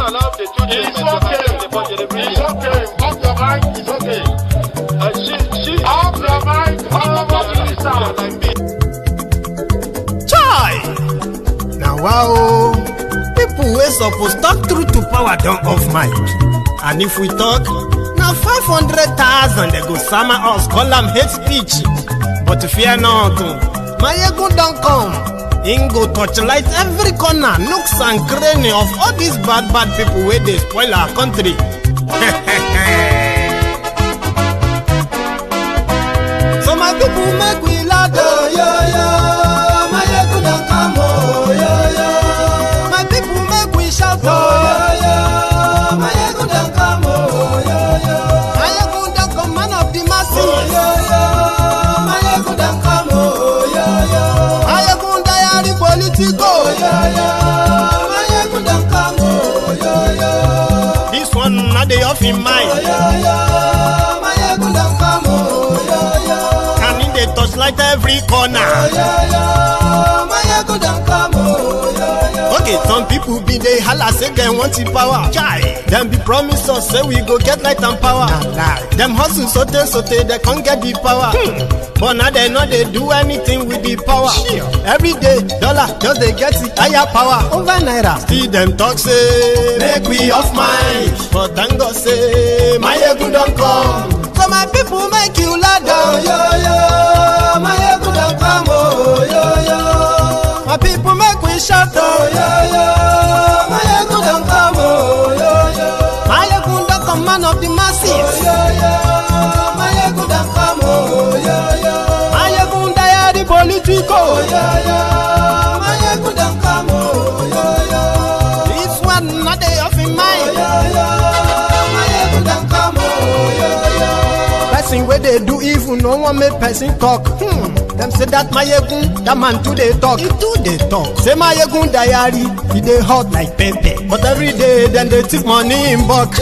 allow the two children to attend the budget every year. It's okay. Off your mind. It's okay. Off your mind. Like me. Chai! Now wow, people wey suppose talk truth to power don off mic. And if we talk, na 500,000 they go sama us, call am hate speech. But fear not, Mayegun don come. Him go torchlight every corner, nooks and cranny of all these bad people wey dey spoil our country. So my people make we loud, oh yo yo. Mayegun don come, oh yo yo. My people make we shout, oh yo yo. Mayegun don come, oh yo yo. Mayegun don come, man of the masses, oh yo yo. Mayegun don come, oh yo yo. Mayegun diary politico, oh yo yo. Mayegun don come, oh yo yo. This one na dey off in mind, oh yo yo. Mayegun don come, oh yo yo. Can he dey touchlight every corner, oh yo yo. Mayegun don come, oh yo yo. Okay, some people be dey holla say dem want the power. Chai, dem be promise us say we go get light and power. Dem hustle sote they can't get the power. But now they know they do anything with the power. Every day, dollar just they get it higher power over naira. Still them talk say make we off mic, but thank God say Mayegun don come. So my people make you loud, oh yo yo. Mayegun don come, oh yo yo. My people make we shout, oh yo yo. Mayegun don come, oh yo yo. Mayegun don come, man of the masses, oh yo yo. Mayegun don come, oh yo yo. Mayegun diary politico, oh yo yo. Mayegun don come, oh yo yo. This one not dey off in mind, oh yo yo. Mayegun don come, oh yo yo. Person wey dey do evil no one make person talk. Them say that Mayegun, that man too dey talk. He too dey talk. Say Mayegun diary, he dey hot like pepper. But every day then they take money in bulk.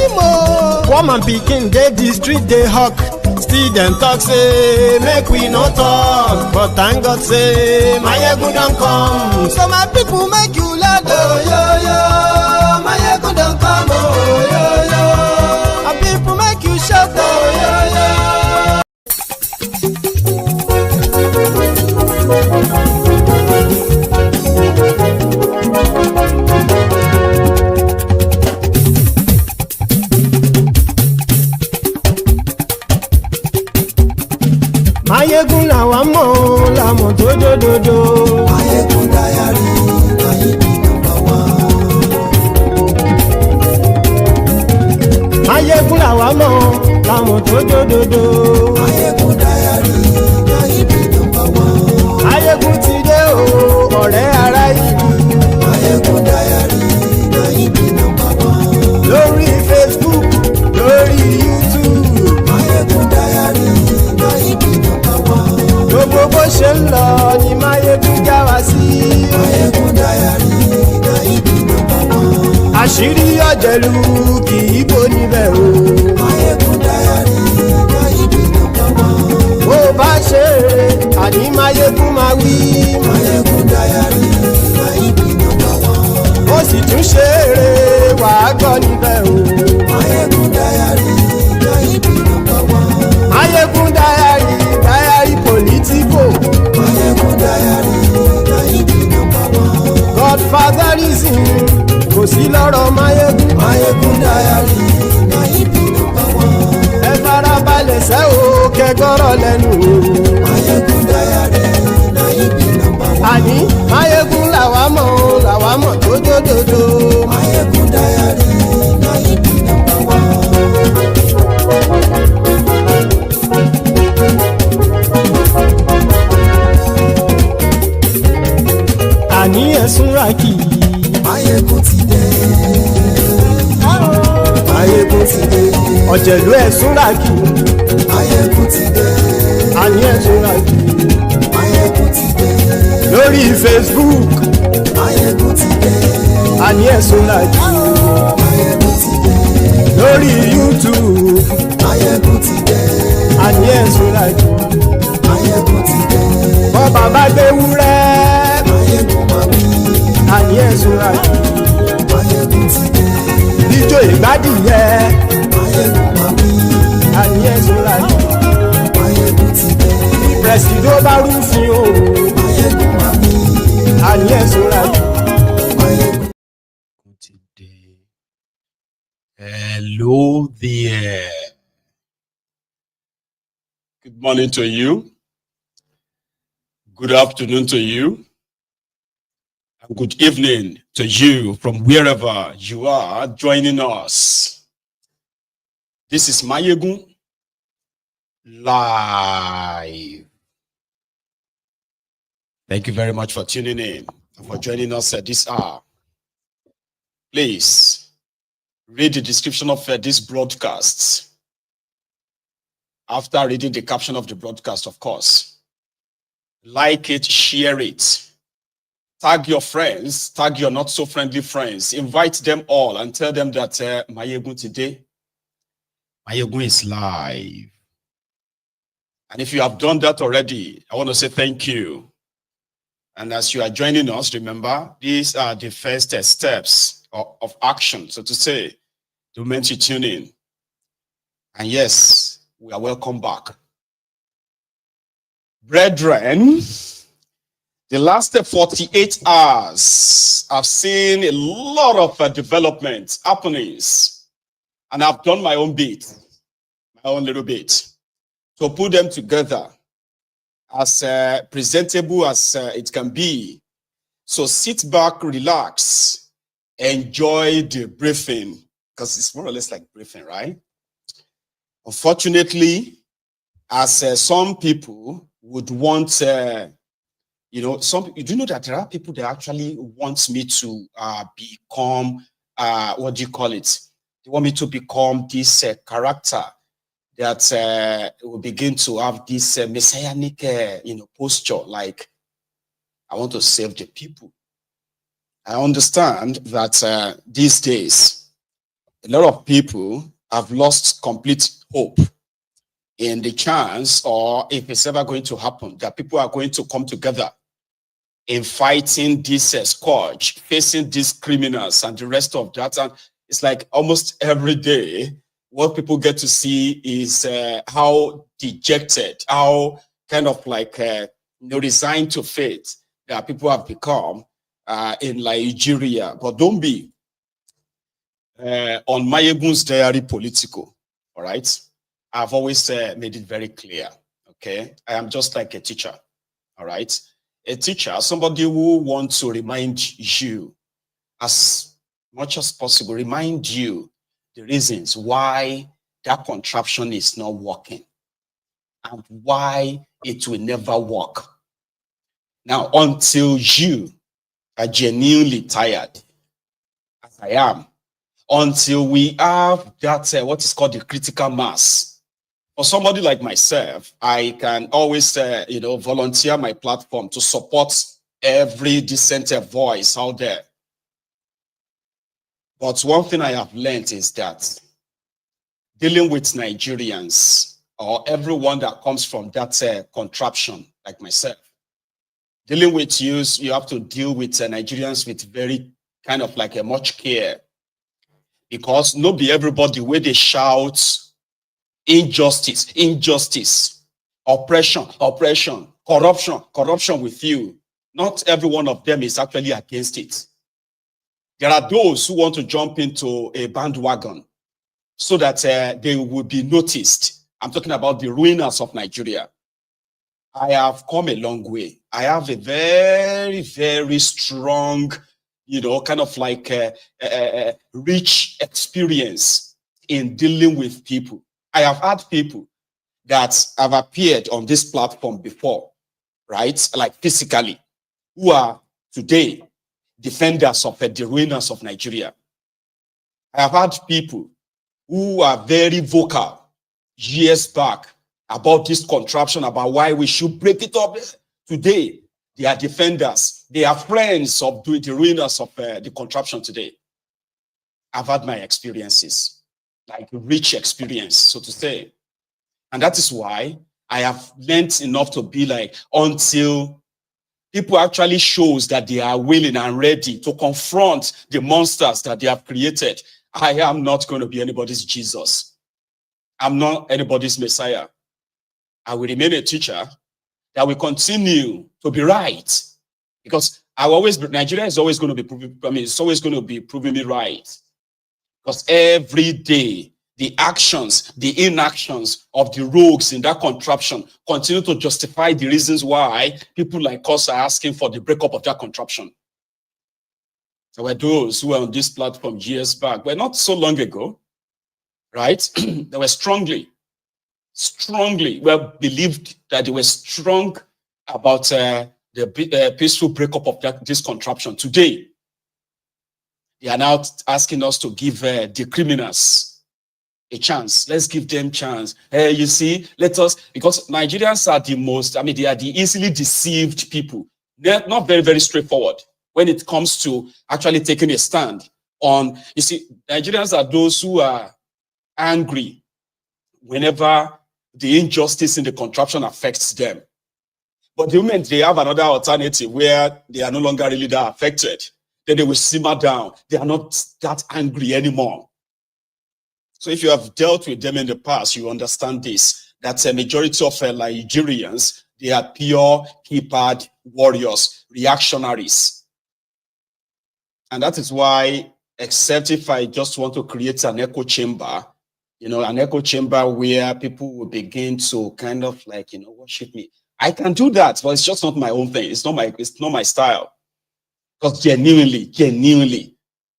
Poor man pikin dey the street dey hawk. Still them talk say make we no talk. But thank God say Mayegun don come. So my people make you loud, oh yo yo. Mayegun don come, oh yo yo. My people make you shout, oh yo yo. Mayegun làwa mọ̀ làmọ̀ tó dòdòdò. Mayegun diary Mayegun number one. Mayegun làwa mọ̀ làmọ̀ tó dòdòdò. Mayegun diary Mayegun number one. Mayegun ti dé o ọ̀rẹ́ ara ìlú. Mayegun diary Mayegun number one. Lórí Facebook lórí YouTube. Mayegun diary Mayegun number one. Gbogbo bó ṣe ń lọ ni Mayegun já wa sí. Mayegun diary Mayegun number one. Àṣírí ọ̀jẹ̀lú kì í bò níbẹ̀ o. Mayegun diary Mayegun number one. Bó bá ṣe eré àní Mayegun máa wí. Mayegun diary Mayegun number one. Ó sì tún ṣe eré wàá gbọ́ níbẹ̀ o. Mayegun diary Mayegun number one. Mayegun diary politico. Mayegun diary Mayegun number one. Godfatherism kò sí lọ́rọ̀ Mayegun. Mayegun diary Mayegun number one. Ẹ farabalẹ̀ sẹ́ o kẹgọ́rọ̀ lẹ́nu o. Mayegun diary Mayegun number one. Àní Mayegun làwa mọ̀ tó dòdòdò. Mayegun diary Mayegun number one. Àní ẹ̀sùn rákì. Mayegun ti dé. Mayegun ti dé. Ọ̀jẹ̀lú ẹ̀sùn rákì. Mayegun ti dé. Àní ẹ̀sùn rákì. Mayegun ti dé. Lórí Facebook. Mayegun ti dé. Àní ẹ̀sùn rákì. Mayegun ti dé. Lórí YouTube. Mayegun ti dé. Àní ẹ̀sùn rákì. Mayegun ti dé. Bọ́ bàbá gbé wúrẹ́. Mayegun máa wí. Àní ẹ̀sùn rákì. Mayegun ti dé. Hello there. Good morning to you. Good afternoon to you. And good evening to you from wherever you are joining us. This is Mayegun Live. Thank you very much for tuning in and for joining us at this hour. Please read the description of this broadcast. After reading the caption of the broadcast, of course, like it, share it. Tag your friends, tag your not so friendly friends. Invite them all and tell them that Mayegun today, Mayegun is live. And if you have done that already, I want to say thank you. And as you are joining us, remember, these are the first steps of action, so to say, the moment you tune in. And yes, we are welcome back. Brethren, the last 48 hours, I've seen a lot of development happenings, and I've done my own bit, my own little bit, to put them together as presentable as it can be. So sit back, relax, enjoy the briefing, because it's more or less like briefing, right? Unfortunately, as some people would want, you know, do you know that there are people that actually want me to become, what do you call it? They want me to become this character that will begin to have this messianic, posture, like, I want to save the people. I understand that these days, a lot of people have lost complete hope in the chance, or if it's ever going to happen, that people are going to come together in fighting this scourge, facing these criminals and the rest of that. And it's like almost every day, what people get to see is how dejected, how kind of like, resigned to fate that people have become in Nigeria. But don't be on Mayegun's diary political, all right? I've always made it very clear, okay? I am just like a teacher, all right? A teacher, somebody who wants to remind you as much as possible, remind you the reasons why that contraption is not working and why it will never work. Now, until you are genuinely tired, as I am, until we have that, what is called the critical mass. For somebody like myself, I can always, volunteer my platform to support every decent voice out there. But one thing I have learned is that dealing with Nigerians, or everyone that comes from that contraption, like myself, dealing with you have to deal with Nigerians with very kind of like a much care. Because not be everybody where they shout injustice, injustice, oppression, oppression, corruption, corruption with you. Not every one of them is actually against it. There are those who want to jump into a bandwagon so that they will be noticed. I'm talking about the ruiners of Nigeria. I have come a long way. I have a very, very strong, kind of like rich experience in dealing with people. I have had people that have appeared on this platform before, right? Like physically, who are today defenders of the ruiners of Nigeria. I have had people who are very vocal years back about this contraption, about why we should break it up. Today, they are defenders. They are friends of the ruiners of the contraption today. I've had my experiences, like rich experience, so to say. And that is why I have learned enough to be like, until people actually shows that they are willing and ready to confront the monsters that they have created, I am not going to be anybody's Jesus. I'm not anybody's Messiah. I will remain a teacher that will continue to be right Because Nigeria is always going to be it's always going to be proving me right. Because every day, the actions, the inactions of the rogues in that contraption continue to justify the reasons why people like us are asking for the breakup of that contraption. There were those who were on this platform years back, but not so long ago, right? They were strongly believed that they were strong about the peaceful breakup of this contraption. Today, they are now asking us to give the criminals a chance. Let's give them chance. You see, because Nigerians are the most, they are the easily deceived people. They're not very, very straightforward when it comes to actually taking a stand on, you see, Nigerians are those who are angry whenever the injustice in the contraption affects them. But the moment they have another alternative where they are no longer really that affected, then they will simmer down. They are not that angry anymore. So if you have dealt with them in the past, you understand this, that a majority of Nigerians, they are pure keypad warriors, reactionaries. And that is why, except if I just want to create an echo chamber, an echo chamber where people will begin to kind of worship me. I can do that, but it's just not my own thing. It's not my style. Because genuinely,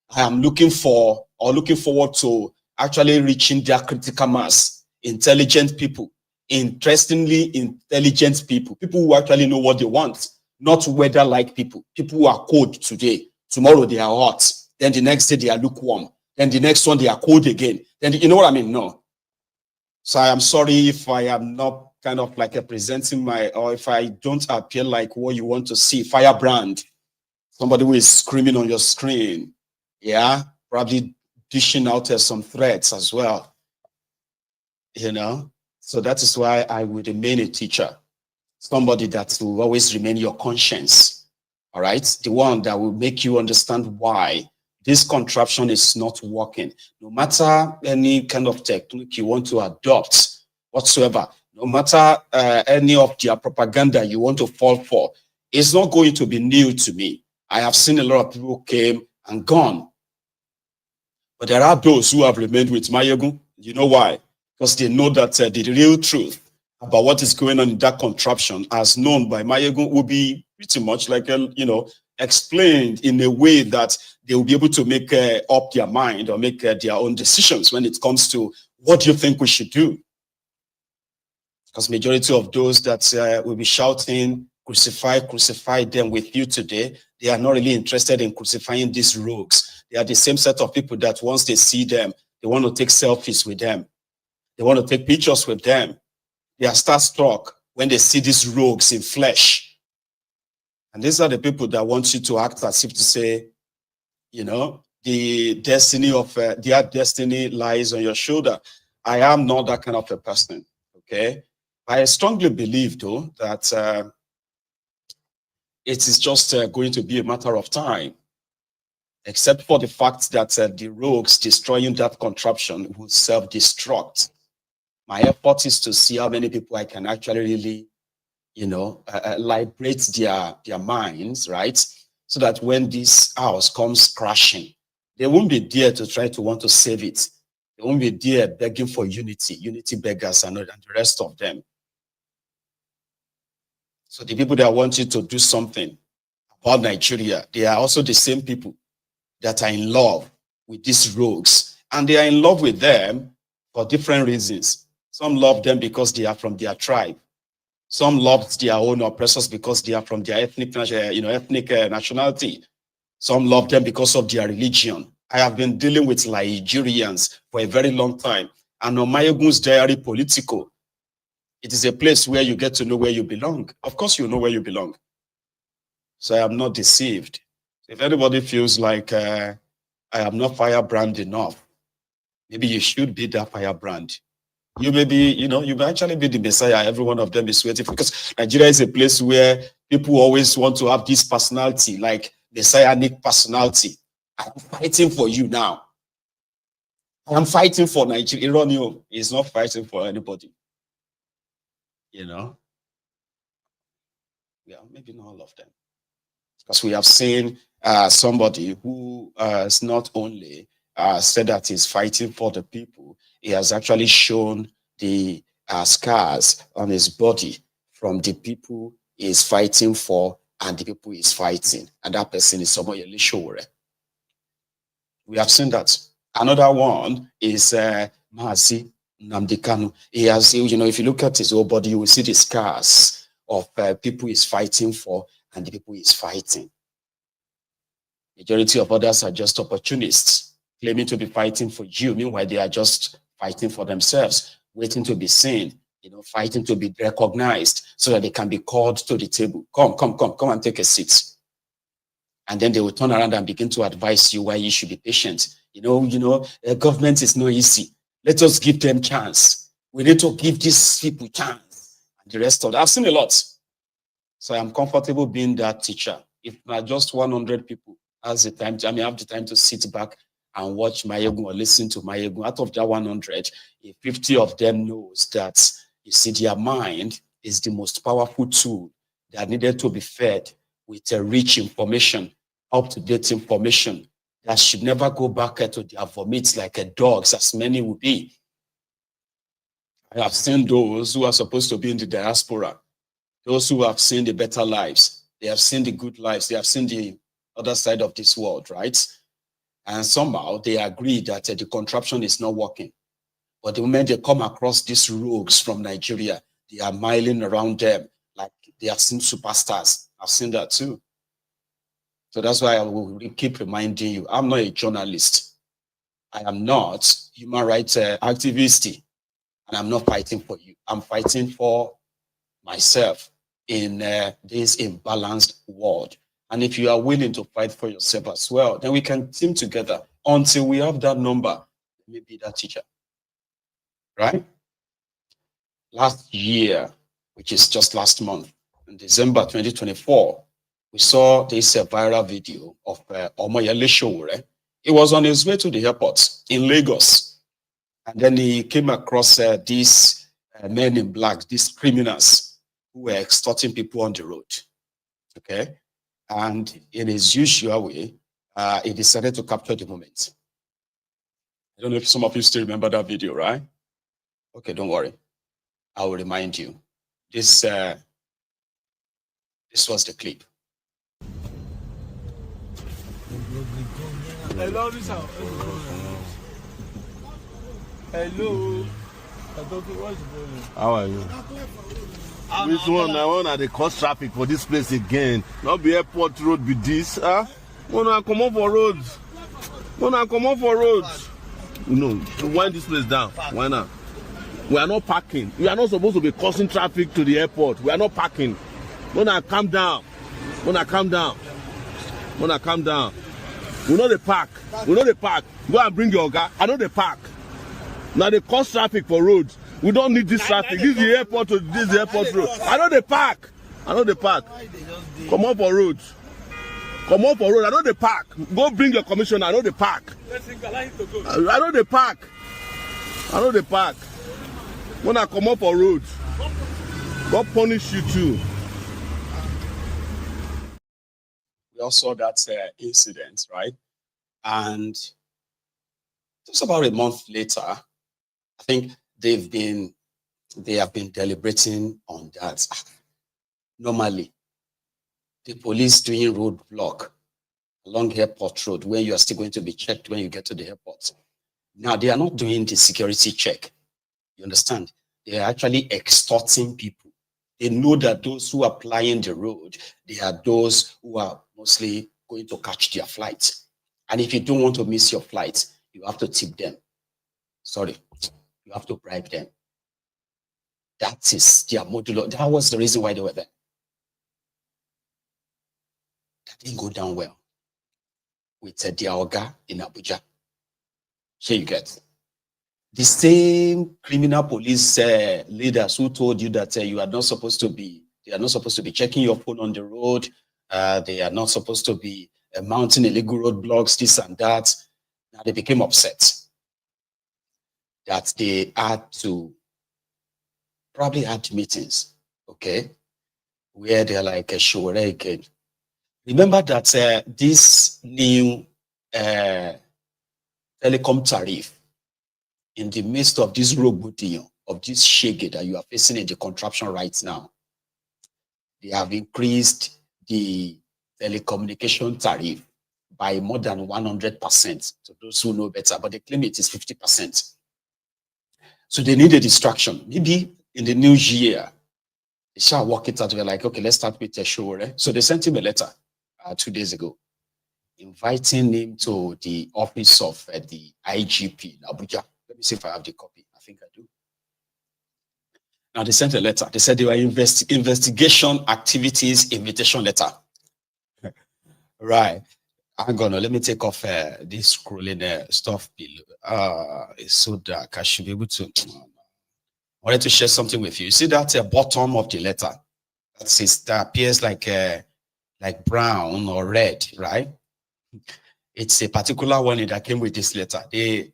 I am looking forward to actually reaching their critical mass, intelligent people, interestingly intelligent people who actually know what they want, not weather-like people who are cold today. Tomorrow they are hot. Then the next day they are lukewarm. Then the next one they are cold again. Then you know what I mean? No. So I am sorry if I am not kind of presenting or if I don't appear like what you want to see, firebrand. Somebody who is screaming on your screen, yeah, probably dishing out some threats as well, So that is why I would remain a teacher, somebody that will always remain your conscience, all right? The one that will make you understand why this contraption is not working. No matter any kind of technique you want to adopt whatsoever, no matter any of their propaganda you want to fall for, it's not going to be new to me. I have seen a lot of people came and gone. But there are those who have remained with Mayegun. You know why? Because they know that the real truth about what is going on in that contraption, as known by Mayegun, will be pretty much explained in a way that they will be able to make up their mind or make their own decisions when it comes to what do you think we should do. Because majority of those that will be shouting, crucify them with you today, they are not really interested in crucifying these rogues. They are the same set of people that once they see them, they want to take selfies with them. They want to take pictures with them. They are starstruck when they see these rogues in flesh. And these are the people that want you to act as if to say, the destiny of their destiny lies on your shoulder. I am not that kind of a person, okay? I strongly believe, though, that it is just going to be a matter of time, except for the fact that the rogues destroying that contraption will self-destruct. My effort is to see how many people I can actually really, liberate their minds, right? So that when this house comes crashing, they won't be there to try to want to save it. They won't be there begging for unity beggars and the rest of them. So the people that want you to do something about Nigeria, they are also the same people that are in love with these rogues. And they are in love with them for different reasons. Some love them because they are from their tribe. Some love their own oppressors because they are from their ethnic nationality. Some love them because of their religion. I have been dealing with Nigerians for a very long time. And on Mayegun's diary political, it is a place where you get to know where you belong. Of course, you know where you belong. So I am not deceived. If anybody feels like I am not firebrand enough, maybe you should be that firebrand. You may be, you may actually be the Messiah. Every one of them is waiting for, because Nigeria is a place where people always want to have this personality, like messianic personality. I'm fighting for you now. I'm fighting for Nigeria. Ironio is not fighting for anybody. Yeah, maybe not all of them. Because we have seen somebody who is not only said that he's fighting for the people, he has actually shown the scars on his body from the people he is fighting for and the people he is fighting. And that person is Omoyele Sowore. We have seen that. Another one is Mazi Namdekanu. He has, if you look at his whole body, you will see the scars of people he's fighting for and the people he's fighting. Majority of others are just opportunists, claiming to be fighting for you. Meanwhile, they are just fighting for themselves, waiting to be seen, fighting to be recognized so that they can be called to the table. Come and take a seat. And then they will turn around and begin to advise you why you should be patient. Government is not easy. Let us give them chance. We need to give these people chance. And the rest of that, I've seen a lot. So I'm comfortable being that teacher. If not just 100 people has the time, have the time to sit back and watch Mayegun or listen to Mayegun. Out of that 100, if 50 of them knows that, you see, their mind is the most powerful tool that needed to be fed with a rich information, up-to-date information that should never go back to their vomits like a dog's, as many will be. I have seen those who are supposed to be in the diaspora, those who have seen the better lives, they have seen the good lives, they have seen the other side of this world, right? And somehow they agree that the contraption is not working. But the moment they come across these rogues from Nigeria, they are miling around them like they have seen superstars. I've seen that too. So that's why I will keep reminding you, I'm not a journalist. I am not human rights activist. And I'm not fighting for you. I'm fighting for myself in this imbalanced world. And if you are willing to fight for yourself as well, then we can team together until we have that number. Maybe that teacher. Right? Last year, which is just last month, in December 2024, we saw this viral video of Omoyele Sowore. He was on his way to the airport in Lagos. And then he came across these men in black, these criminals who were extorting people on the road. Okay? And in his usual way, he decided to capture the moment. I don't know if some of you still remember that video, right? Okay, don't worry. I will remind you. This was the clip. Hello. How are you? Which one? I want to cause traffic for this place again. Not be airport road be this, huh? Wanna come up for roads? No, wind this place down. Why not? We are not parking. We are not supposed to be causing traffic to the airport. We are not parking. Wanna calm down. We know the park. Go and bring your car. I know the park. Now they cause traffic for roads. We don't need this traffic. This is the airport. This is the airport road. I know the park. Come on for roads. I know the park. Go bring your commissioner. I know the park. I know the park. When I come up for roads, God punish you too. We all saw that incident, right? And just about a month later, I think they have been deliberating on that. Normally, the police doing roadblock along airport road where you are still going to be checked when you get to the airport. Now, they are not doing the security check. You understand? They are actually extorting people. They know that those who are plying the road, they are those who are mostly going to catch their flight. And if you don't want to miss your flight, you have to tip them. Sorry, you have to bribe them. That is their modular. That was the reason why they were there. That didn't go down well with the Oga in Abuja. Here you get the same criminal police leaders who told you that you are not supposed to be. They are not supposed to be checking your phone on the road. They are not supposed to be mounting illegal roadblocks, this and that. Now they became upset that they had to probably had meetings, okay, where they're like a Sowore again. Remember that this new telecom tariff, in the midst of this roboting, of this shege that you are facing in the contraption right now, they have increased the telecommunication tariff by more than 100%. To those who know better, but they claim it is 50%. So they need a distraction. Maybe in the new year, they shall work it out. They're like, okay, let's start with a show. Right? So they sent him a letter 2 days ago, inviting him to the office of the IGP in Abuja. Let me see if I have the copy. I think I do. Now they sent a letter. They said they were investigation activities invitation letter. Right. Hang on. Let me take off this scrolling stuff below. It's so dark. I should be able to. I wanted to share something with you. You see that bottom of the letter that appears like brown or red, right? It's a particular one that came with this letter. They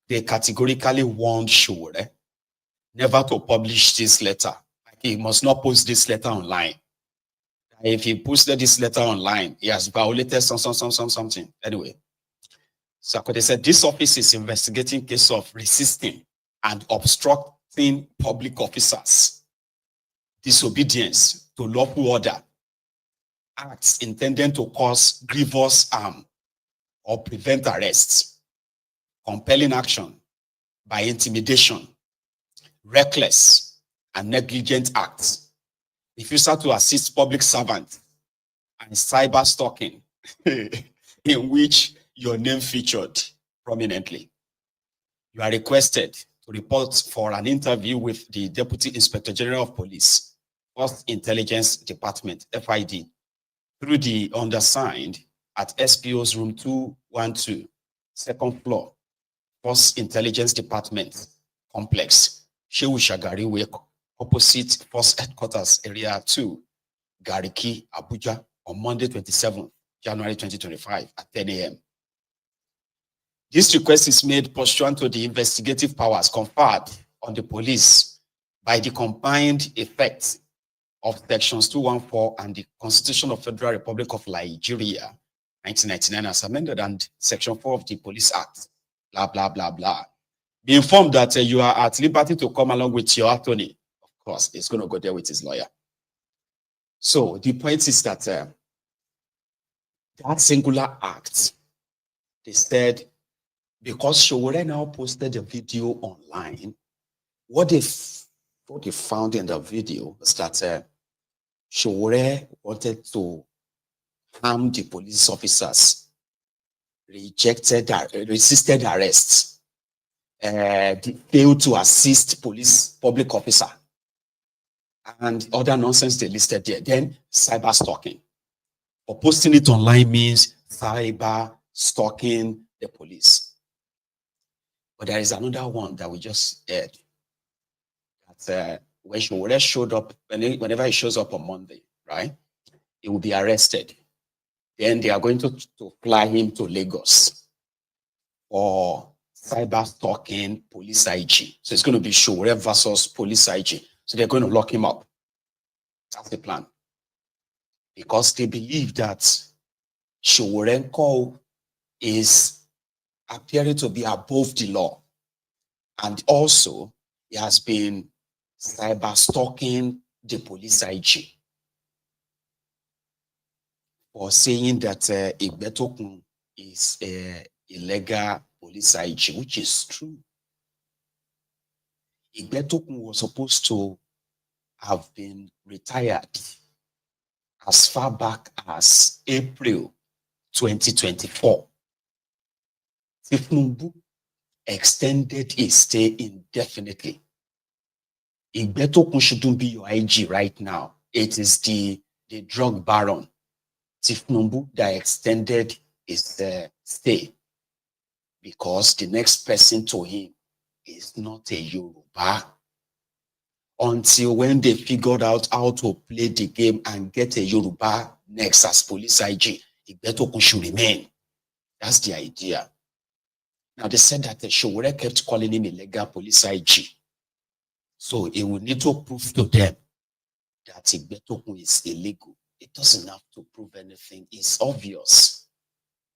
categorically warned Sowore never to publish this letter. Like, he must not post this letter online. If he posted this letter online, he has violated something. Anyway, so they said this office is investigating case of resisting and obstructing public officers, disobedience to lawful order, acts intended to cause grievous harm or prevent arrests, compelling action by intimidation, reckless and negligent acts, refusal to assist public servants, and cyber stalking, in which your name featured prominently. You are requested to report for an interview with the Deputy Inspector General of Police, First Intelligence Department, FID, through the undersigned at SPO's room 212, second floor, First Intelligence Department complex, Shehu Shagari Way, opposite First Headquarters, Area 2, Gariki, Abuja, on Monday, 27th January 2025 at 10 a.m. This request is made pursuant to the investigative powers conferred on the police by the combined effects of Sections 214 and the Constitution of Federal Republic of Nigeria, 1999, as amended, and Section 4 of the Police Act, blah, blah, blah, blah. Be informed that you are at liberty to come along with your attorney. Of course, he's going to go there with his lawyer. So the point is that that singular act, they said, because Sowore now posted a video online, what they found in the video was that Sowore wanted to harm the police officers, resisted arrests, failed to assist public officer, and other nonsense they listed there. Then cyber stalking. Or posting it online means cyber stalking the police. But there is another one that we just heard. That when Sowore showed up, whenever he shows up on Monday, right, he will be arrested. Then they are going to fly him to Lagos for cyber stalking police IG. So it's going to be Sowore versus police IG. So they're going to lock him up. That's the plan. Because they believe that Sowore is appearing to be above the law. And also, he has been cyber stalking the police IG for saying that Igbetokun is a illegal police IG, which is true. Igbetokun was supposed to have been retired as far back as April 2024. Tinubu extended his stay indefinitely. Igbetokun shouldn't be your IG right now. It is the drug baron, Tinubu, that extended his stay, because the next person to him is not a Yoruba. Until when they figured out how to play the game and get a Yoruba next as police IG, Igbetokun should remain. That's the idea. Now they said that the Sowore kept calling him illegal police IG. So he will need to prove to them that Igbetokun is illegal. It doesn't have to prove anything. It's obvious.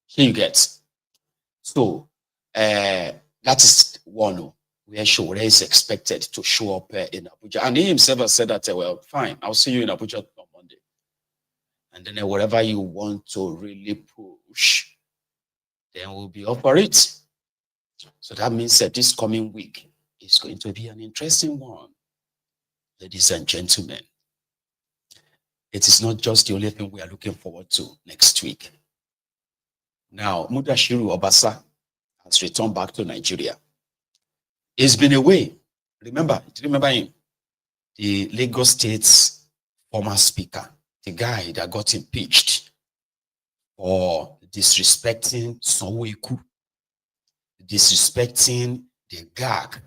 Here you get. So that is one where Sowore is expected to show up in Abuja. And he himself has said that, well, fine, I'll see you in Abuja on Monday. And then whatever you want to really push, then we'll be up for it. So that means that this coming week is going to be an interesting one. Ladies and gentlemen, it is not just the only thing we are looking forward to next week. Now, Mudashiru Obasa has returned back to Nigeria. He's been away. Remember, do you remember him? The Lagos State's former speaker, the guy that got impeached for disrespecting Sanwo-Iku, disrespecting the GAG,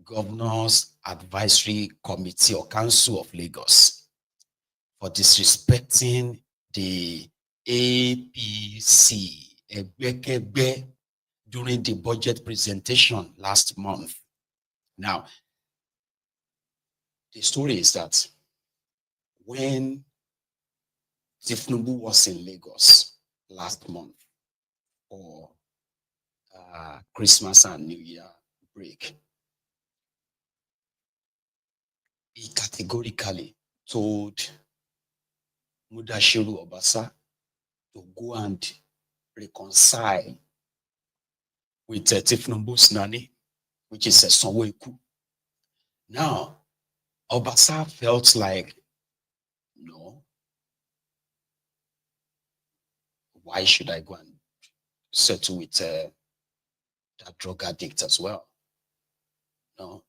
Governor's Advisory Committee or Council of Lagos, for disrespecting the APC, Agege, during the budget presentation last month. Now, the story is that when Tinubu was in Lagos last month for Christmas and New Year break, he categorically told Mudashiru Obasa to go and reconcile with Tinubu's nanny, which is Sanwo-Iku. Now, Obasa felt like, no, why should I go and settle with that drug addict as well? No.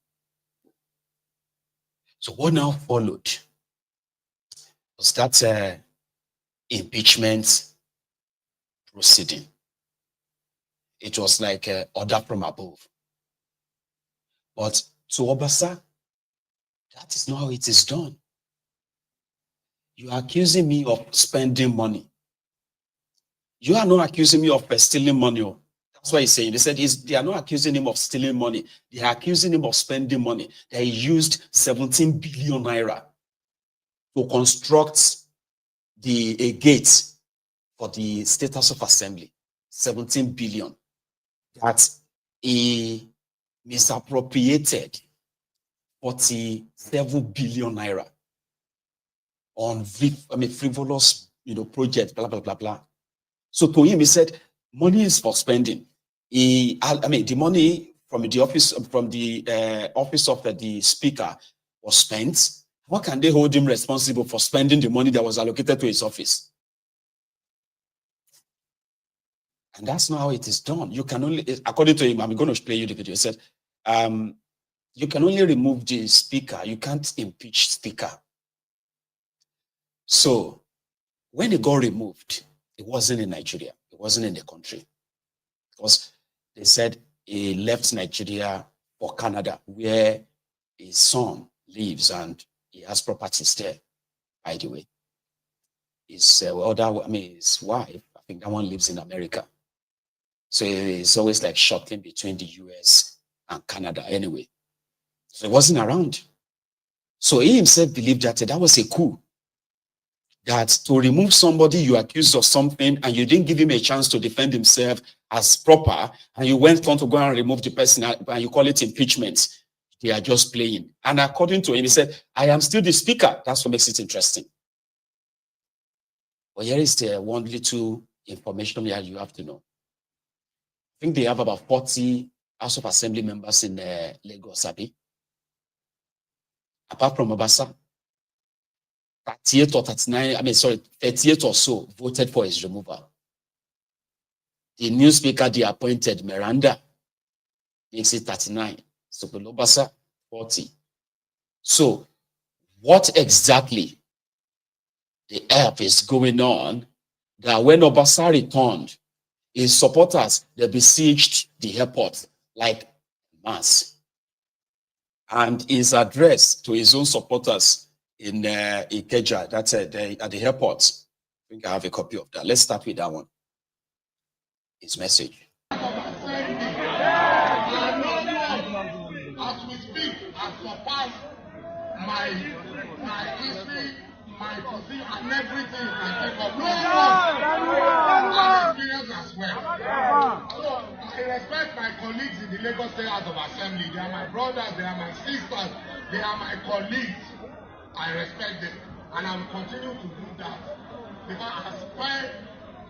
So what now followed was that impeachment proceeding. It was like an order from above. But to Obasa, that is not how it is done. You are accusing me of spending money. You are not accusing me of stealing money. That's what he's saying. They said they are not accusing him of stealing money. They are accusing him of spending money. They used 17 billion naira to construct a gate for the State House of Assembly. 17 billion. That he misappropriated 47 billion naira on frivolous project, blah, blah, blah, blah. So to him, he said, money is for spending. The money from the office of the speaker was spent. How can they hold him responsible for spending the money that was allocated to his office? And that's not how it is done. You can only, according to him, I'm going to play you the video. He said, you can only remove the speaker. You can't impeach speaker. So when it got removed, it wasn't in Nigeria. It wasn't in the country. Because they said he left Nigeria for Canada, where his son lives and he has properties there, by the way. His wife, I think that one lives in America. So it's always like shuttling between the US and Canada anyway. So he wasn't around. So he himself believed that was a coup. That to remove somebody you accused of something and you didn't give him a chance to defend himself as proper, and you went on to go and remove the person and you call it impeachment. They are just playing. And according to him, he said, I am still the speaker. That's what makes it interesting. But here is the one little information here you have to know. I think they have about 40 House of Assembly members in Lagos, Abi. Apart from Obasa, 38 or 39, 38 or so voted for his removal. The new speaker they appointed, Miranda, makes it 39. So Obasa, 40. So what exactly the F is going on that when Obasa returned, his supporters, they besieged the airport like mass. And his address to his own supporters in Agege, that's at the airport. I think I have a copy of that. Let's start with that one. His message. As we speak, I surpass my history, my position and everything I take up. No one experience as well. So I respect my colleagues in the Lagos State House of Assembly. They are my brothers, they are my sisters, they are my colleagues. I respect them, and I will continue to do that because I spent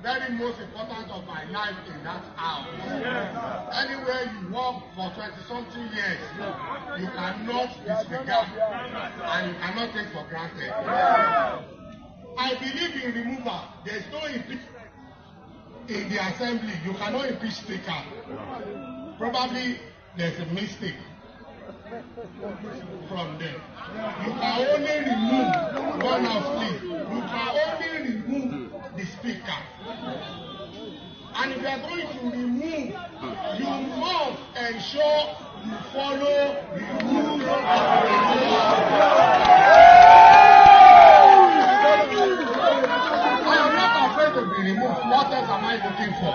very most important of my life in that house. Anywhere you work for 20-something years, you cannot disregard and you cannot take for granted. I believe in removal. There is no impeachment in the assembly. You cannot impeach speaker. Probably there's a mistake from them. You can only remove one house lead. You can only remove the speaker. And if you are going to remove, you must ensure you follow the rules of the law. I am not afraid to be removed. What else am I looking for?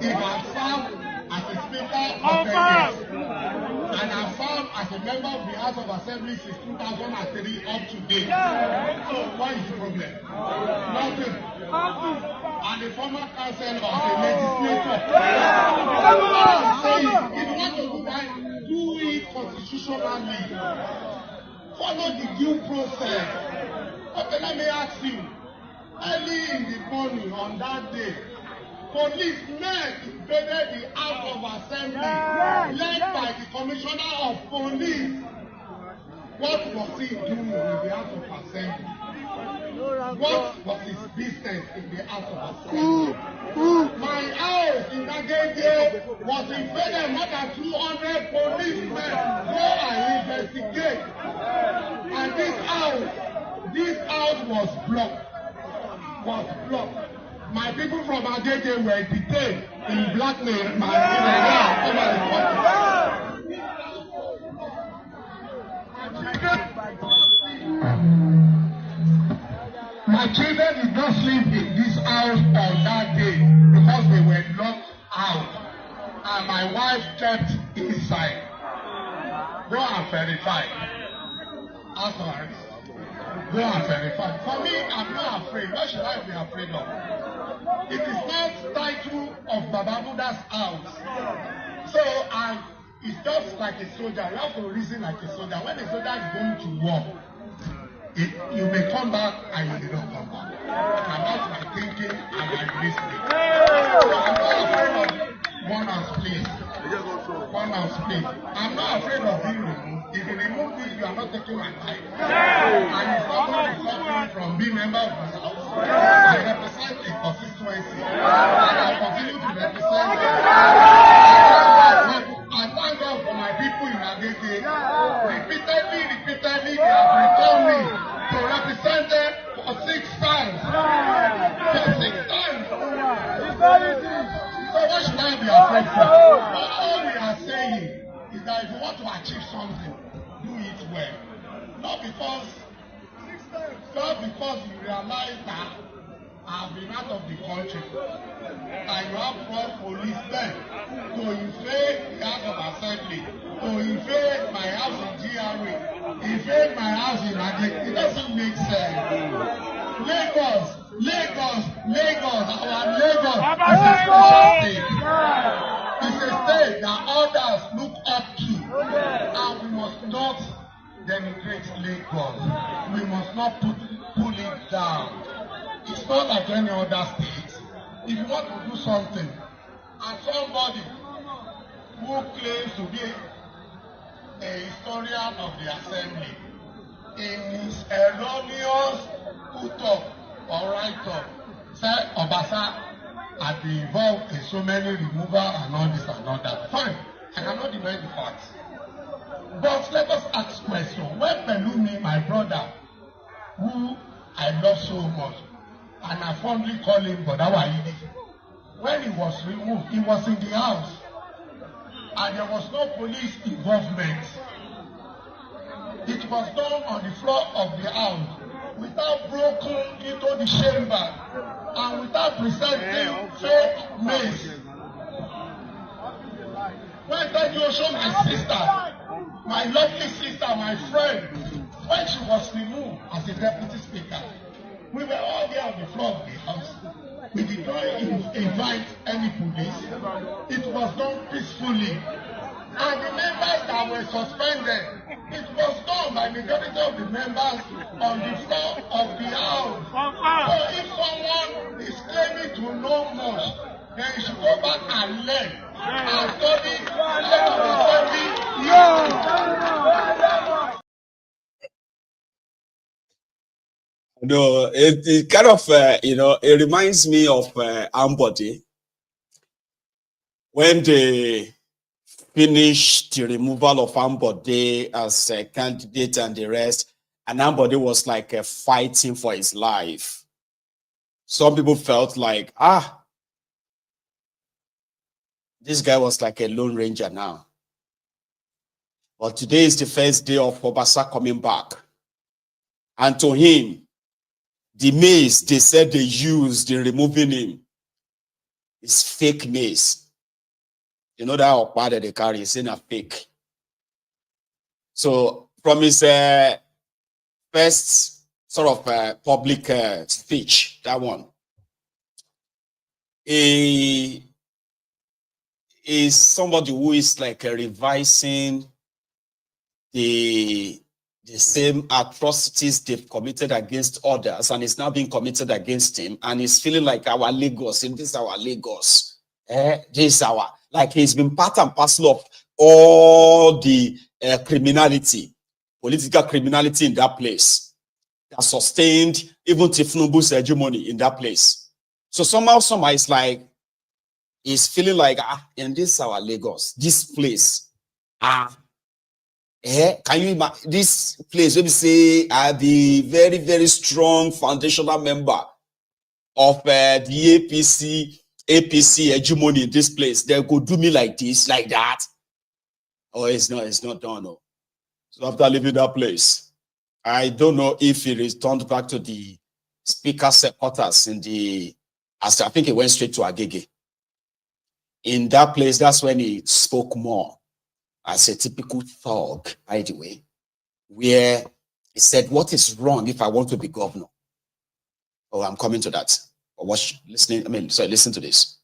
If I serve as a speaker of the House, and I served as a member of the House of Assembly since 2003 up to date. So what is the problem? Nothing. And the former councillor as a legislator. I'm saying, if you want to do that, do it constitutionally. Follow the due process. Okay, let me ask you. Early in the morning on that day, policemen invaded the House of Assembly, led by the Commissioner of Police. What was he doing in the House of Assembly? What was his business in the House of Assembly? My house in Agege was invaded. More than 200 policemen go and investigate. And this house was blocked. My people from Agege were detained in blackmail over the My children did not sleep in this house on that day because they were locked out, and my wife kept inside. Go and verify. Afterwards, go and verify. For me, I'm not afraid. What should I be afraid of? It is not title of Baba Buddha's house. So it's just like a soldier. You have to reason like a soldier. When a soldier is going to war, you may come back and you may not come back. And that's my thinking and my reasoning. So I'm not afraid of one house, please. One house, please. I'm not afraid of being removed. If you remove me, you are not taking my life. And it's not going to stop me from being a member of this house. I represent a constituency. And I continue to represent it. I thank God for my people in Agege. Repeatedly, they have returned me to represent them for 6 times. For 6 times. So what should I be afraid for? All we are saying is that if you want to achieve something, do it well. Not because you realize that I've been out of the country and you have brought policemen to invade the House of Assembly, to invade my house in GRA, invade my house in Agege. It doesn't make sense. Lagos, our Lagos is a special state. It's a state that others look up to, and we must not denigrate Lagos. We must not pull it down. It's not like any other state. If you want to do something, and somebody who claims to be a historian of the assembly, in his erroneous put-up or write-up, said Obasa had been involved in so many removal and all this and all that. Fine, I cannot deny the facts. But let us ask questions. When Pelumi, my brother, who I love so much, and I fondly call him Bodawaidi, when he was removed, he was in the house, and there was no police involvement. It was done on the floor of the house, without broken into the chamber, and without presenting fake mace. When Tejo showed my sister, my lovely sister, my friend, when she was removed, as a deputy speaker. We were all there on the floor of the house. We did not invite any police. It was done peacefully. And the members that were suspended, it was done by majority of the members on the floor of the house. So if someone is claiming to know much, then you should go back and learn and study No, it kind of, it reminds me of Ambody when they finished the removal of Ambody as a candidate and the rest, and Ambody was like fighting for his life. Some people felt like, this guy was like a lone ranger now. But today is the first day of Obasa coming back. And to him, the mace they said they used in removing him is fake mace. You know that Okpa that they carry is in a fake. So from his first sort of public speech, that one, he is somebody who is like revising the same atrocities they've committed against others, and it's now being committed against him, and he's feeling like our Lagos, and this is our Lagos. This is our, like he's been part and parcel of all the criminality, political criminality in that place that sustained even Tinubu's hegemony in that place. So somehow it's like he's feeling like, and this is our Lagos, this place, can you imagine this place? Let me say, the very, very strong foundational member of the APC hegemony in this place. They could do me like this, like that. Oh, it's not done. No. So after leaving that place, I don't know if he returned back to the speaker's quarters I think he went straight to Agege. In that place, that's when he spoke more as a typical thug, by the way, where he said, what is wrong if I want to be governor? Oh, I'm coming to that. Or listen to this.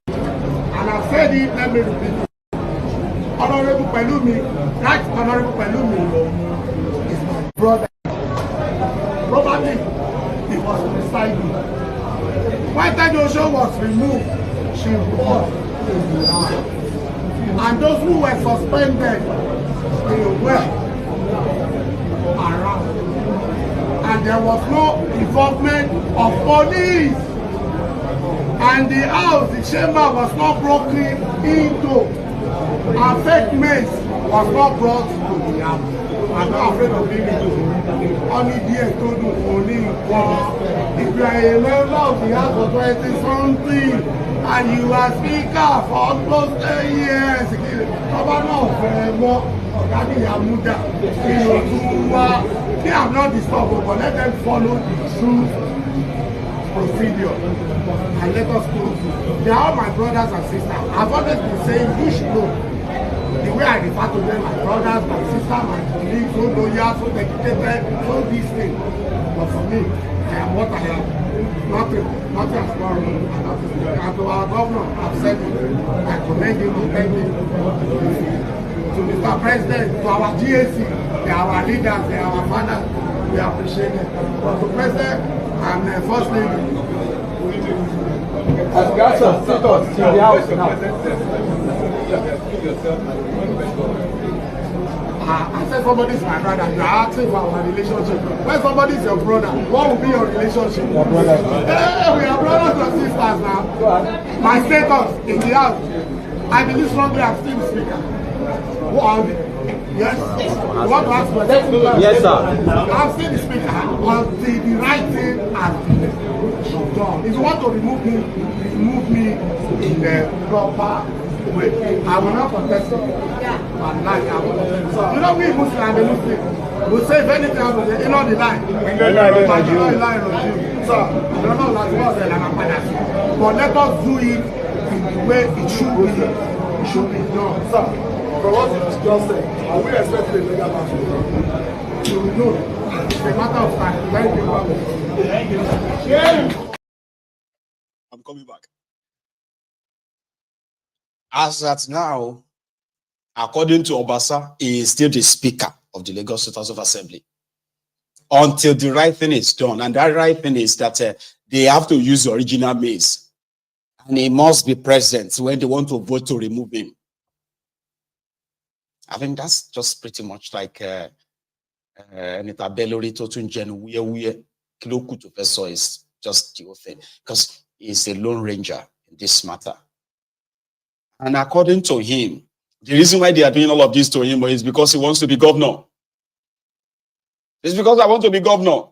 And I've said it, let me repeat it. Honorable Pelumi, right Honorable Pelumi is my brother. Probably he was beside me. When Tedosho was removed, she was in the house. And those who were suspended, they were around. And there was no involvement of police. And the house, the chamber was not broken into. And fake mace was not brought to the house. I'm not afraid of being only there to do only one. If you are a member of the house of 20-something, and you are speaker for almost 10 years, they have not disturbed, but let them follow the true procedure and let us go. They are all my brothers and sisters. I've always been saying, you should know the way I refer to them, my brothers, my sisters, my colleagues, so loyal, so dedicated, so these things. But for me, I am what I am. Nothing has gone wrong. And to our governor, I've said it. I commend him and thank him. To Mr. President, to our GAC, they are our leaders, they are our fathers. We appreciate it. But to President and First Lady, as we also sit us in the house now. I said somebody is my brother. You are asking for our relationship. When somebody is your brother, what will be your relationship? Your brother. Hey, we are brothers and sisters now. My status in the house, I believe strongly I'm still the speaker. Yes. You want to ask for that? Yes, sir. I'm still the speaker until the right thing has been done. If you want to remove me in the proper way. I will not contest it. But like I will. You know, we Muslim and the Muslim will say if anything happens, you know the lie. So, I don't know what but let us do it in the way it should be. It should be done. Sir, from what you just said, are we expecting a legal battle? You will know. It's a matter of time. Thank you. I'm coming back. As at now, according to Obasa, he is still the Speaker of the Lagos State House of Assembly until the right thing is done. And that right thing is that they have to use the original mace. And he must be present when they want to vote to remove him. I think that's just pretty much like Nitabelori Totun Gen where Kiloku to Professor is just the whole thing. Because he's a lone ranger in this matter. And according to him, the reason why they are doing all of this to him is because he wants to be governor. It's because I want to be governor.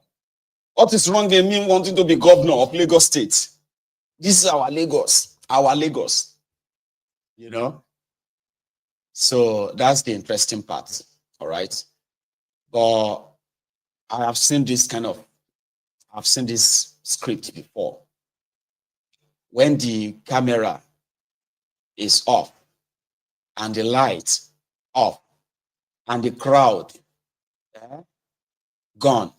What is wrong in me wanting to be governor of Lagos State? This is our Lagos. Our Lagos. You know? So that's the interesting part. All right. But I have seen this I've seen this script before. When the camera is off and the light off and the crowd gone,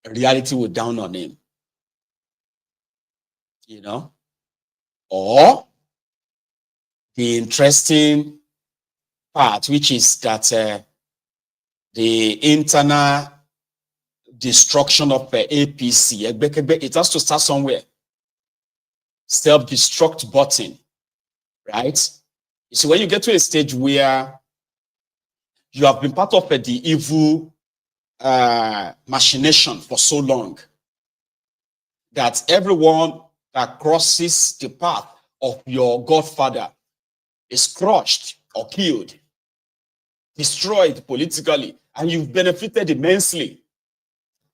reality will down on him, you know. Or the interesting part, which is that the internal destruction of APC, it has to start somewhere. Self-destruct button, right? You see, when you get to a stage where you have been part of the evil machination for so long that everyone that crosses the path of your godfather is crushed or killed, destroyed politically, and you've benefited immensely.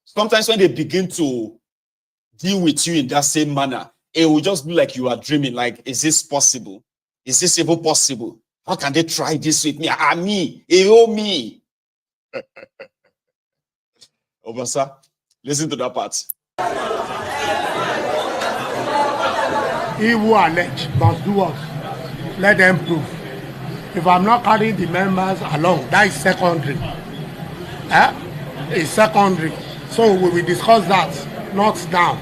Sometimes when they begin to deal with you in that same manner, it will just be like you are dreaming, like, is this possible? Is this even possible? How can they try this with me? Me, me. Obasa, listen to that part. He who allege must do what? Let them prove. If I'm not carrying the members along, that is secondary. It's secondary. So we will discuss that, not now.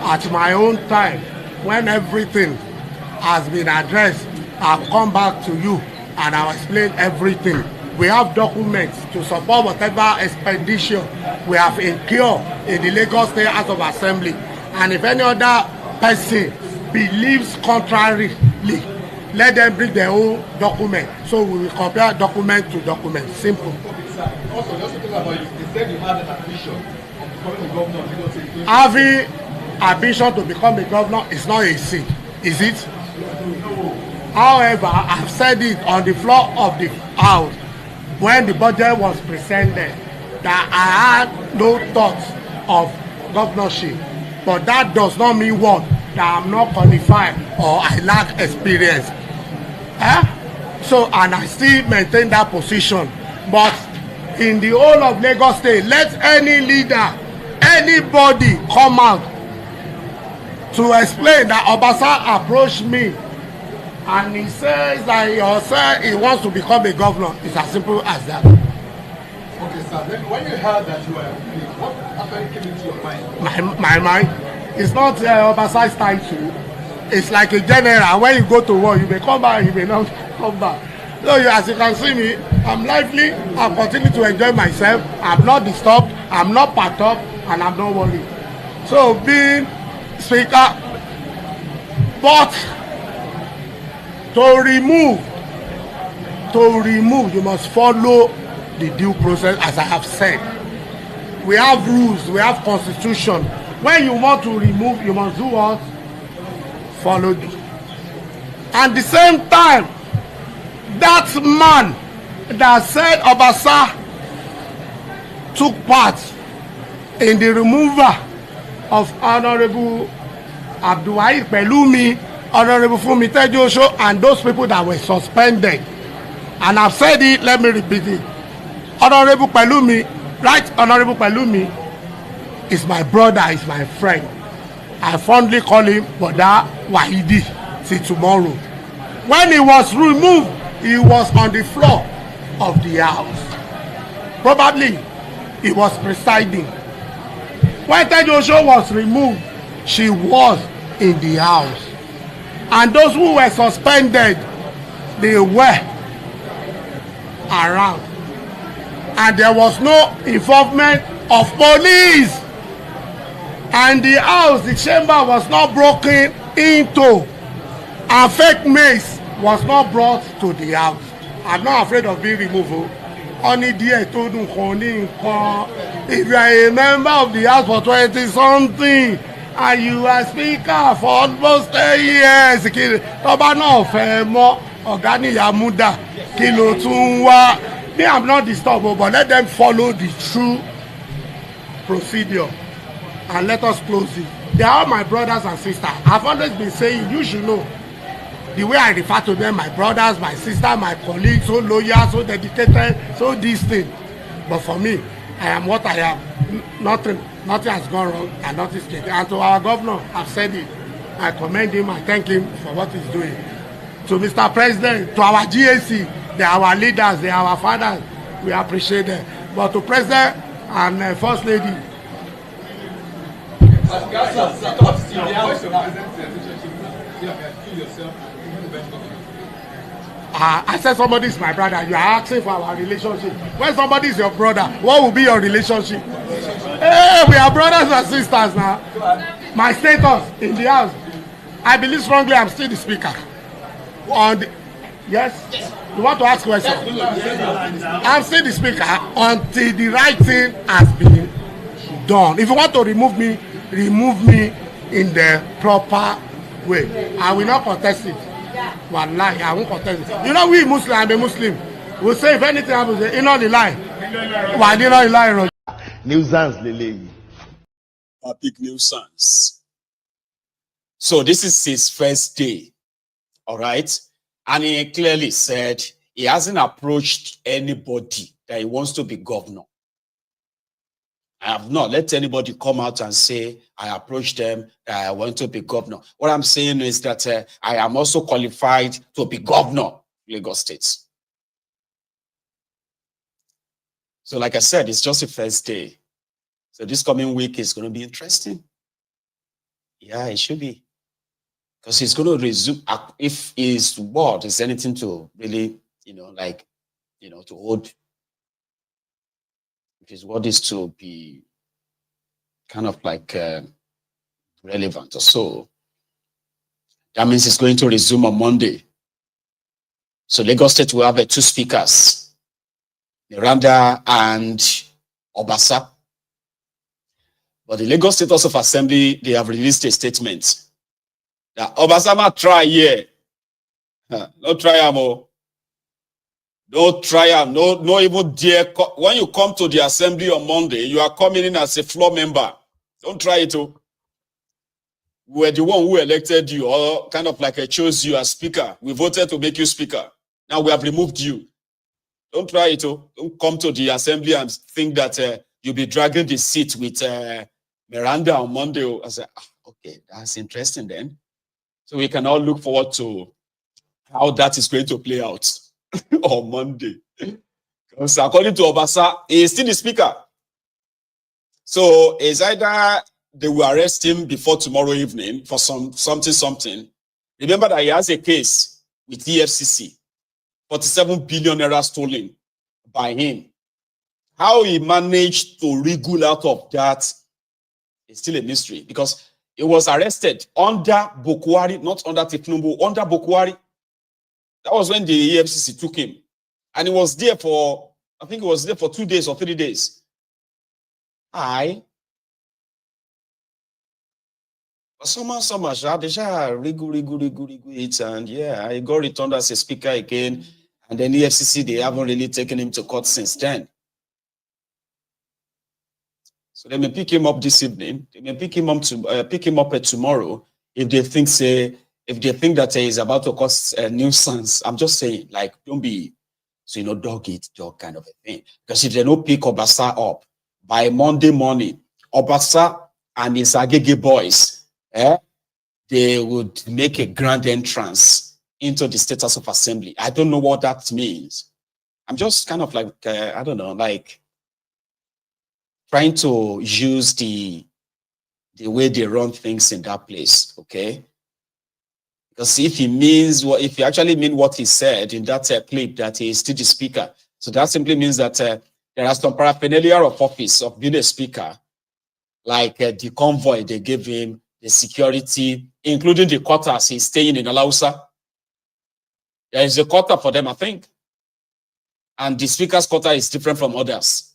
At my own time, when everything has been addressed, I'll come back to you and I'll explain everything. We have documents to support whatever expedition we have incurred in the Lagos State House of Assembly. And if any other person believes contrarily, let them bring their own document. So we will compare document to document. Simple. Also, let's talk about it. They said you had an ambition of becoming a governor of Lagos State. Having ambition to become a governor is not a sin, is it? However, I've said it on the floor of the House when the budget was presented that I had no thoughts of governorship. But that does not mean what? That I'm not qualified or I lack experience. So, and I still maintain that position. But in the whole of Lagos State, let any leader, anybody come out to explain that Obasa approached me and he says that he wants to become a governor. It's as simple as that. Okay, sir. Then when you heard that you were impeached, what actually came into your mind? My mind? It's not Obasa's title. It's like a general. When you go to war, you may come back, you may not come back. So as you can see me, I'm lively. I continue to enjoy myself. I'm not disturbed. I'm not packed up, and I'm not worried. So being Speaker, but to remove, you must follow the due process, as I have said. We have rules, we have constitution. When you want to remove, you must do what? Follow it. At the same time, that man that said Obasa took part in the removal of Honorable Abdulwahid Pelumi, Honorable Funmi Tejuosho, and those people that were suspended. And I've said it, let me repeat it. Honorable Pelumi, right? Honorable Pelumi is my brother, is my friend. I fondly call him Boda Wahidi till tomorrow. When he was removed, he was on the floor of the house. Probably he was presiding. When Tejo was removed, she was in the house. And those who were suspended, they were around. And there was no involvement of police. And the house, the chamber was not broken into. And fake mace was not brought to the house. I'm not afraid of being removed. Only dear told him, if you are a member of the house for 20 something and you are speaker for almost 10 years, Toba no fẹ́ mọ́ ọ̀gá níyà múdà kí ló tún wá. Me, I'm not disturbed, but let them follow the true procedure and let us close it. They are all my brothers and sisters. I've always been saying, you should know. The way I refer to them, my brothers, my sister, my colleagues, so loyal, so dedicated, so this thing. But for me, I am what I am. Nothing has gone wrong and nothing is changing. And to our governor, I've said it. I commend him, I thank him for what he's doing. To Mr. President, to our GAC, they are our leaders, they are our fathers. We appreciate them. But to President and First Lady, I said somebody is my brother. You are asking for our relationship. When somebody is your brother, what will be your relationship? Hey, we are brothers and sisters now. My status in the house, I believe strongly I'm still the speaker. Yes? You want to ask questions? I'm still the speaker until the right thing has been done. If you want to remove me in the proper way. I will not contest it. Wallahi, I won't contest it. You know, we Muslim, I'm a Muslim. We'll say if anything happens, in all the lie. Why did not lie? Nuisance, Lele. A big nuisance. So this is his first day. All right. And he clearly said he hasn't approached anybody that he wants to be governor. I have not let anybody come out and say, I approached them, I want to be governor. What I'm saying is that I am also qualified to be governor of Lagos State. So like I said, it's just the first day. So this coming week is going to be interesting. Yeah, it should be. Because he's going to resume, if his word is anything to really, to hold. If his word is to be kind of like relevant or so, that means it's going to resume on Monday. So Lagos State will have two speakers, Miranda and Obasa. But the Lagos State House of Assembly, they have released a statement that Obasa might try here. No try more. Don't try and no even dare. When you come to the assembly on Monday, you are coming in as a floor member. Don't try it. We were the one who elected you, or kind of like I chose you as speaker. We voted to make you speaker. Now we have removed you. Don't try it. Don't come to the assembly and think that you'll be dragging the seat with Miranda on Monday. I said, okay, that's interesting then. So we can all look forward to how that is going to play out on Monday. Because according to Obasa, he is still the speaker. So it's either they will arrest him before tomorrow evening for something. Remember that he has a case with EFCC, 47 billion naira stolen by him. How he managed to wriggle out of that is still a mystery, because he was arrested under Bokwari, not under Tinubu, under Bokwari. That was when the EFCC took him. And he was there for, I think he was there for 2 days or 3 days. But somehow, déjà wriggle it, and yeah, I got returned as a speaker again. And then EFCC, they haven't really taken him to court since then. So they may pick him up this evening. They may pick him up tomorrow if they think that he's about to cause a nuisance. I'm just saying, like, don't be, dog eat dog kind of a thing. Because if they don't pick Obasa up by Monday morning, Obasa and his Agege boys, they would make a grand entrance into the State House of Assembly. I don't know what that means. I'm just kind of like, I don't know, like, trying to use the way they run things in that place, okay? Because if he actually mean what he said in that clip, that he is still the speaker, so that simply means that there are some paraphernalia of office of being a speaker, like the convoy they gave him, the security, including the quarters he's staying in Alausa. There is a quarter for them, I think. And the speaker's quarter is different from others.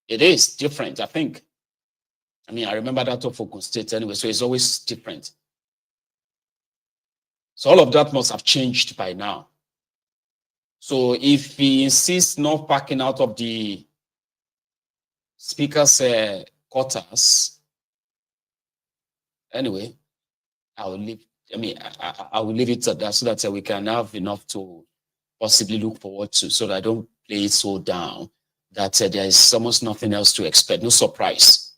It is different, I think. I mean, I remember that of Ogun State anyway, so it's always different. So all of that must have changed by now. So if he insists not packing out of the speaker's quarters, anyway, I will leave. I mean, I will leave it at that so that we can have enough to possibly look forward to, so that I don't play it so down that there is almost nothing else to expect, no surprise.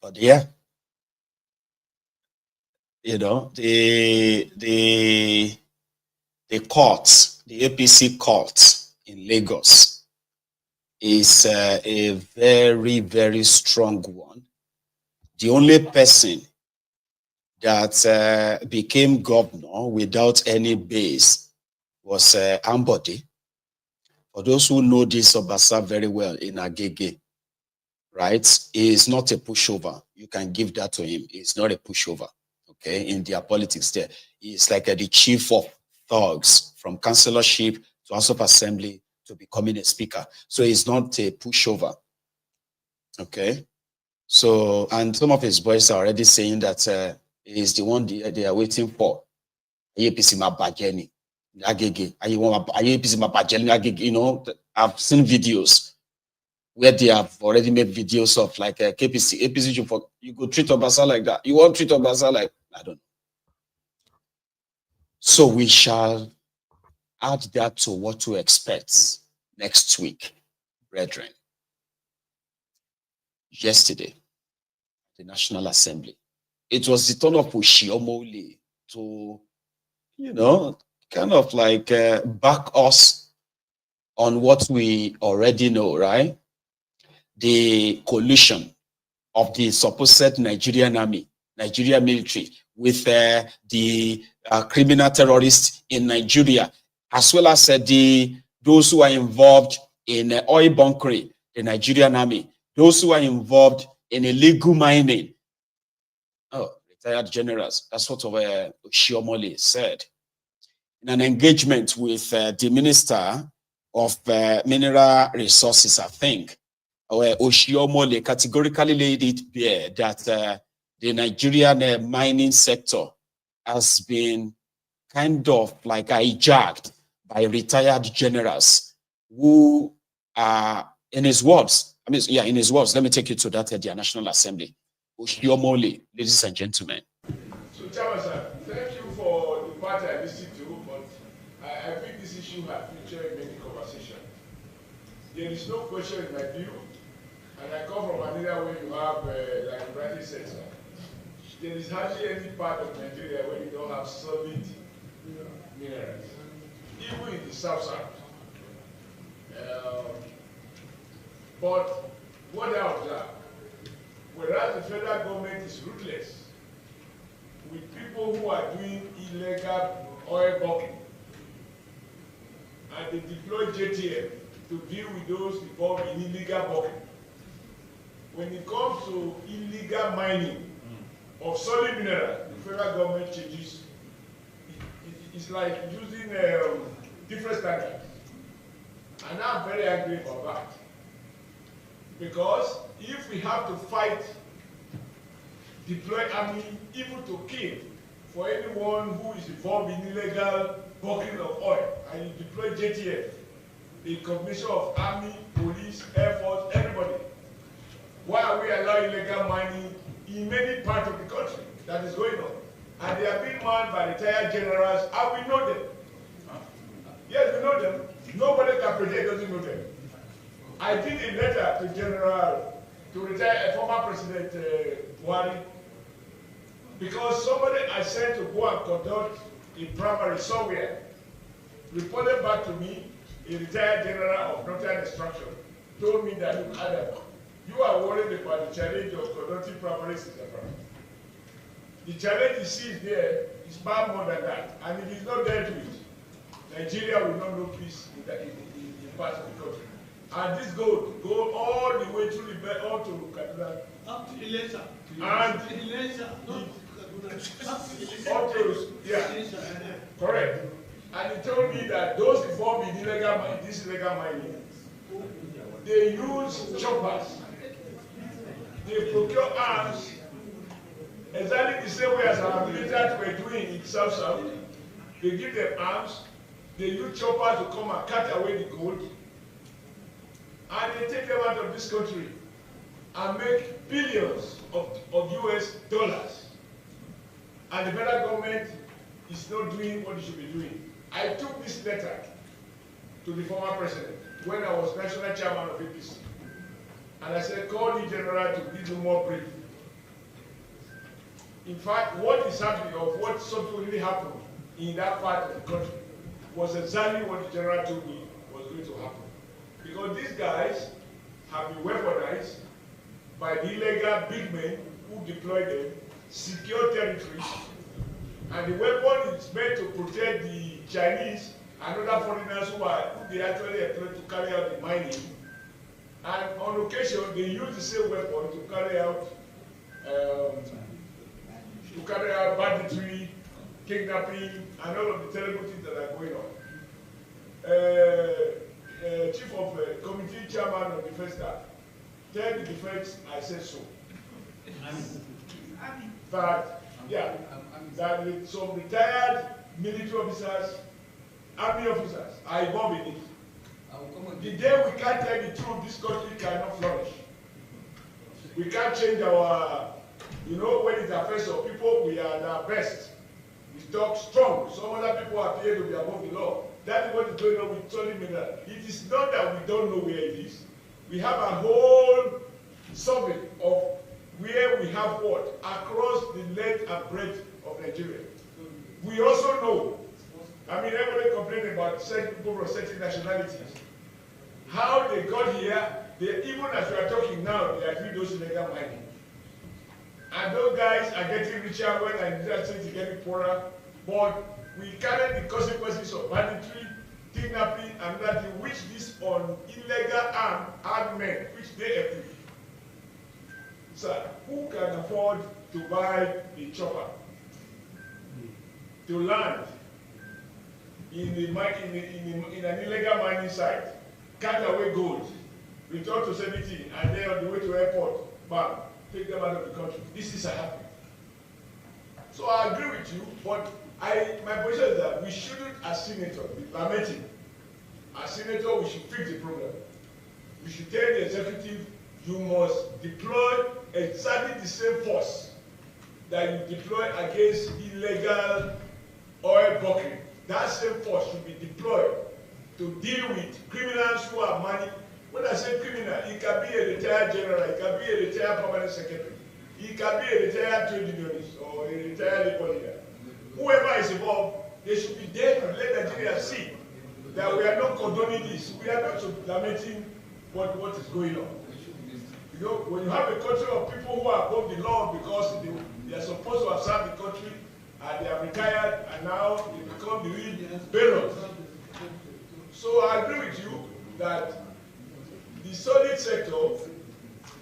But yeah, you know, the court, the APC court in Lagos is a very, very strong one. The only person that became governor without any base was Ambode. For those who know this Obasa very well in Agege, right? He is not a pushover. You can give that to him. He's not a pushover, okay? In their politics there. He's like the chief of thugs, from councillorship to House of Assembly to becoming a speaker. So he's not a pushover, okay? So, and some of his boys are already saying that he's the one they are waiting for. APC Mabajeni, Agege, APC Mabajeni, Agege. You know, I've seen videos where they have already made videos of like KPC, APC, you go treat Obasa like that. You won't treat Obasa like, I don't know. So we shall add that to what to expect next week, brethren. Yesterday, the National Assembly, it was the turn of Omoyele to, you know, kind of like back us on what we already know, right? The collusion of the supposed Nigerian army, Nigerian military, with the criminal terrorists in Nigeria, as well as those who are involved in oil bunkering, the Nigerian army, those who are involved in illegal mining. Oh, retired generals. That's what Omoyele said. In an engagement with the Minister of Mineral Resources, I think, where Omoyele categorically laid it bare that the Nigerian mining sector has been kind of like hijacked by retired generals who are, in his words, in his words, let me take you to that at the National Assembly. Omoyele, ladies and gentlemen. So, Chairman, sir, thank you for the part I listened to, but I think this issue has featured in many conversations. There is no question in my view, and I come from an area where you have, like you rightly said, sir, there is hardly any part of Nigeria where you don't have solid minerals, even in the south. But what I observe, whereas the federal government is ruthless with people who are doing illegal oil bucking, and they deploy JTF to deal with those involved in illegal bucking. When it comes to illegal mining of solid mineral, the federal government changes. It's like using different standards. And I'm very angry about that. Because if we have to fight, deploy army, even to kill for anyone who is involved in illegal bucking of oil, and you deploy JTF, the combination of army, police, air force, everybody, why are we allowing illegal mining in many parts of the country that is going on? And they are being manned by retired generals, and we know them. Yes, we know them. Nobody can pretend doesn't know them. I did a letter to retired former President Buhari, because somebody I sent to go and conduct a primary somewhere reported back to me, a retired general of Northern Extraction, told me that, look, Adam, you are worried about the challenge of conducting primaries in Japan. The challenge you see there is far more than that, and if it's not dealt with, Nigeria will not know peace in part of the country. And this go all the way through the all to Kaduna. Up to Ilesha. And Ilesha, not Kaduna. Up to, yeah, correct. And he told me that those involved in this illegal mining, they use choppers. They procure arms exactly the same way as our military were doing in South. They give them arms. They use choppers to come and cut away the gold. And they take them out of this country and make billions of US dollars. And the federal government is not doing what it should be doing. I took this letter to the former president when I was national chairman of APC. And I said, call the general to give you more brief. In fact, what is happening, or what something really happened in that part of the country, was exactly what the general told me was going to happen. Because these guys have been weaponized by the illegal big men who deploy them, secure territories, and the weapon is meant to protect the Chinese and other foreigners who they actually employ to carry out the mining. And on occasion, they use the same weapon to carry out banditry, kidnapping, and all of the terrible things that are going on. Chief of Committee Chairman of the Fiscal, tell the defense I said so. That, yeah, that with some retired military officers, army officers are involved in it. The day we can't tell the truth, this country cannot flourish. We can't change our, when it affects our people, we are at our best. We talk strong. Some other people appear to be above the law. That is what is going on with solid mineral. It is not that we don't know where it is. We have a whole survey of where we have what across the length and breadth of Nigeria. We also know, everybody complaining about certain people from certain nationalities. How they got here, even as we are talking now, they are doing those illegal mining. And those guys are getting richer when the United States is getting poorer. But we carry the consequences of banditry, kidnapping, and that which this on illegal armed men, which they equip. So, who can afford to buy a chopper to land in an illegal mining site, cut away gold, return to 17, and then on the way to airport, bam, take them out of the country? This is happening. So I agree with you, but my position is that we shouldn't, as senators, be lamenting. As senators, we should fix the problem. We should tell the executive, you must deploy exactly the same force that you deploy against illegal oil buckling. That same force should be deployed to deal with criminals who are money. When I say criminal, it can be a retired general, it can be a retired permanent secretary, it can be a retired trade unionist or a retired labor leader. Whoever is involved, they should be there to let Nigeria see that we are not condoning this. We are not lamenting what is going on. When you have a country of people who are above the law because they are supposed to have served the country and they are retired and now they become the real barons. So I agree with you that the solid sector,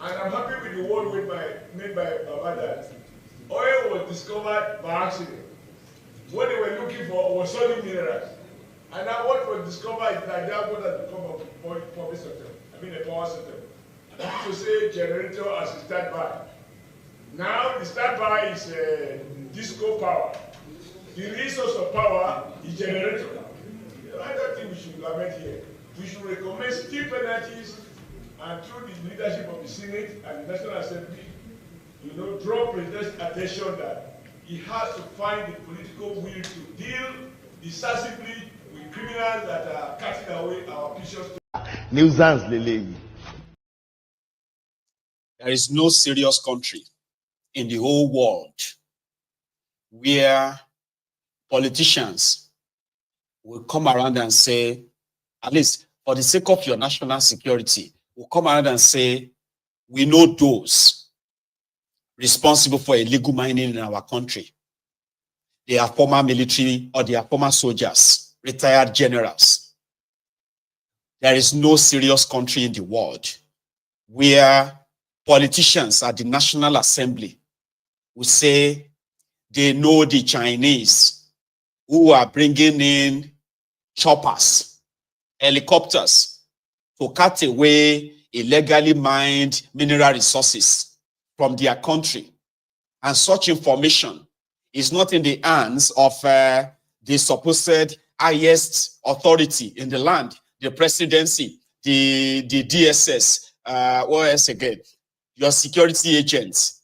and I'm happy with the word made by Baba, oil was discovered by accident. What they were looking for was solid minerals. And now what was discovered is that what has become a public sector, a power sector. To say generator as a standby. Now the standby is disco power. The resource of power is generator. I don't think we should lament here. We should recommend stiff penalties and through the leadership of the Senate and the National Assembly, draw president's attention that he has to find the political will to deal decisively with criminals that are cutting away our precious. Nuisance lele. There is no serious country in the whole world where politicians will come around and say, at least for the sake of your national security, will come around and say, we know those responsible for illegal mining in our country. They are former military or they are former soldiers, retired generals. There is no serious country in the world where politicians at the National Assembly will say they know the Chinese who are bringing in choppers, helicopters to cut away illegally mined mineral resources from their country. And such information is not in the hands of the supposed highest authority in the land, the presidency, the DSS, what else again? Your security agents.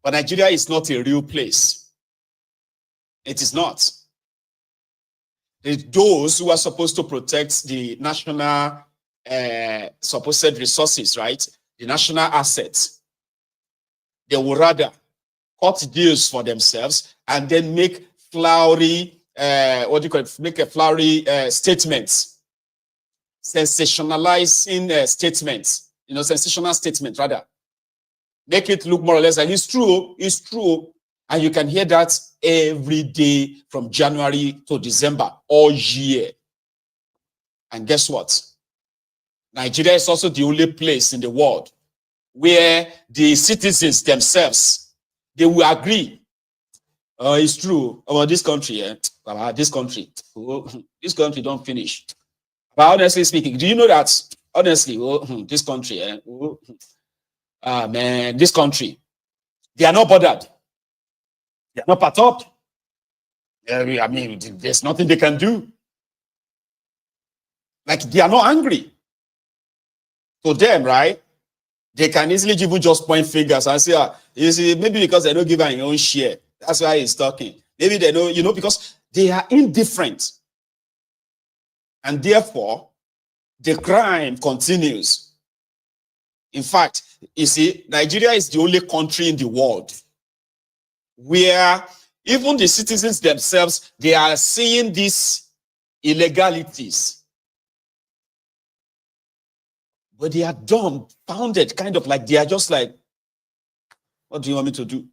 But Nigeria is not a real place. It is not. Those who are supposed to protect the national supposed resources, right? The national assets, they will rather cut deals for themselves and then make flowery, make a flowery statements, sensationalizing statements, sensational statements rather. Make it look more or less like it's true. And you can hear that every day from January to December, all year. And guess what? Nigeria is also the only place in the world where the citizens themselves, they will agree. It's true about this country, this country don't finish. But honestly speaking, do you know that, honestly, this country, man, this country, they are not bothered. They are not perturbed. I mean, there's nothing they can do. Like, they are not angry. To them, right? They can easily even just point fingers and say, you see, maybe because they don't give her your own share. That's why he's talking. Maybe they know, because they are indifferent. And therefore, the crime continues. In fact, you see, Nigeria is the only country in the world where even the citizens themselves, they are seeing these illegalities. But they are dumbfounded, kind of like they are just like, what do you want me to do?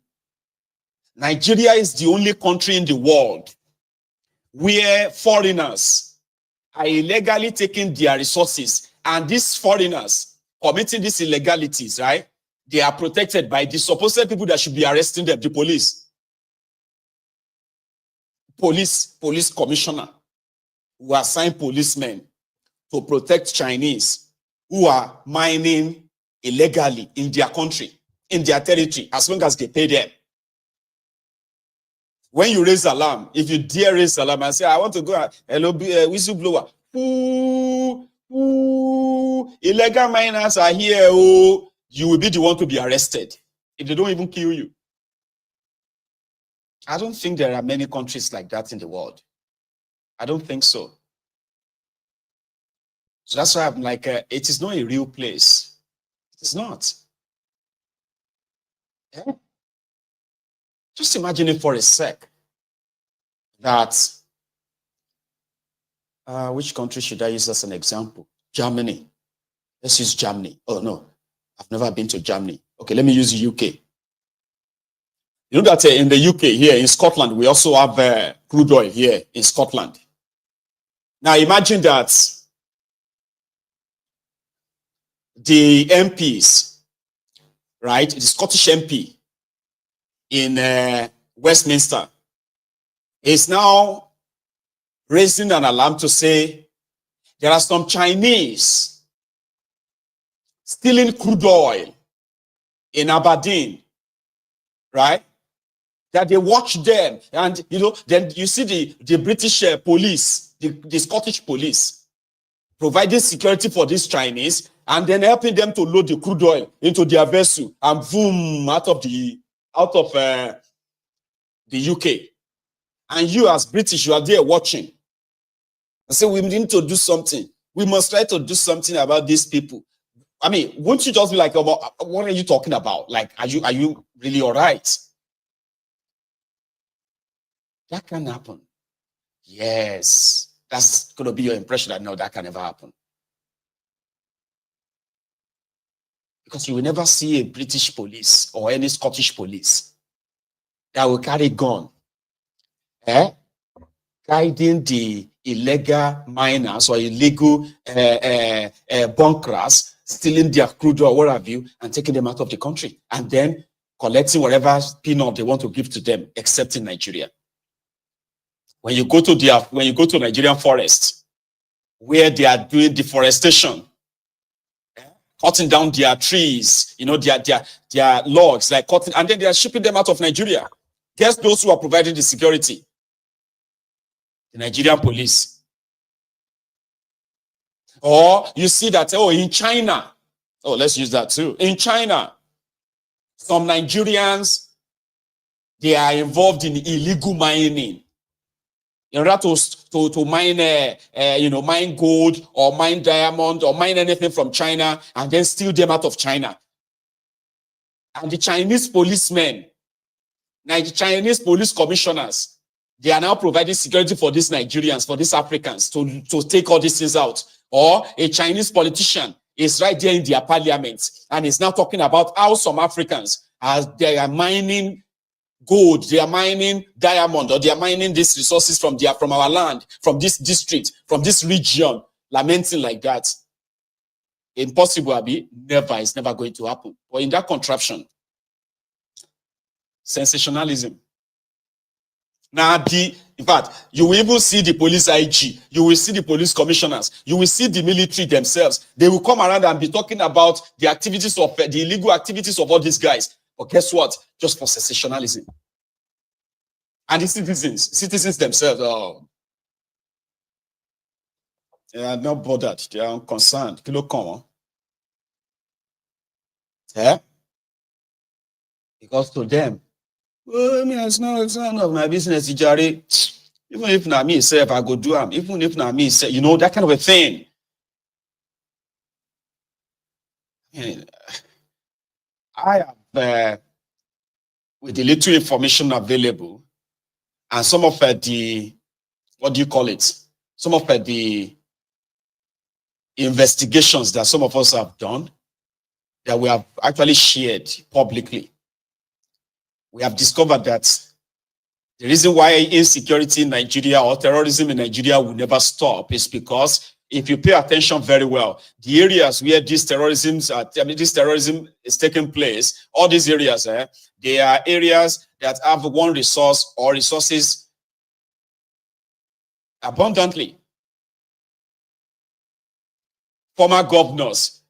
Nigeria is the only country in the world where foreigners are illegally taking their resources, and these foreigners committing these illegalities, right? They are protected by the supposed people that should be arresting them, the police. Police commissioner who assign policemen to protect Chinese who are mining illegally in their country, in their territory, as long as they pay them. When you raise alarm, if you dare raise alarm and say, I want to go, hello, whistleblower, illegal miners are here, you will be the one to be arrested if they don't even kill you. I don't think there are many countries like that in the world. I don't think so. So that's why I'm like, it is not a real place. It's not. Yeah? Just imagine it for a sec that, which country should I use as an example? Germany. Let's use Germany. Oh, no, I've never been to Germany. Okay, let me use the UK. You know that in the UK here, in Scotland, we also have crude oil here in Scotland. Now imagine that the MPs, right, the Scottish MP in Westminster is now raising an alarm to say there are some Chinese stealing crude oil in Aberdeen, right? That they watch them, and then you see the British police, the Scottish police providing security for these Chinese, and then helping them to load the crude oil into their vessel and boom, out of the UK. And you as British, you are there watching. I say, we need to do something. We must try to do something about these people. I mean, won't you just be like, what are you talking about? Like, are you really all right? That can happen. Yes, that's going to be your impression that no, that can never happen. Because you will never see a British police or any Scottish police that will carry gun, guiding the illegal miners or illegal bunkers, stealing their crude or what have you, and taking them out of the country, and then collecting whatever peanut they want to give to them, except in Nigeria. When you go to Nigerian forest, where they are doing deforestation, cutting down their trees, their logs, like cutting, and then they are shipping them out of Nigeria. Guess those who are providing the security? The Nigerian police. Or you see that, in China, let's use that too. In China, some Nigerians, they are involved in illegal mining. In order to mine, mine gold or mine diamond or mine anything from China and then steal them out of China. And the Chinese policemen, the Chinese police commissioners, they are now providing security for these Nigerians, for these Africans to take all these things out. Or a Chinese politician is right there in their parliament and is now talking about how some Africans, as they are mining gold, they are mining diamond, or they are mining these resources from our land, from this district, from this region, lamenting like that. Impossible, Abi. Never. It's never going to happen. But in that contraption, sensationalism. Now, in fact, you will even see the police IG, you will see the police commissioners, you will see the military themselves. They will come around and be talking about the activities of the illegal activities of all these guys. But guess what? Just for sensationalism. And the citizens themselves, they are not bothered. They are unconcerned. Because to them, it's none of my business, Ijari. Even if not me self, I go do them. Even if not me self, that kind of a thing. I have, with the little information available, and some of the, some of the investigations that some of us have done, that we have actually shared publicly, we have discovered that the reason why insecurity in Nigeria or terrorism in Nigeria will never stop is because if you pay attention very well, the areas where this terrorism is taking place, all these areas, they are areas that have one resource or resources abundantly. Former governors,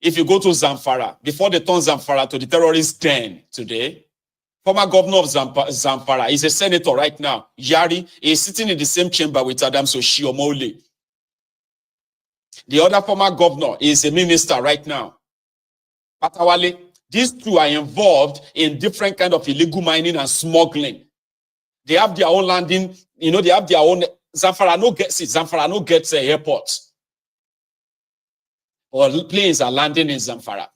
if you go to Zamfara, before they turn Zamfara to the terrorist den today, former governor of Zamfara is a senator right now. Yari is sitting in the same chamber with Adams Oshiomhole. The other former governor is a minister right now. Patawale. These two are involved in different kind of illegal mining and smuggling. They have their own landing, they have their own. Zamfara no gets it. Zamfara no gets an airport. Or planes are landing in Zamfara.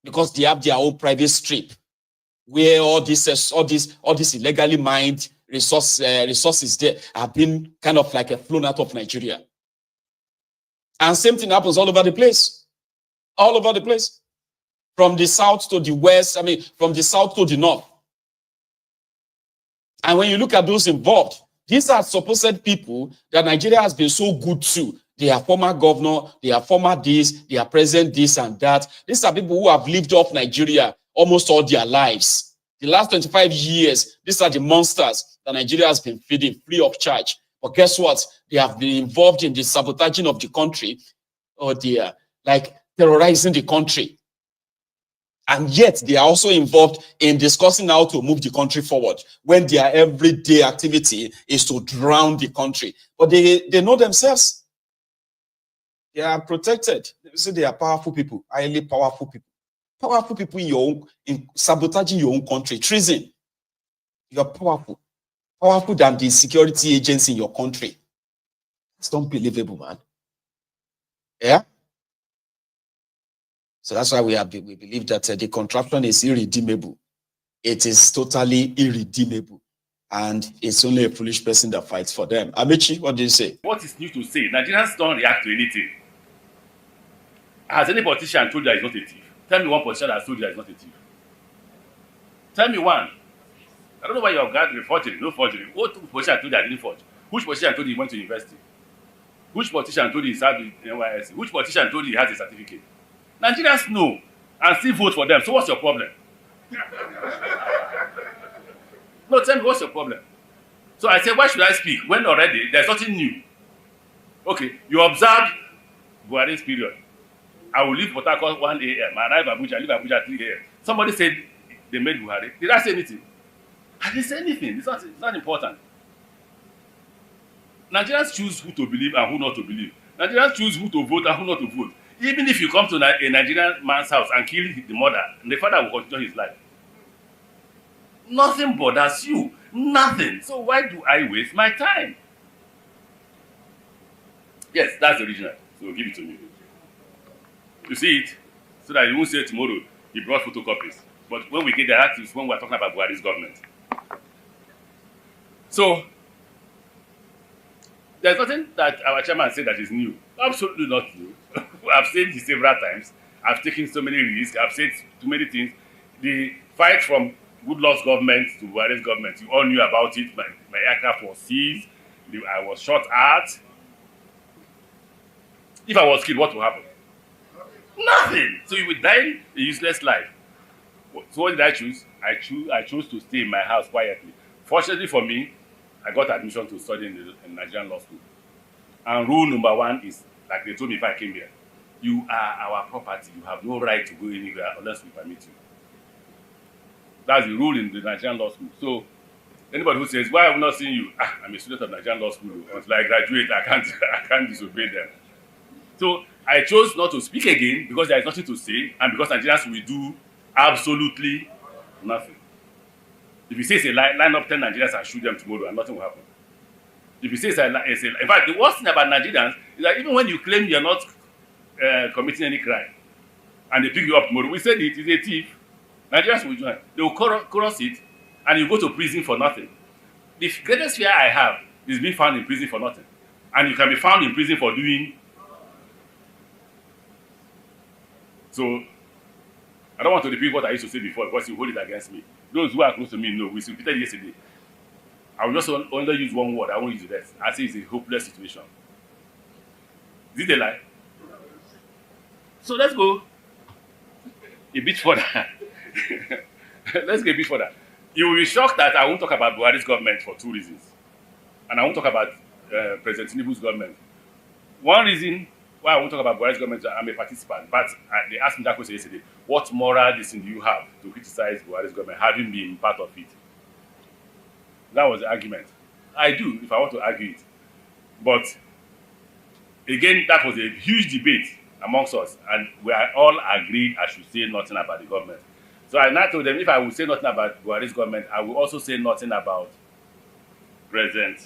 Because they have their own private strip where all these illegally mined resources there have been kind of like flown out of Nigeria. And same thing happens all over the place. All over the place. From the south to the west, from the south to the north. And when you look at those involved, these are supposed people that Nigeria has been so good to. They are former governor, they are former this, they are present this and that. These are people who have lived off Nigeria almost all their lives. The last 25 years, these are the monsters that Nigeria has been feeding free of charge. But guess what? They have been involved in the sabotaging of the country. Oh dear, like terrorizing the country. And yet they are also involved in discussing how to move the country forward when their everyday activity is to drown the country. But they know themselves. They are protected. They say they are powerful people, highly powerful people. Powerful people in sabotaging your own country. Treason. You are powerful. Powerful than the security agents in your country. It's unbelievable, man. Yeah? So that's why we believe that the contraption is irredeemable. It is totally irredeemable. and it's only a foolish person that fights for them. Amici, what do you say? What is new to say? Nigerians don't react to anything. Has any politician told you that he's not a thief? Tell me one politician that has told you that he's not a thief. Tell me one. I don't know why you're gathering forgery, no forgery. What politician told you that didn't forge? Which politician told you he went to university? Which politician told you he served in NYSC? Which politician told you he has a certificate? Nigerians know and still vote for them. So what's your problem? No, tell me what's your problem? So I said, why should I speak when already there's nothing new? Okay, you observed Buhari's period. I will leave Port Harcourt 1 a.m. I arrive Abuja, leave Abuja 3 a.m. Somebody said they made Buhari. Did I say anything? I didn't say anything. It's not important. Nigerians choose who to believe and who not to believe. Nigerians choose who to vote and who not to vote. Even if you come to a Nigerian man's house and kill the mother, the father will continue his life. Nothing bothers you. Nothing. So why do I waste my time? Yes, that's the original. So give it to me. You see it? So that you won't say tomorrow he brought photocopies. But when we get there, that is when we're talking about Buhari's government. So there's nothing that our chairman said that is new. Absolutely not new. I've said it several times. I've taken so many risks. I've said too many things. The fight from Goodluck's government to Buhari's government, you all knew about it. My aircraft was seized. I was shot at. If I was killed, what will happen? Nothing. So you would die a useless life. So what did I choose? I chose to stay in my house quietly. Fortunately for me, I got admission to study in Nigerian law school. And rule number one is, like they told me if I came here, you are our property. You have no right to go anywhere unless we permit you. That's the rule in the Nigerian law school. So anybody who says, why have we not seen you? I'm a student of Nigerian law school. Until I graduate, I can't disobey them. So I chose not to speak again because there is nothing to say and because Nigerians will do absolutely nothing. If you say it's a lie, line up 10 Nigerians and shoot them tomorrow and nothing will happen. If you say it's a lie, in fact, the worst thing about Nigerians is that even when you claim you're not committing any crime and they pick you up tomorrow, we said it is a thief. Nigerians will join. They will cross it and you go to prison for nothing. The greatest fear I have is being found in prison for nothing. And you can be found in prison for doing. So, I don't want to repeat what I used to say before because you hold it against me. Those who are close to me know. We repeated yesterday. I will just only use one word. I won't use the rest. I say it's a hopeless situation. Is it a lie? So let's go a bit further. Let's go a bit further. You will be shocked that I won't talk about Buhari's government for two reasons. And I won't talk about President Tinubu's government. One reason why I won't talk about Buhari's government, I'm a participant. But they asked me that question yesterday. What moral reason do you have to criticize Buhari's government, having been part of it? That was the argument. I do, if I want to argue it. But, again, that was a huge debate amongst us. And we are all agreed I should say nothing about the government. So I now told them, if I will say nothing about Buhari's government, I will also say nothing about President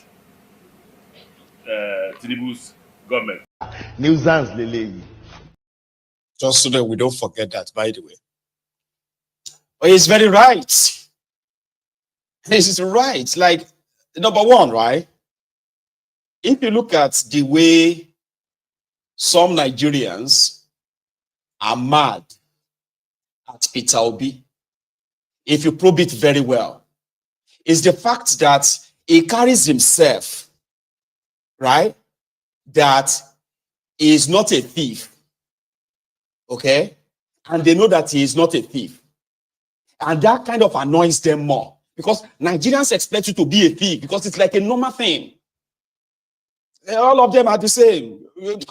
Tinubu's government. Nuisance, Lele. Just so that we don't forget that, by the way. But he's very right. He's right. Like, number one, right? If you look at the way some Nigerians are mad at Peter Obi, if you probe it very well, is the fact that he carries himself, right? That he is not a thief. Okay? And they know that he is not a thief. And that kind of annoys them more. Because Nigerians expect you to be a thief because it's like a normal thing. All of them are the same.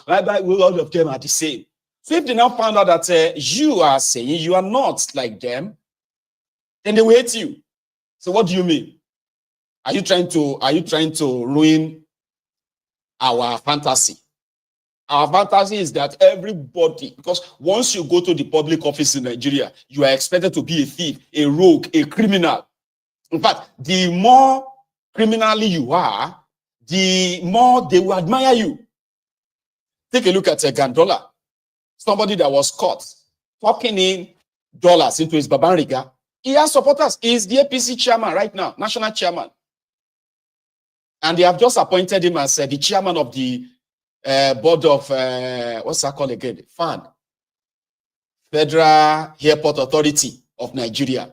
All of them are the same. So if they now found out that you are saying you are not like them, then they will hate you. So what do you mean? Are you trying to ruin our fantasy? Our fantasy is that everybody, because once you go to the public office in Nigeria, you are expected to be a thief, a rogue, a criminal. In fact, the more criminally you are, the more they will admire you. Take a look at Gandola, somebody that was caught talking in dollars into his Babanriga. He has supporters. He is the APC chairman right now, national chairman. And they have just appointed him as the chairman of the board of, what's that called again? FAN, Federal Airport Authority of Nigeria.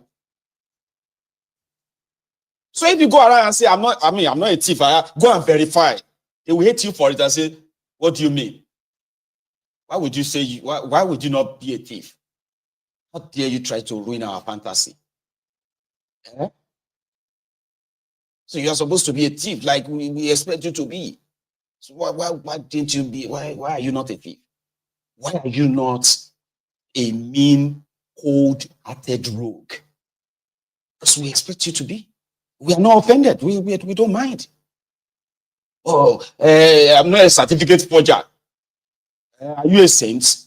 So if you go around and say, I'm not a thief, go and verify. They will hate you for it and say, what do you mean? Why would you say, why would you not be a thief? How dare you try to ruin our fantasy? Eh? So you're supposed to be a thief like we expect you to be. So why didn't you be? Why are you not a thief? Why are you not a mean, cold-hearted rogue? Because we expect you to be. We are not offended. We don't mind. Oh, I'm not a certificate forger. Are you a saint?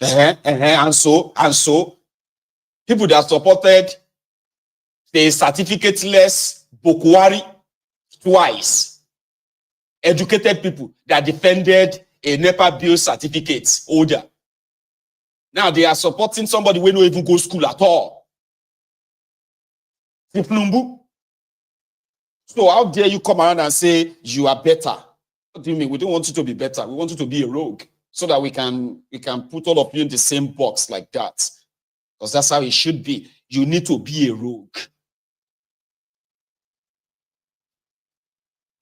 And so, people that supported the certificateless Bokwari twice, educated people that defended a NEPA bill certificate holder. Now they are supporting somebody who don't even go to school at all. Tinubu. So how dare you come around and say you are better? What do you mean? We don't want you to be better. We want you to be a rogue so that we can put all of you in the same box like that. Because that's how it should be. You need to be a rogue.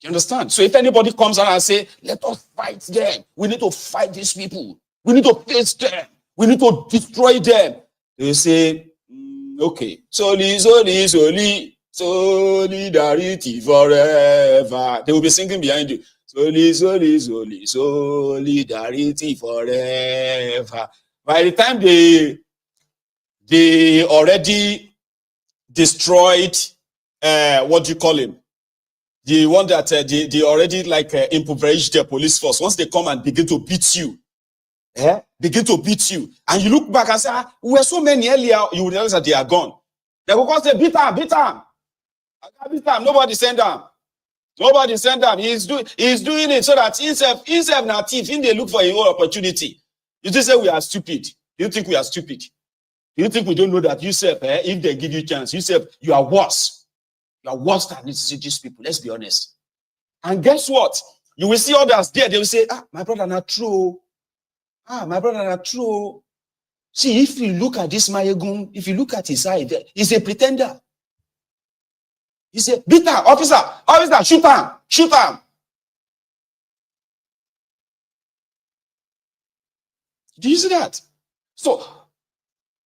You understand? So if anybody comes around and say, let us fight them. We need to fight these people. We need to face them. We need to destroy them. They say, okay. Solidarity forever. They will be singing behind you. Solidarity forever. By the time they already destroyed, what do you call him? The one that they already impoverished their police force. Once they come and begin to beat you, begin to beat you, and you look back and say, we were so many earlier, you will realize that they are gone. They will go say, beat them. Nobody send them. Nobody send them. He's doing it so that himself not thief. They look for a whole opportunity. You just say we are stupid. Do you think we are stupid? Do you think we don't know that yourself, if they give you chance, yourself, you are worse. You are worse than these people. Let's be honest. And guess what? You will see others there. They will say, my brother not true. My brother not true. See, if you look at this Mayegun, if you look at his eye, he's a pretender. He said, beat him, officer, shoot him. Do you see that? So,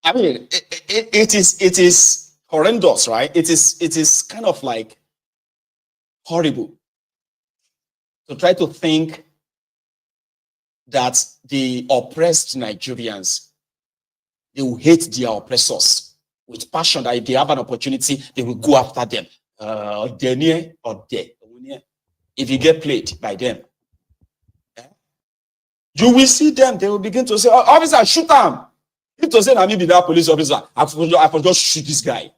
I mean, it is horrendous, right? It is kind of like horrible to try to think that the oppressed Nigerians, they will hate their oppressors with passion, that if they have an opportunity, they will go after them. If you get played by them, you will see them, they will begin to say, officer, shoot him. If to say, I'm be that police officer, I could just shoot this guy.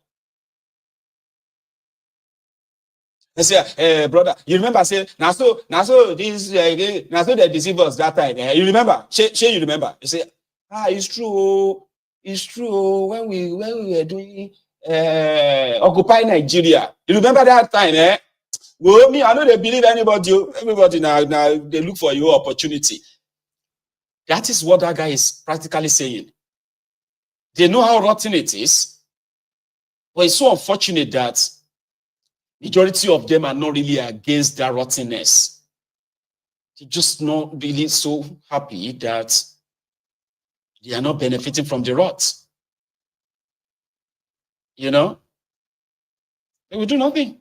They say, brother, you remember, say, now so they deceive us that time. You remember? You remember? You say, it's true. It's true. When we were doing Occupy Nigeria. You remember that time, Well, me, I know they believe anybody. Everybody now they look for your opportunity. That is what that guy is practically saying. They know how rotten it is, but it's so unfortunate that majority of them are not really against that rottenness. They're just not really so happy that they are not benefiting from the rot. You know? They will do nothing.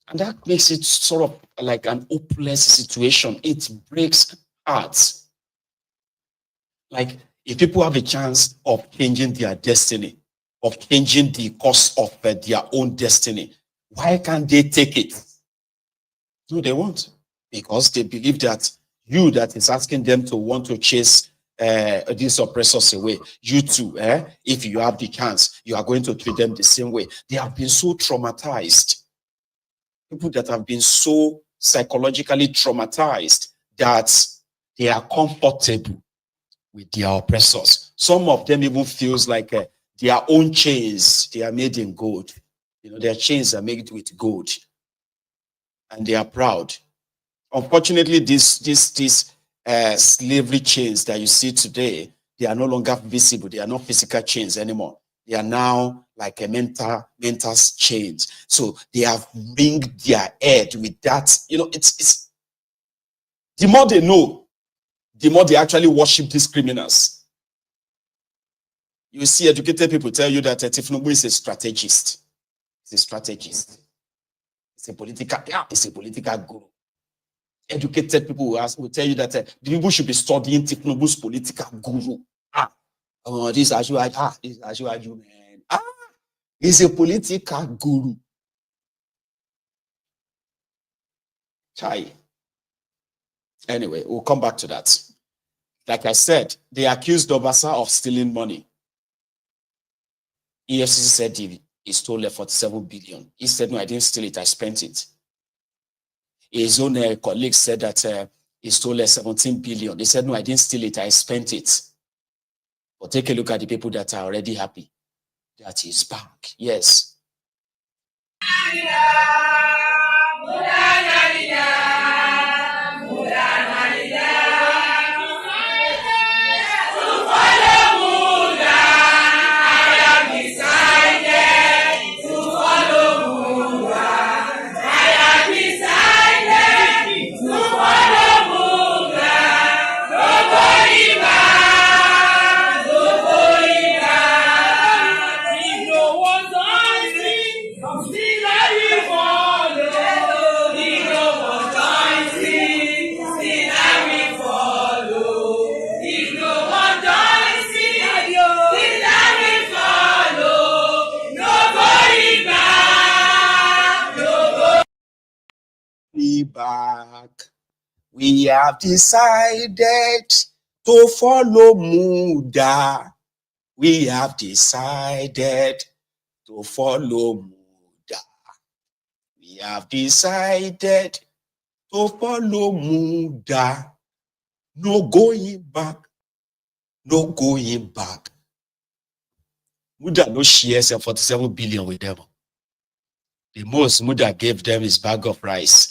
And that makes it sort of like an hopeless situation. It breaks hearts. Like, if people have a chance of changing their destiny, of changing the course of their own destiny, why can't they take it? No, they won't. Because they believe that you that is asking them to want to chase these oppressors away, you too, if you have the chance, you are going to treat them the same way. They have been so traumatized. People that have been so psychologically traumatized that they are comfortable with their oppressors. Some of them even feels like their own chains, they are made in gold. You know, their chains are made with gold. and they are proud. Unfortunately, these slavery chains that you see today, they are no longer visible. They are not physical chains anymore. They are now like a mental chains. So they have ringed their head with that. You know, it's the more they know, the more they actually worship these criminals. You see educated people tell you that Tinubu is a strategist. He's a strategist. It's a political guru. Educated people will tell you that the people should be studying Tinubu's political guru. This is Ajuaju, man. He's a political guru. Chai. Anyway, we'll come back to that. Like I said, they accused Obasa of stealing money. EFCC said he stole 47 billion. He said, no, I didn't steal it, I spent it. His own colleague said that he stole 17 billion. They said, no, I didn't steal it, I spent it. But take a look at the people that are already happy that he's back. Yes. Back. We have decided to follow Muda. We have decided to follow Muda. We have decided to follow Muda. No going back. No going back. Muda no shares 47 billion with them. The most Muda gave them is bag of rice.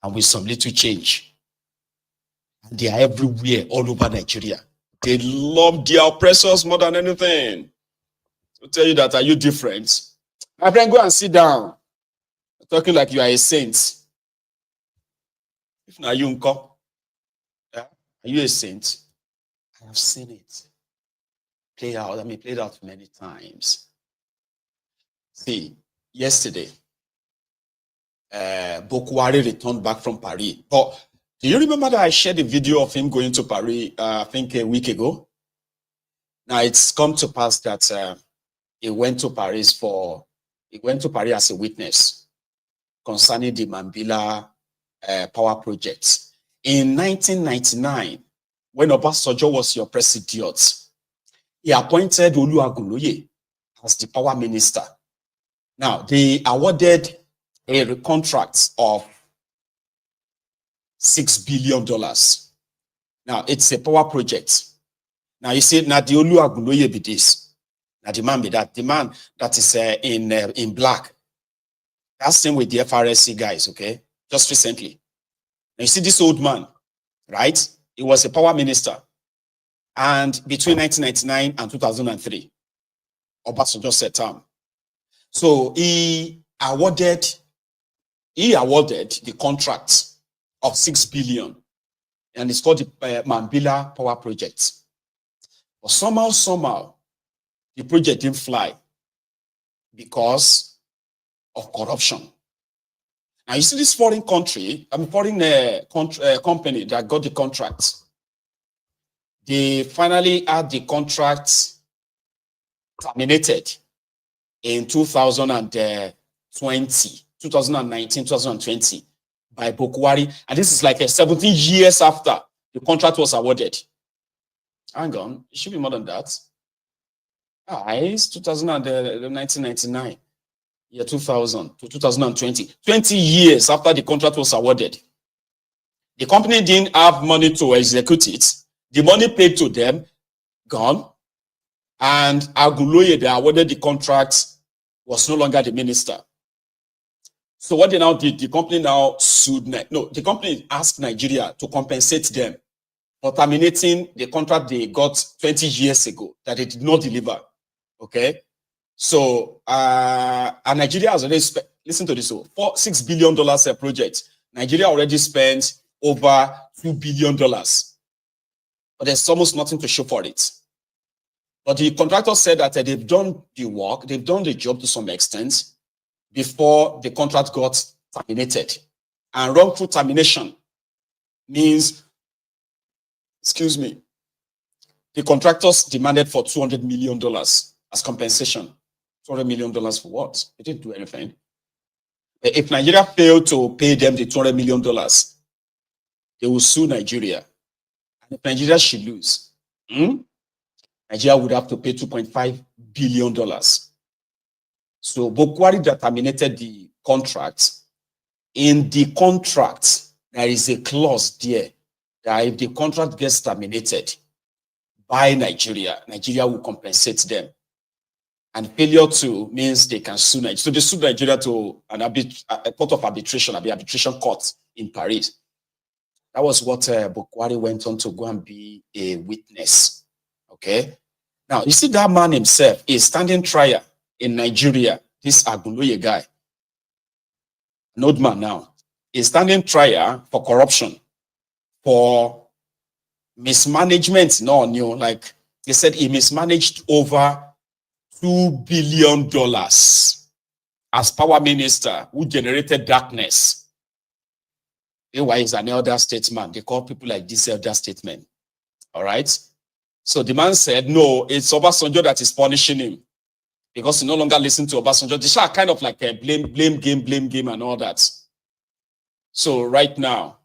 And with some little change. And they are everywhere, all over Nigeria. They love their oppressors more than anything. To tell you that, are you different? My friend, go and sit down. You're talking like you are a saint. If not, you uncle. Yeah? Are you a saint? I have seen it. Play out. I mean, played out many times. See, yesterday, Bokwari returned back from Paris. But do you remember that I shared a video of him going to Paris, I think a week ago? Now it's come to pass that he went to Paris as a witness concerning the Mambila power project. In 1999, when Obasanjo was your president, he appointed Oluwagunloye as the power minister. Now, they awarded a contract of $6 billion. Now, it's a power project. Now, you see, now the Oluwagunloye be this. Now, the man be that. The man that is in black. That's same with the FRSC guys, okay? Just recently. Now, you see this old man, right? He was a power minister. And between 1999 and 2003, Obasanjo set term. So he awarded the contract of $6 billion, and it's called the Mambila Power Project. But somehow, the project didn't fly because of corruption. Now you see this foreign company that got the contract. They finally had the contract terminated in 2019, 2020 by Bokwari. And this is like 17 years after the contract was awarded. Hang on, it should be more than that. It's 1999, year 2000 to 2020. 20 years after the contract was awarded. The company didn't have money to execute it. The money paid to them, gone. And Aguloye, they awarded the contract, was no longer the minister. So what they now did, the company now sued, the company asked Nigeria to compensate them for terminating the contract they got 20 years ago that they did not deliver. Okay. So, and Nigeria has already spent, listen to this, so $6 billion a project. Nigeria already spent over $2 billion, but there's almost nothing to show for it. But the contractor said that they've done the work, they've done the job to some extent before the contract got terminated. And wrongful termination means, excuse me, the contractors demanded for $200 million as compensation. $200 million for what? They didn't do anything. If Nigeria failed to pay them the $200 million, they will sue Nigeria. And if Nigeria should lose, Nigeria would have to pay $2.5 billion. So Bokwari that terminated the contract, in the contract, there is a clause there that if the contract gets terminated by Nigeria, Nigeria will compensate them. And failure to means they can sue Nigeria. So they sued Nigeria to a court of arbitration, the arbitration court in Paris. That was what Bokwari went on to go and be a witness. Okay. Now, you see that man himself is standing trial in Nigeria. This Agunloye guy, an old man now, is standing trial for corruption, for mismanagement. No, like they said, he mismanaged over $2 billion as power minister who generated darkness. Why is an elder statesman? They call people like this elder statesman. All right. So the man said, no, it's Obasanjo that is punishing him because he no longer listened to Obasanjo. This is kind of like a blame game and all that. So right now,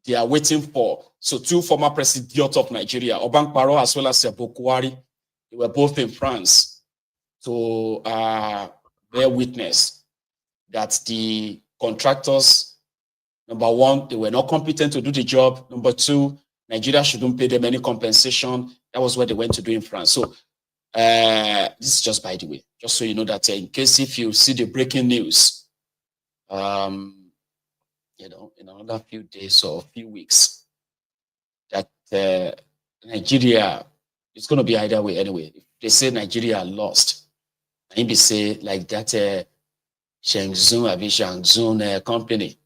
they are waiting for, so two former presidents of Nigeria, Obankparo as well as Bokwari, they were both in France to bear witness that the contractors, number one, they were not competent to do the job. Number two, Nigeria shouldn't pay them any compensation. That was what they went to do in France. So this is just by the way, just so you know that in case if you see the breaking news, you know, in another few days or a few weeks, that Nigeria, it's going to be either way anyway. If they say Nigeria lost, maybe say like that Shangzhou company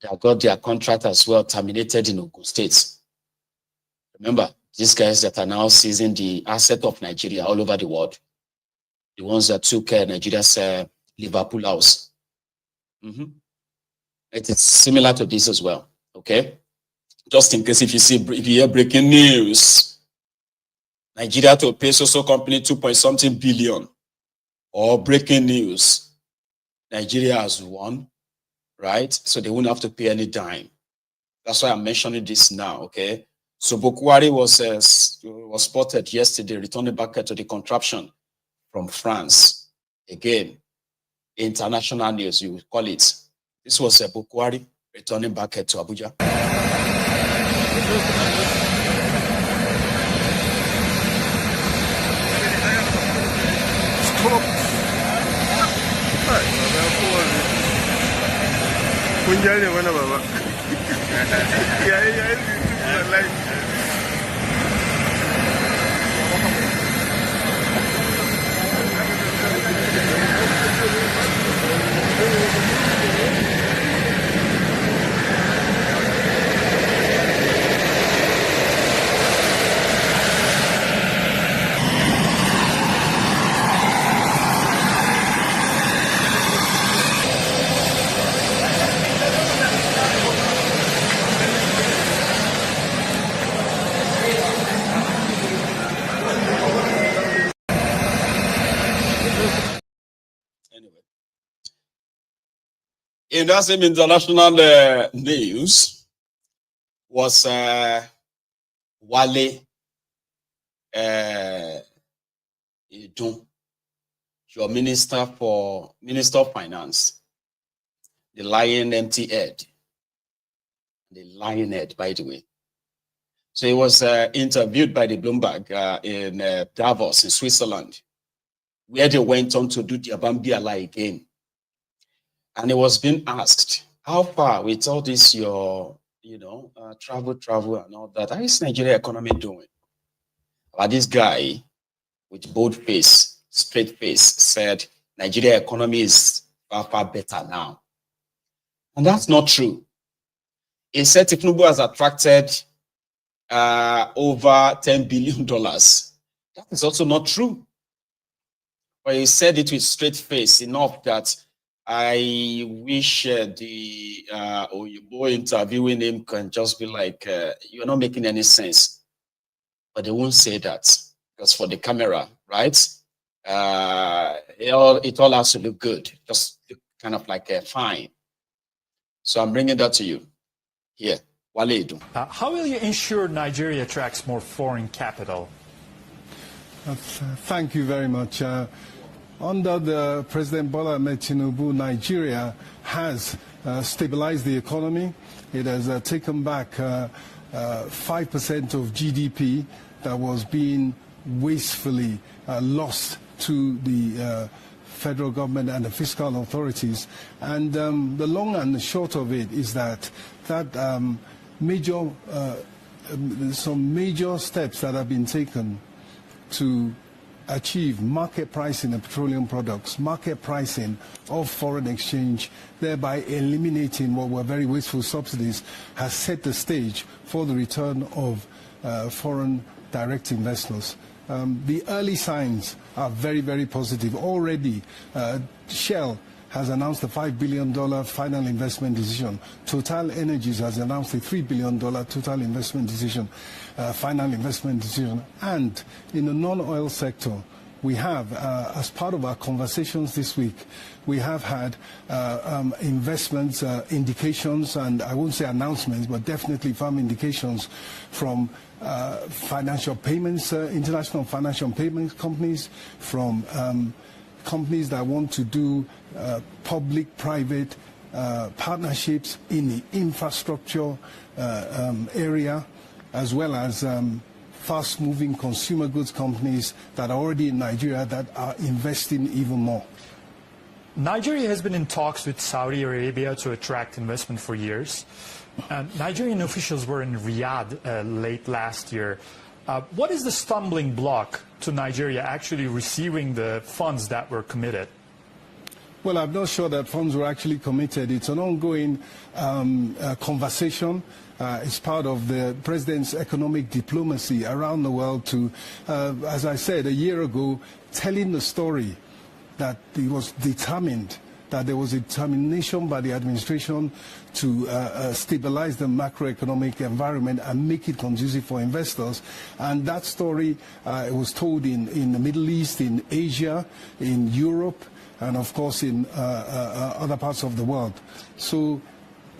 that got their contract as well terminated in Ogun State. Remember, these guys that are now seizing the asset of Nigeria all over the world, the ones that took Nigeria's Liverpool house. It is similar to this as well. Okay, just in case if you hear breaking news, Nigeria to pay so company 2.something billion, or breaking news, Nigeria has won, right? So they won't have to pay any dime. That's why I'm mentioning this now. Okay. So Bokwari was spotted yesterday returning back to the contraption from France. Again, international news, you would call it. This was Bokwari returning back to Abuja. In that same international news was Wale Edun, your Minister of Finance, the lying empty head, the lying head, by the way. So he was interviewed by the Bloomberg in Davos in Switzerland, where they went on to do the Mambila again. And it was being asked, how far with all this your, travel and all that, how is Nigeria economy doing? But this guy with bold face, straight face, said Nigeria economy is far, far better now. And that's not true. He said Tinubu has attracted over $10 billion. That is also not true. But he said it with straight face, enough that I wish the Oyibo interviewing him can just be like, you're not making any sense. But they won't say that, because for the camera, right? It all has to look good, just kind of like fine. So I'm bringing that to you here. Wale. How will you ensure Nigeria attracts more foreign capital? Thank you very much. Under the President Bola Ahmed Tinubu, Nigeria has stabilized the economy. It has taken back 5% of GDP that was being wastefully lost to the federal government and the fiscal authorities. And the long and the short of it is that some major steps that have been taken to achieve market pricing of petroleum products, market pricing of foreign exchange, thereby eliminating what were very wasteful subsidies, has set the stage for the return of foreign direct investors. The early signs are very, very positive. Already, Shell has announced a $5 billion final investment decision. Total Energies has announced a $3 billion total investment decision, final investment decision. And in the non-oil sector, we have, as part of our conversations this week, we have had investments, indications, and I won't say announcements, but definitely firm indications from financial payments, international financial payments companies, from companies that want to do public-private partnerships in the infrastructure area, as well as fast-moving consumer goods companies that are already in Nigeria that are investing even more. Nigeria has been in talks with Saudi Arabia to attract investment for years. Nigerian officials were in Riyadh late last year. What is the stumbling block to Nigeria actually receiving the funds that were committed? Well, I'm not sure that funds were actually committed. It's an ongoing conversation. It's part of the president's economic diplomacy around the world to, as I said a year ago, telling the story that he was determined, that there was a determination by the administration to stabilize the macroeconomic environment and make it conducive for investors. And that story was told in the Middle East, in Asia, in Europe, and of course in other parts of the world. So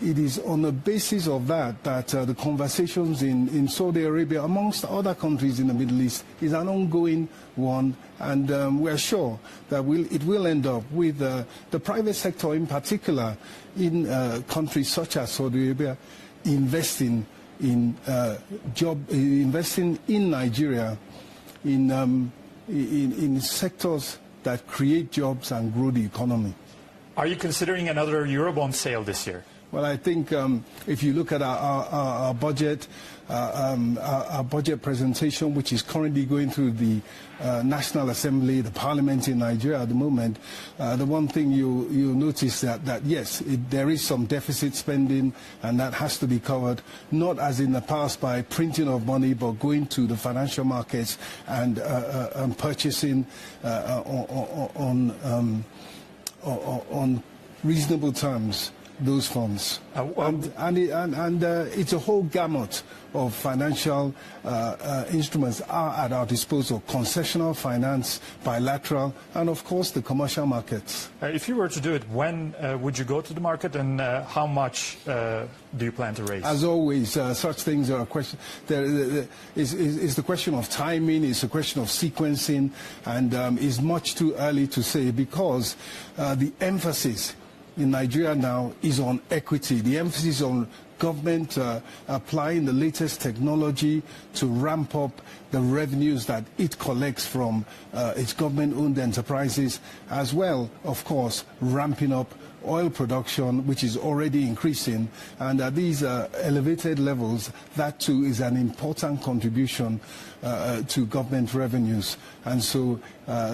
it is on the basis of that that the conversations in Saudi Arabia, amongst other countries in the Middle East, is an ongoing one, and we're sure that it will end up with the private sector, in particular, in countries such as Saudi Arabia, investing in investing in Nigeria, in sectors that create jobs and grow the economy. Are you considering another Eurobond sale this year? Well, I think if you look at our budget presentation, which is currently going through the National Assembly, the Parliament in Nigeria at the moment, the one thing you'll notice that yes, there is some deficit spending, and that has to be covered, not as in the past by printing of money, but going to the financial markets and purchasing on reasonable terms those funds. And it's a whole gamut of financial instruments are at our disposal: concessional finance, bilateral, and of course the commercial markets. If you were to do it, when would you go to the market, and how much do you plan to raise? As always, such things are a question. It's the question of timing, it's a question of sequencing, and it's much too early to say, because the emphasis in Nigeria now is on equity. The emphasis on government applying the latest technology to ramp up the revenues that it collects from its government-owned enterprises, as well, of course, ramping up oil production, which is already increasing, and at these elevated levels, that too is an important contribution to government revenues. And so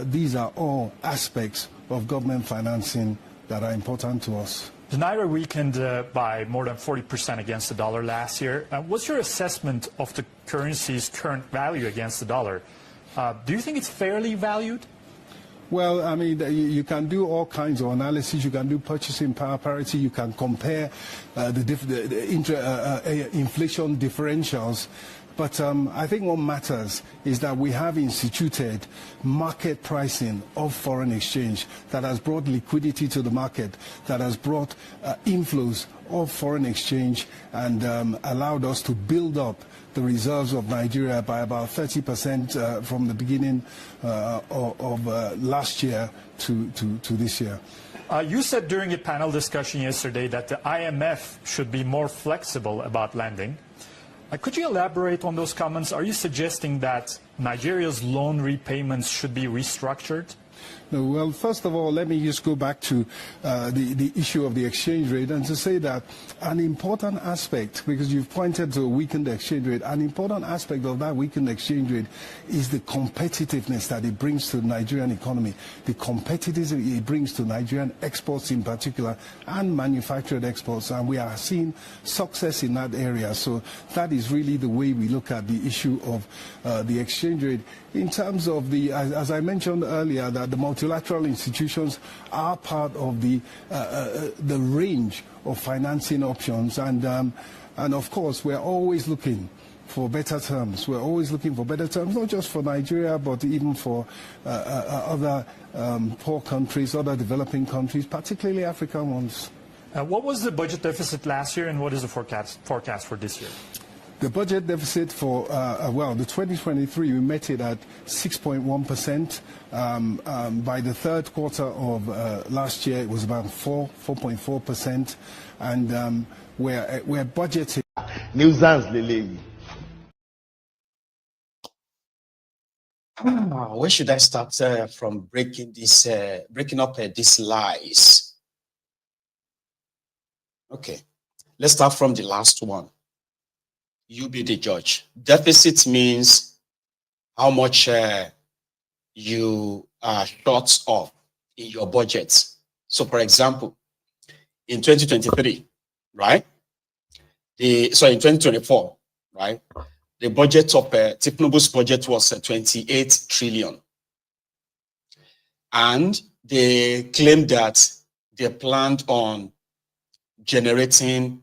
these are all aspects of government financing that are important to us. The Naira weakened by more than 40% against the dollar last year. What's your assessment of the currency's current value against the dollar? Do you think it's fairly valued? Well, I mean, you can do all kinds of analysis. You can do purchasing power parity. You can compare the inflation differentials. But I think what matters is that we have instituted market pricing of foreign exchange that has brought liquidity to the market, that has brought inflows of foreign exchange, and allowed us to build up the reserves of Nigeria by about 30% from the beginning of last year to this year. You said during a panel discussion yesterday that the IMF should be more flexible about lending. Could you elaborate on those comments? Are you suggesting that Nigeria's loan repayments should be restructured? No, well, first of all, let me just go back to the issue of the exchange rate and to say that an important aspect, because you've pointed to a weakened exchange rate, an important aspect of that weakened exchange rate is the competitiveness that it brings to the Nigerian economy, the competitiveness it brings to Nigerian exports in particular and manufactured exports, and we are seeing success in that area. So that is really the way we look at the issue of the exchange rate. In terms of the, as I mentioned earlier, that the multilateral institutions are part of the range of financing options, and of course we're always looking for better terms. We're always looking for better terms, not just for Nigeria, but even for other poor countries, other developing countries, particularly African ones. What was the budget deficit last year, and what is the forecast for this year? The budget deficit for, the 2023, we met it at 6.1%. By the third quarter of last year, it was about 4.4%. And we're budgeting. Nuisance, Lele. Where should I start from breaking up these lies? Okay, let's start from the last one. You be the judge. Deficit means how much you are short of in your budget. So, for example, in 2023, right? In 2024, right? The budget of Tinubu's budget was 28 trillion. And they claimed that they planned on generating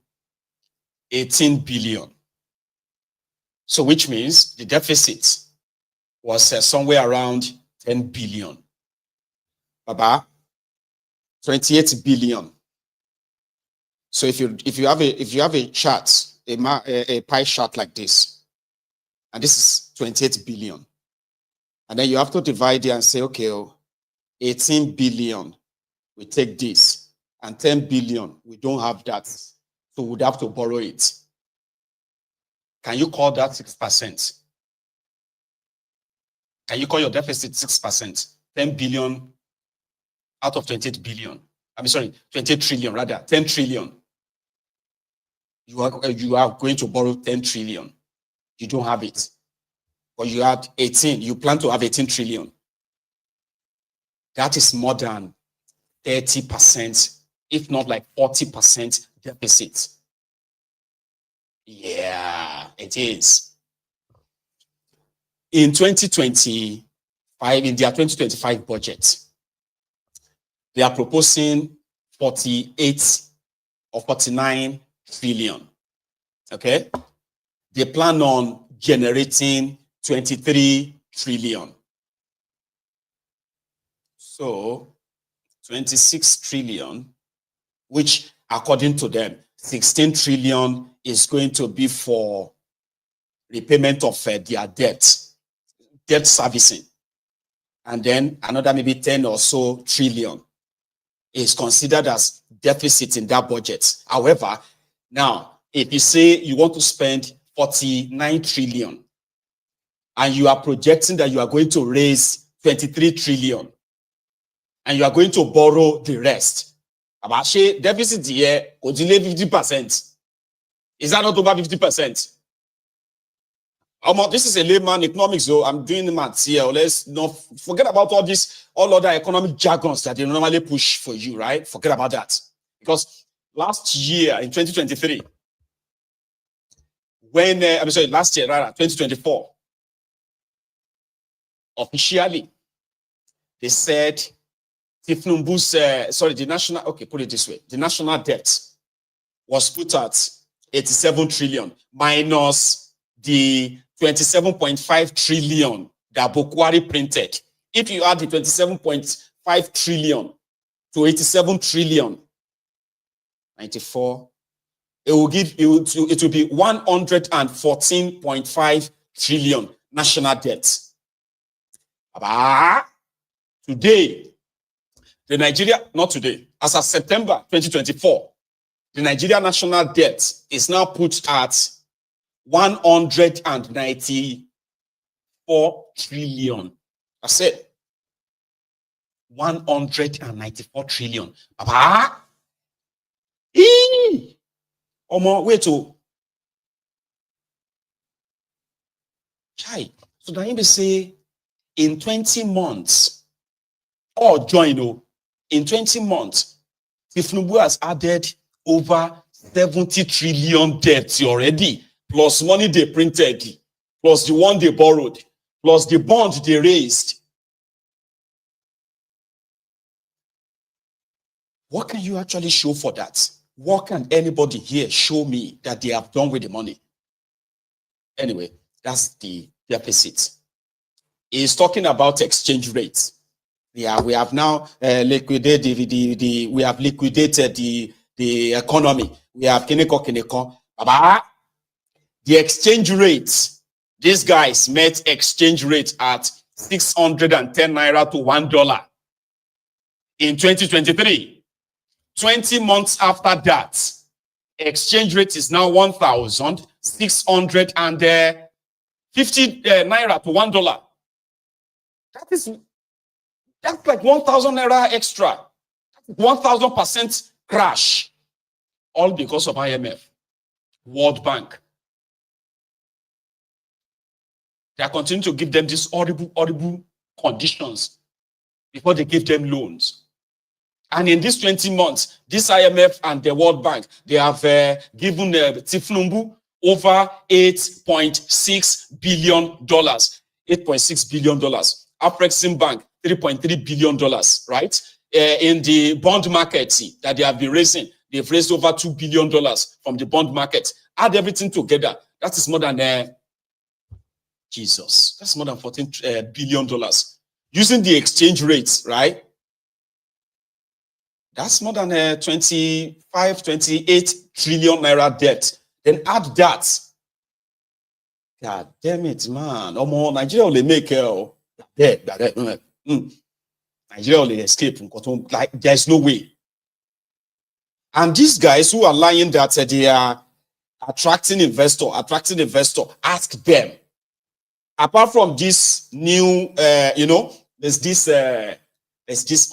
18 billion. So which means the deficit was somewhere around 10 billion. Baba, 28 billion. So if you have a chart, a pie chart like this, and this is 28 billion, and then you have to divide it and say, okay, 18 billion, we take this, and 10 billion, we don't have that, so we'd have to borrow it. Can you call that 6%? Can you call your deficit 6%? 10 billion out of 28 billion. 28 trillion rather, 10 trillion. You are going to borrow 10 trillion. You don't have it. Or you had 18, you plan to have 18 trillion. That is more than 30%, if not like 40% deficit. Yeah, it is. In 2025, in their 2025 budget, they are proposing 48 or 49 trillion. Okay? They plan on generating 23 trillion. So, 26 trillion, which according to them, 16 trillion is going to be for repayment of their debt servicing. And then another maybe 10 or so trillion is considered as deficit in that budget. However, now if you say you want to spend 49 trillion and you are projecting that you are going to raise 23 trillion and you are going to borrow the rest, about deficit here could delay 50%. Is that not over 50%? This is a layman economics, so I'm doing the maths here. Let's not forget about all other economic jargons that they normally push for you, right? Forget about that. Because last year in 2023, last year, rather, 2024, officially, they said Tinubu's, the national debt was put at 87 trillion minus the 27.5 trillion that Bokwari printed. If you add the 27.5 trillion to 87 trillion, 94, it will be 114.5 trillion national debt. Today, as of September 2024, the Nigeria national debt is now put at 194 trillion. That's it. 194 trillion. Wait to Chai. So now you say in 20 months, in 20 months, Tinubu has added over 70 trillion debts already, plus money they printed, plus the one they borrowed, plus the bond they raised. What can you actually show for that? What can anybody here show me that they have done with the money? Anyway, that's the deficit. He's talking about exchange rates. Yeah, we have now liquidated the economy. We have kineko. The exchange rate. These guys met exchange rate at 610 naira to $1 in 2023. 20 months after that, exchange rate is now 1,650 naira to $1. That's like 1,000 naira extra. 1,000% crash. All because of IMF, World Bank. They are continuing to give them these horrible conditions before they give them loans. And in these 20 months, this IMF and the World Bank, they have given Tinubu over $8.6 billion. $8.6 billion. Afrexim Bank, $3.3 billion, right? In the bond market that they have been raising, they've raised over $2 billion from the bond market. Add everything together, that is more than that's more than $14 billion. Using the exchange rates, right? That's more than 28 trillion naira debt. Then add that. God damn it, man. Nigeria will make Nigeria will escape. Like, there's no way. And these guys who are lying that they are attracting investor, ask them. Apart from this new, there's this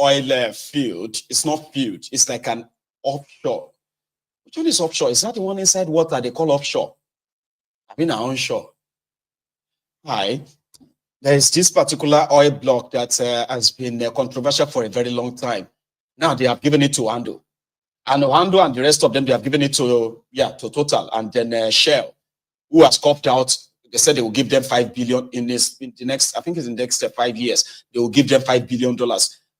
oil field. It's not field. It's like an offshore. Which one is offshore? Is that the one inside water they call offshore? I mean, onshore. Hi. There is this particular oil block that has been controversial for a very long time. Now they have given it to Ando. And Ando and the rest of them, they have given it to Total. And then Shell, who has copped out. They said they will give them $5 billion in the next, I think it's in the next 5 years. They will give them $5 billion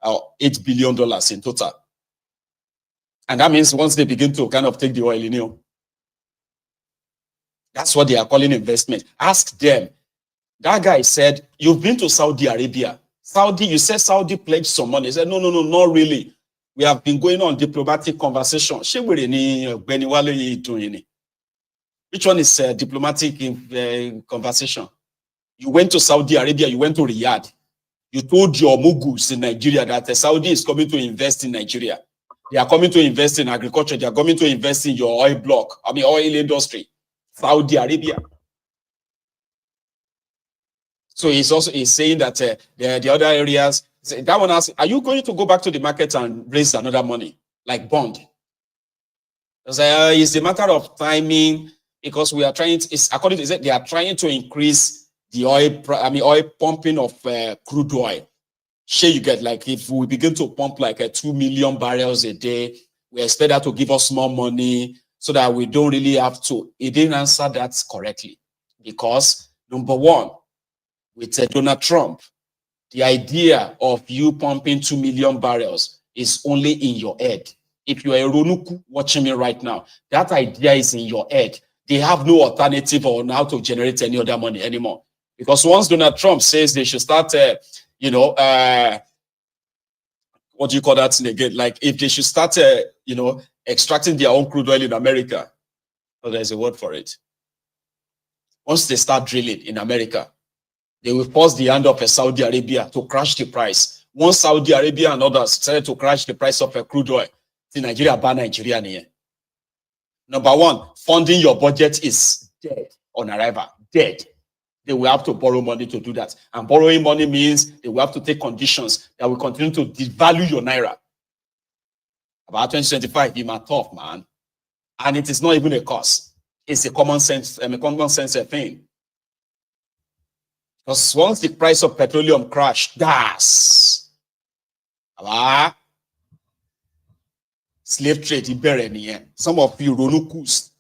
or $8 billion in total. And that means once they begin to kind of take the oil, that's what they are calling investment. Ask them. That guy said, you've been to Saudi Arabia. You said Saudi pledged some money. He said, no, not really. We have been going on diplomatic conversation. Which one is diplomatic conversation? You went to Saudi Arabia, you went to Riyadh. You told your mugus in Nigeria that Saudi is coming to invest in Nigeria. They are coming to invest in agriculture. They are coming to invest in your oil block. Oil industry, Saudi Arabia. So he's saying that the other areas, that one asks, are you going to go back to the market and raise another money, like bond? It's a matter of timing, because we are trying to, according to they are trying to increase the oil pumping of crude oil. Sure, you get, like, if we begin to pump like 2 million barrels a day, we expect that to give us more money so that we don't really have to. He didn't answer that correctly, because number one, with Donald Trump, the idea of you pumping 2 million barrels is only in your head. If you are a Ronuku watching me right now, that idea is in your head. They have no alternative on how to generate any other money anymore. Because once Donald Trump says they should start, what do you call that thing again? Like, if they should start, extracting their own crude oil in America, there's a word for it. Once they start drilling in America, they will force the hand of Saudi Arabia to crash the price. Once Saudi Arabia and others started to crash the price of crude oil, the Nigeria ban Nigeria here. Number one, funding your budget is dead on arrival. Dead. They will have to borrow money to do that. And borrowing money means they will have to take conditions that will continue to devalue your naira. About 2025, you're tough, man. And it is not even a cost. It's a common sense thing. Because once the price of petroleum crashed, gas, slave trade, some of you Ronukus,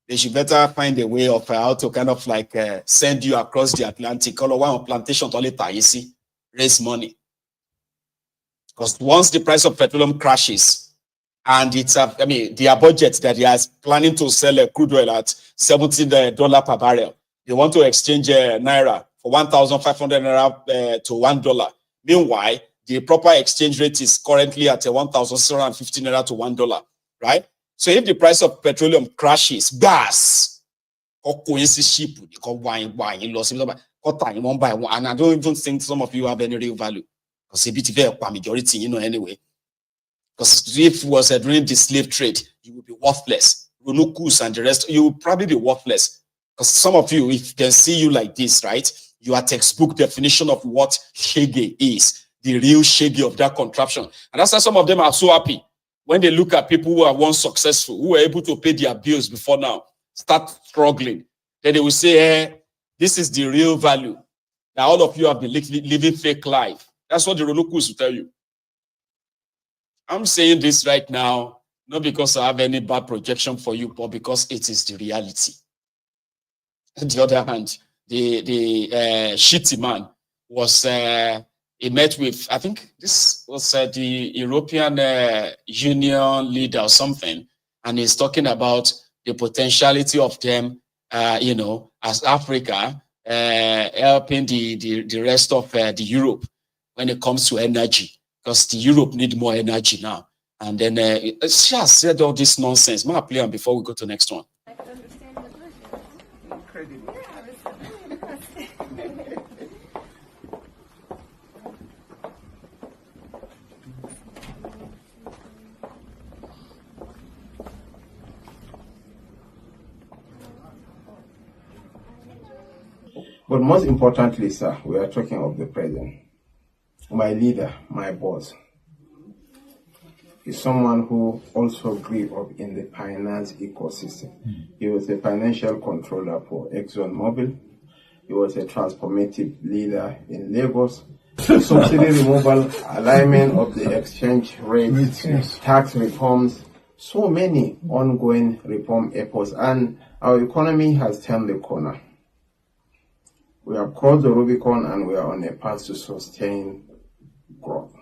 they should better find a way of how to kind of like send you across the Atlantic. All one plantation to raise money. Because once the price of petroleum crashes, and it's their budget that they are planning to sell crude oil at $70 per barrel. They want to exchange naira for 1,500 naira to $1. Meanwhile, the proper exchange rate is currently at 1,650 naira to $1, right? So if the price of petroleum crashes, gas, and I don't even think some of you have any real value. Because a bit majority, anyway. Because if it was during the slave trade, you would be worthless. Runukus and the rest, you would probably be worthless. Because some of you, if you can see you like this, right? You are textbook definition of what Shege is, the real Shege of that contraption. And that's why some of them are so happy when they look at people who are once successful, who were able to pay their bills before now, start struggling. Then they will say, hey, this is the real value. Now all of you have been living fake life. That's what the Ronukus will tell you. I'm saying this right now, not because I have any bad projection for you, but because it is the reality. On the other hand, the shitty man was, he met with, I think this was the European Union leader or something, and he's talking about the potentiality of them, as Africa, helping the rest of the Europe when it comes to energy, because the Europe need more energy now. And then she has said all this nonsense. May I play on before we go to the next one? I can understand the question. Incredible. But most importantly, sir, we are talking of the president. My leader, my boss, is someone who also grew up in the finance ecosystem. He was a financial controller for ExxonMobil. He was a transformative leader in Lagos. Subsidy removal, alignment of the exchange rate, tax reforms, so many ongoing reform efforts, and our economy has turned the corner. We have crossed the Rubicon and we are on a path to sustain growth.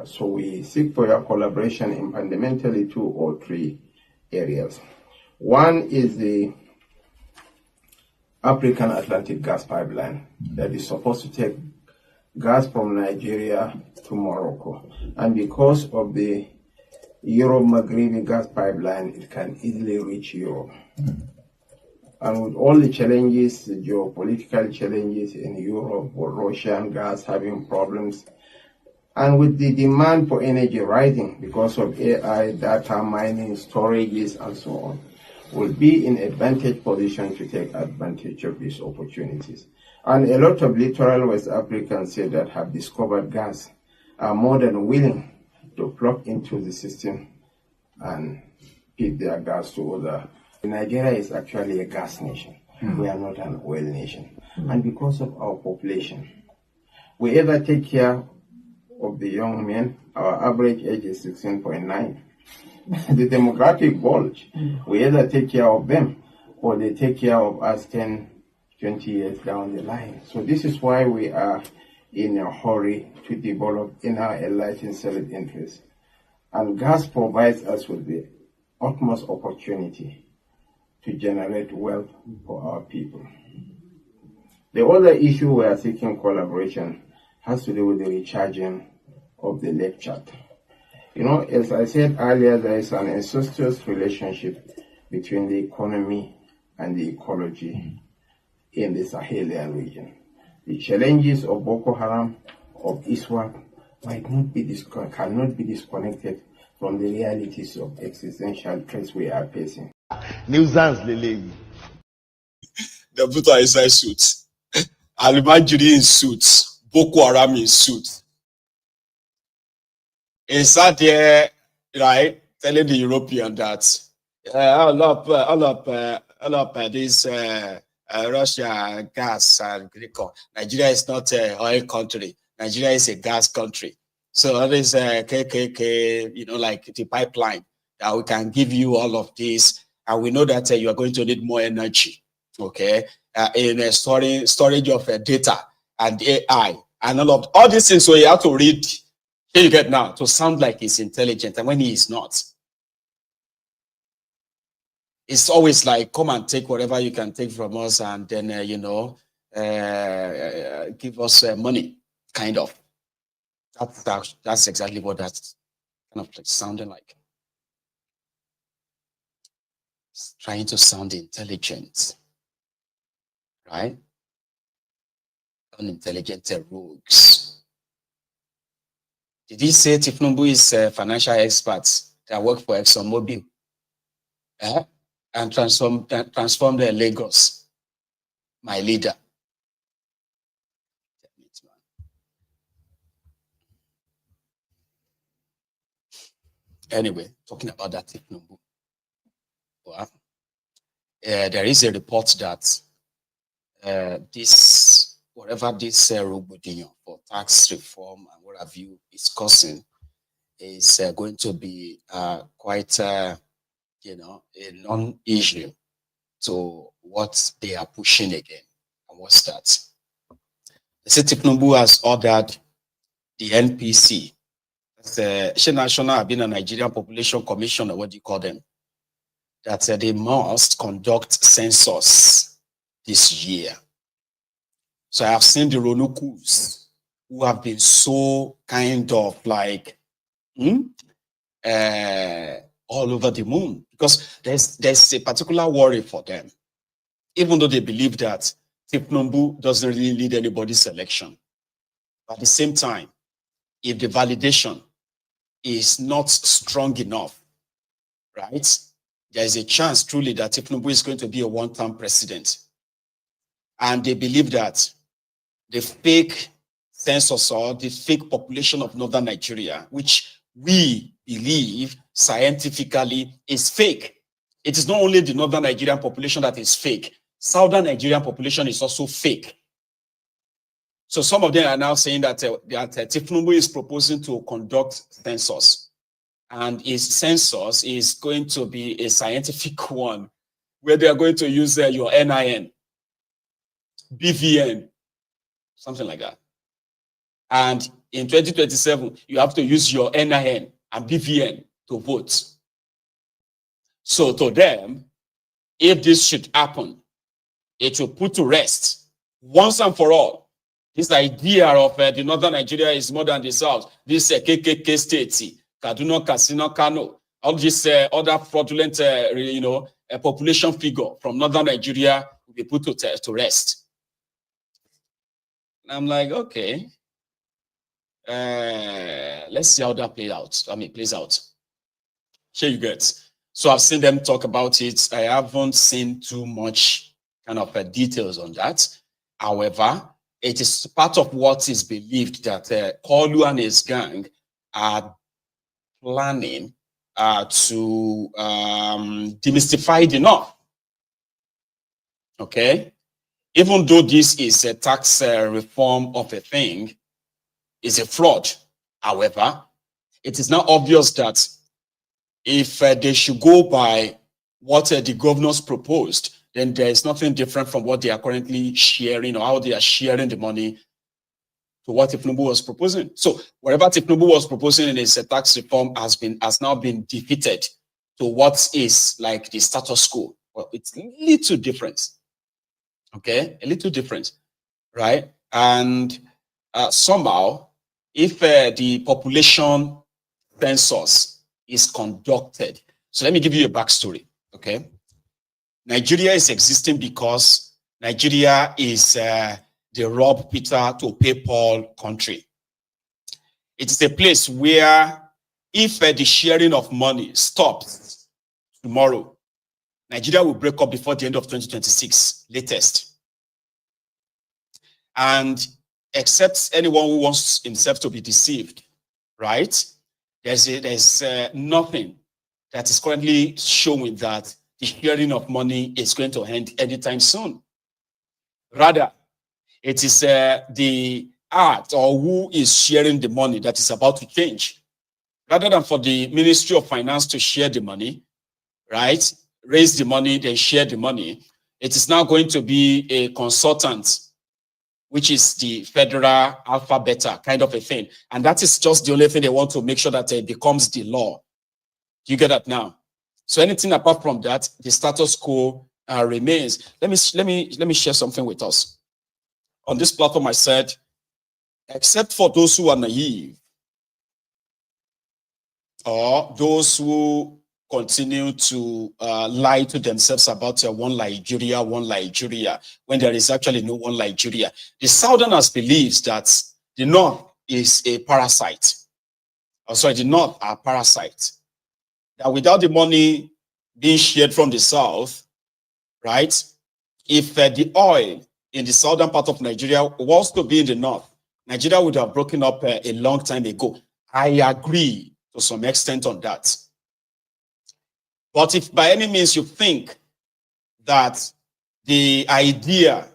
So we seek for your collaboration in fundamentally 2 or 3 areas. One is the African Atlantic gas pipeline that is supposed to take gas from Nigeria to Morocco. And because of the Europe-Maghrebi gas pipeline, it can easily reach Europe. And with all the challenges, the geopolitical challenges in Europe, with Russian gas having problems, And with the demand for energy rising because of AI, data mining, storages, and so on, will be in advantage position to take advantage of these opportunities. And a lot of littoral West Africans say that have discovered gas are more than willing to plug into the system and feed their gas to other. Nigeria is actually a gas nation. We are not an oil nation. And because of our population, we either take care of the young men, our average age is 16.9. The demographic bulge, we either take care of them or they take care of us 10, 20 years down the line. So this is why we are in a hurry to develop in our enlightened self-interest. And gas provides us with the utmost opportunity to generate wealth for our people. The other issue we are seeking collaboration has to do with the recharging of the lake chat. You know, as I said earlier, there is an incestuous relationship between the economy and the ecology in the Sahelian region. The challenges of Boko Haram, of ISWAP, cannot be disconnected from the realities of existential threats we are facing. Nuisance, Lele. They put on inside suits. Alimajiri in suits. Boko Haram in suits. He sat there, right, telling the European that all of this Russia gas and Nigeria is not an oil country. Nigeria is a gas country. So all this KKK, you know, like the pipeline that we can give you all of this, and we know that you are going to need more energy, okay, in storage of data and AI and all these things. So you have to read. Here you get now to sound like he's intelligent, and when he is not, it's always like, come and take whatever you can take from us, and then give us money, kind of. That's exactly what that's kind of like sounding like. It's trying to sound intelligent, right? Unintelligent rogues. Did he say Tinubu is financial experts that work for ExxonMobil and transform the Lagos? My leader. Anyway, talking about that Tinubu. Well, there is a report that whatever this Rogbodiyan for tax reform and what have you is causing is going to be quite, a non-issue to what they are pushing again. And what's that? They say Tinubu has ordered the NPC, the National Nigerian Population Commission, or what do you call them, that they must conduct census this year. So I have seen the Ronukus who have been so kind of like all over the moon, because there's a particular worry for them, even though they believe that Tinubu doesn't really lead anybody's election. But at the same time, if the validation is not strong enough, right, there is a chance truly that Tinubu is going to be a one-term president. And they believe that the fake census or the fake population of northern Nigeria, which we believe scientifically is fake. It is not only the northern Nigerian population that is fake. Southern Nigerian population is also fake. So some of them are now saying that Tinubu is proposing to conduct census, and his census is going to be a scientific one, where they are going to use your NIN, BVN, something like that. And in 2027, you have to use your NIN and BVN to vote. So to them, if this should happen, it will put to rest once and for all this idea of the northern Nigeria is more than the south. This KKK states, Kaduna, Katsina, Kano, all this other fraudulent, population figure from northern Nigeria will be put to rest. And I'm like, okay. let's see how that plays out. Here you get. So I've seen them talk about it. I haven't seen too much kind of details on that. However, it is part of what is believed that Kolu and his gang are planning to demystify the north. Okay? Even though this is a tax reform of a thing, it's a fraud. However, it is now obvious that if they should go by what the governors proposed, then there is nothing different from what they are currently sharing or how they are sharing the money to what Tinubu was proposing. So whatever Tinubu was proposing in his tax reform has now been defeated to what is like the status quo. Well, it's a little different. Okay, a little different, right? And somehow, if the population census is conducted, so let me give you a backstory. Okay, Nigeria is existing because Nigeria is the rob Peter to pay Paul country. It is a place where if the sharing of money stops tomorrow, Nigeria will break up before the end of 2026, latest. And except anyone who wants himself to be deceived, right? There's nothing that is currently showing that the sharing of money is going to end anytime soon. Rather, it is the art or who is sharing the money that is about to change. Rather than for the Ministry of Finance to share the money, right? Raise the money, then share the money. It is now going to be a consultant, which is the federal alpha beta kind of a thing. And that is just the only thing they want to make sure that it becomes the law. Do you get that now? So anything apart from that, the status quo remains. Let me share something with us. On this platform, I said, except for those who are naive or those who continue to lie to themselves about one Nigeria, when there is actually no one Nigeria. The Southerners believes that the North is a parasite. Oh, sorry, the North are parasites. That without the money being shared from the South, right? If the oil in the southern part of Nigeria was to be in the North, Nigeria would have broken up a long time ago. I agree to some extent on that. But if by any means you think that the idea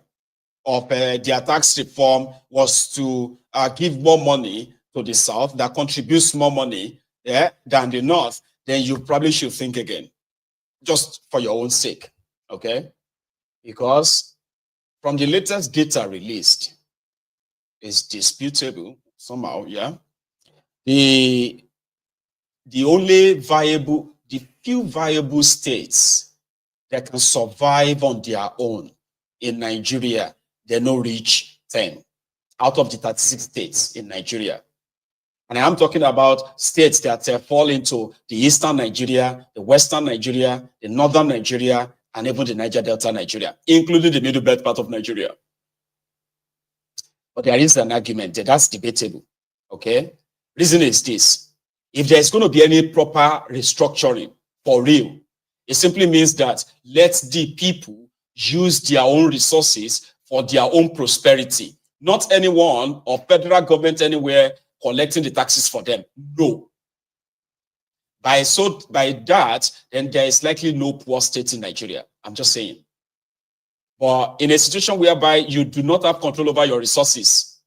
of their tax reform was to give more money to the South that contributes more money than the North, then you probably should think again, just for your own sake, okay? Because from the latest data released, it's disputable somehow, yeah? The only viable, the few viable states that can survive on their own in Nigeria, they no reach 10 out of the 36 states in Nigeria. And I'm talking about states that fall into the eastern Nigeria, the western Nigeria, the northern Nigeria, and even the Niger Delta Nigeria, including the middle belt part of Nigeria. But there is an argument that's debatable, okay? Reason is this. If there's going to be any proper restructuring for real, it simply means that let the people use their own resources for their own prosperity. Not anyone or federal government anywhere collecting the taxes for them. No. By that, then there is likely no poor state in Nigeria. I'm just saying. But in a situation whereby you do not have control over your resources,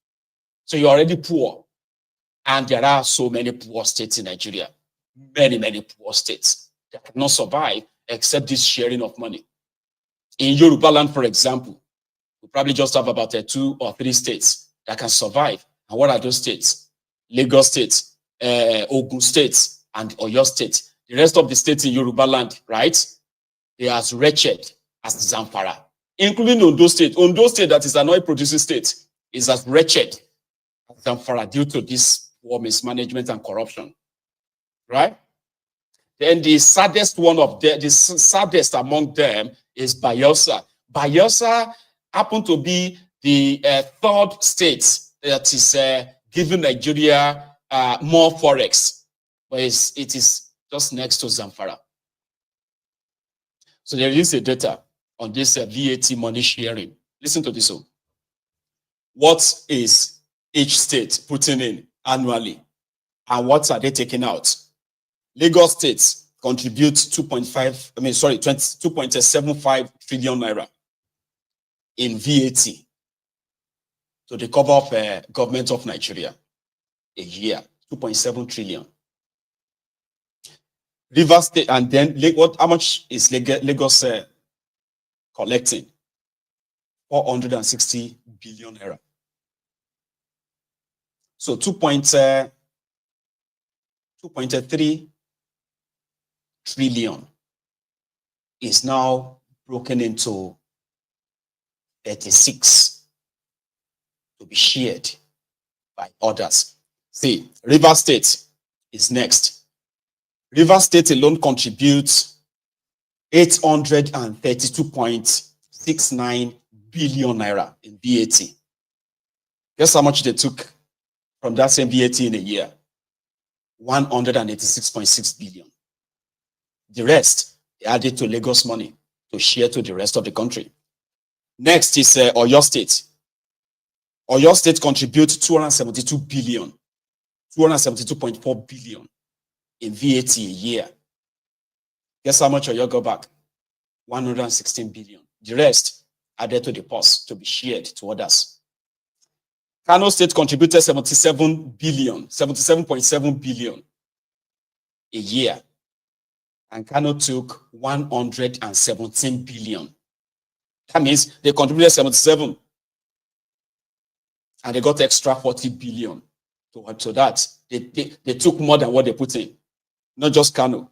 so you're already poor, and there are so many poor states in Nigeria, many, many poor states that cannot survive except this sharing of money. In Yoruba land, for example, we probably just have about 2 or 3 states that can survive. And what are those states? Lagos State, Ogun State, and Oyo State. The rest of the states in Yoruba land, right? They are as wretched as Zamfara, including Ondo State. Ondo State, that is an oil-producing state, is as wretched as Zamfara due to this poor mismanagement and corruption, right? Then the saddest one of them, the saddest among them is Bayelsa. Bayelsa happened to be the 3rd state that is giving Nigeria more forex, but it is just next to Zamfara. So there is a data on this VAT money sharing. Listen to this one. What is each state putting in annually, and what are they taking out? Lagos State contributes 22.75 trillion naira in VAT to the cover of government of Nigeria a year, 2.7 trillion. Rivers State, and then how much is Lagos collecting? 460 billion naira. So 2.3 trillion is now broken into 36 to be shared by others. See, Rivers State is next. Rivers State alone contributes 832.69 billion naira in VAT. Guess how much they took from that same VAT in a year? 186.6 billion. The rest, they added to Lagos money to share to the rest of the country. Next is Oyo State. Oyo State contributes 272 billion, 272.4 billion in VAT a year. Guess how much Oyo got back? 116 billion. The rest added to the purse to be shared to others. Kano State contributed 77.7 billion a year, and Kano took 117 billion. That means they contributed 77 and they got extra 40 billion to that. They took more than what they put in. Not just Kano.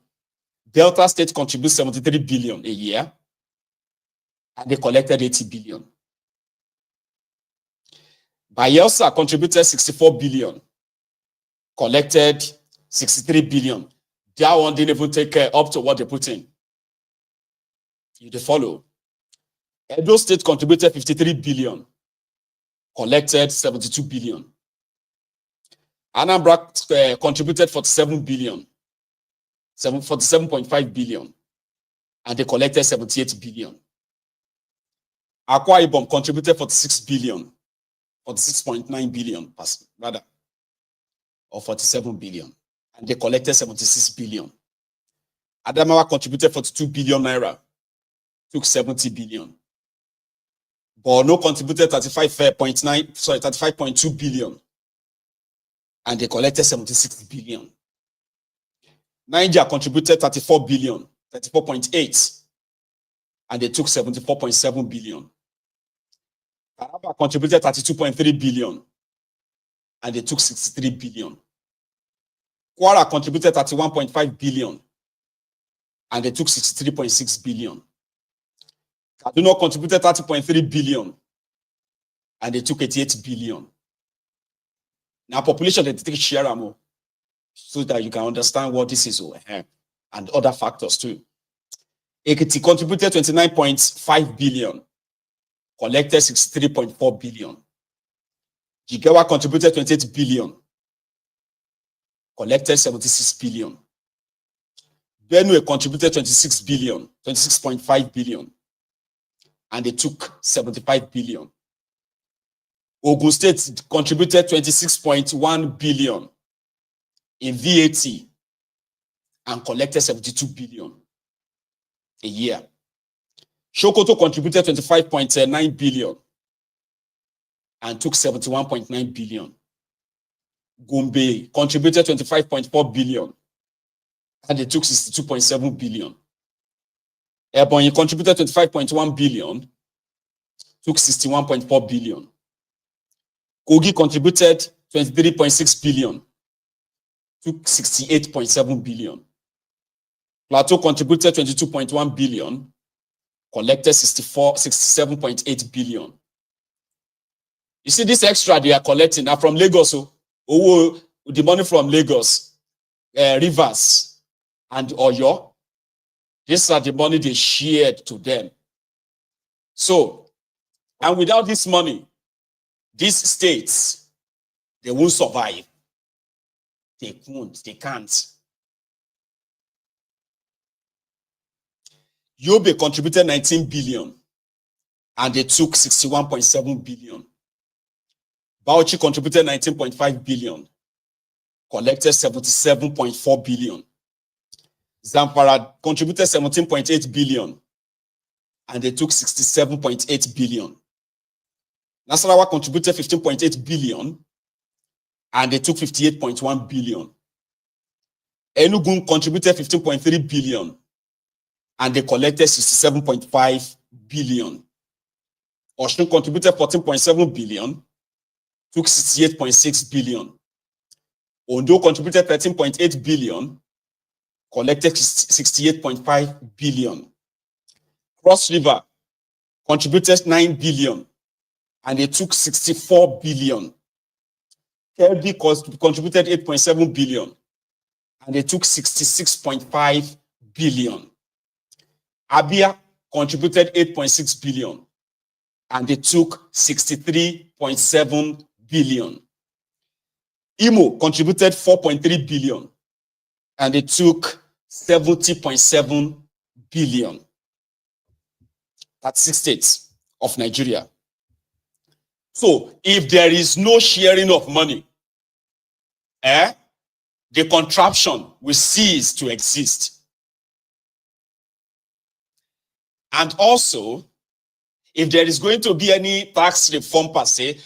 Delta State contributes 73 billion a year and they collected 80 billion. Bayelsa contributed 64 billion, collected 63 billion. That one didn't even take up to what they put in. You follow. Edo State contributed 53 billion, collected 72 billion. Anambra contributed 47 billion, 47.5 billion, and they collected 78 billion. Akwa Ibom contributed 46 billion, 46.9 billion, rather, or 47 billion, and they collected 76 billion. Adamawa contributed 42 billion naira, took 70 billion. Borno contributed 35.2 billion, and they collected 76 billion. Niger contributed 34 billion, 34.8, and they took 74.7 billion. Taraba contributed 32.3 billion, and they took 63 billion. Kwara contributed 31.5 billion, and they took 63.6 billion. Kaduna contributed 30.3 billion, and they took 88 billion. Now, population, they take share more, so that you can understand what this is and other factors too. Ekiti contributed 29.5 billion, collected 63.4 billion. Jigawa contributed 28 billion, collected 76 billion. Benue contributed 26 billion, 26.5 billion, and they took 75 billion. Ogun State contributed 26.1 billion in VAT and collected 72 billion a year. Sokoto contributed 25.9 billion and took 71.9 billion. Gombe contributed 25.4 billion and they took 62.7 billion. Ebonyi contributed 25.1 billion, took 61.4 billion. Kogi contributed 23.6 billion, took 68.7 billion. Plateau contributed 22.1 billion, collected 67.8 billion. You see, this extra they are collecting are from Lagos. The money from Lagos, Rivers, and Oyo. These are the money they shared to them. So, and without this money, these states, They won't survive. They won't. They can't. Yobe contributed 19 billion and they took 61.7 billion. Bauchi contributed 19.5 billion, collected 77.4 billion. Zamfara contributed 17.8 billion and they took 67.8 billion. Nasarawa contributed 15.8 billion and they took 58.1 billion. Enugu contributed 15.3 billion and they collected 67.5 billion. Osun contributed 14.7 billion, took 68.6 billion. Ondo contributed 13.8 billion, collected 68.5 billion. Cross River contributed 9 billion and they took 64 billion. Kelby contributed 8.7 billion and they took 66.5 billion. Abia contributed 8.6 billion and they took 63.7 billion. Imo contributed 4.3 billion and they took 70.7 billion. That's 6 states of Nigeria. So if there is no sharing of money, the contraption will cease to exist. And also, if there is going to be any tax reform per se,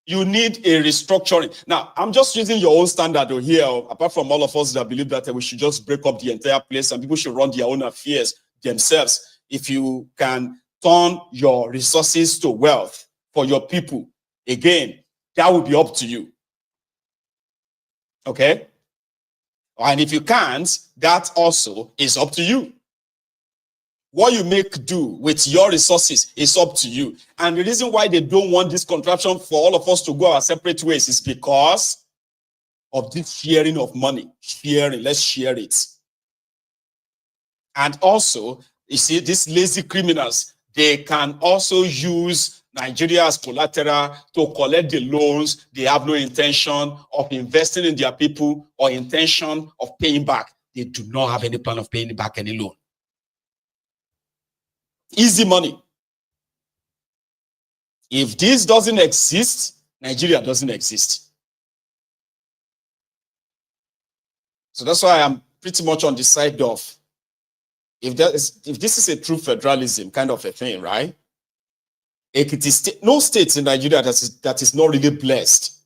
you need a restructuring. Now, I'm just using your own standard here, apart from all of us that believe that we should just break up the entire place and people should run their own affairs themselves. If you can turn your resources to wealth for your people, again, that will be up to you. Okay? And if you can't, that also is up to you. What you make do with your resources is up to you. And the reason why they don't want this contraption for all of us to go our separate ways is because of this sharing of money. Sharing, let's share it. And also, you see, these lazy criminals, they can also use Nigeria as collateral to collect the loans. They have no intention of investing in their people or intention of paying back. They do not have any plan of paying back any loan. Easy money. If this doesn't exist, Nigeria doesn't exist. So that's why I'm pretty much on the side of, if this is a true federalism kind of a thing, right? No state in Nigeria that is not really blessed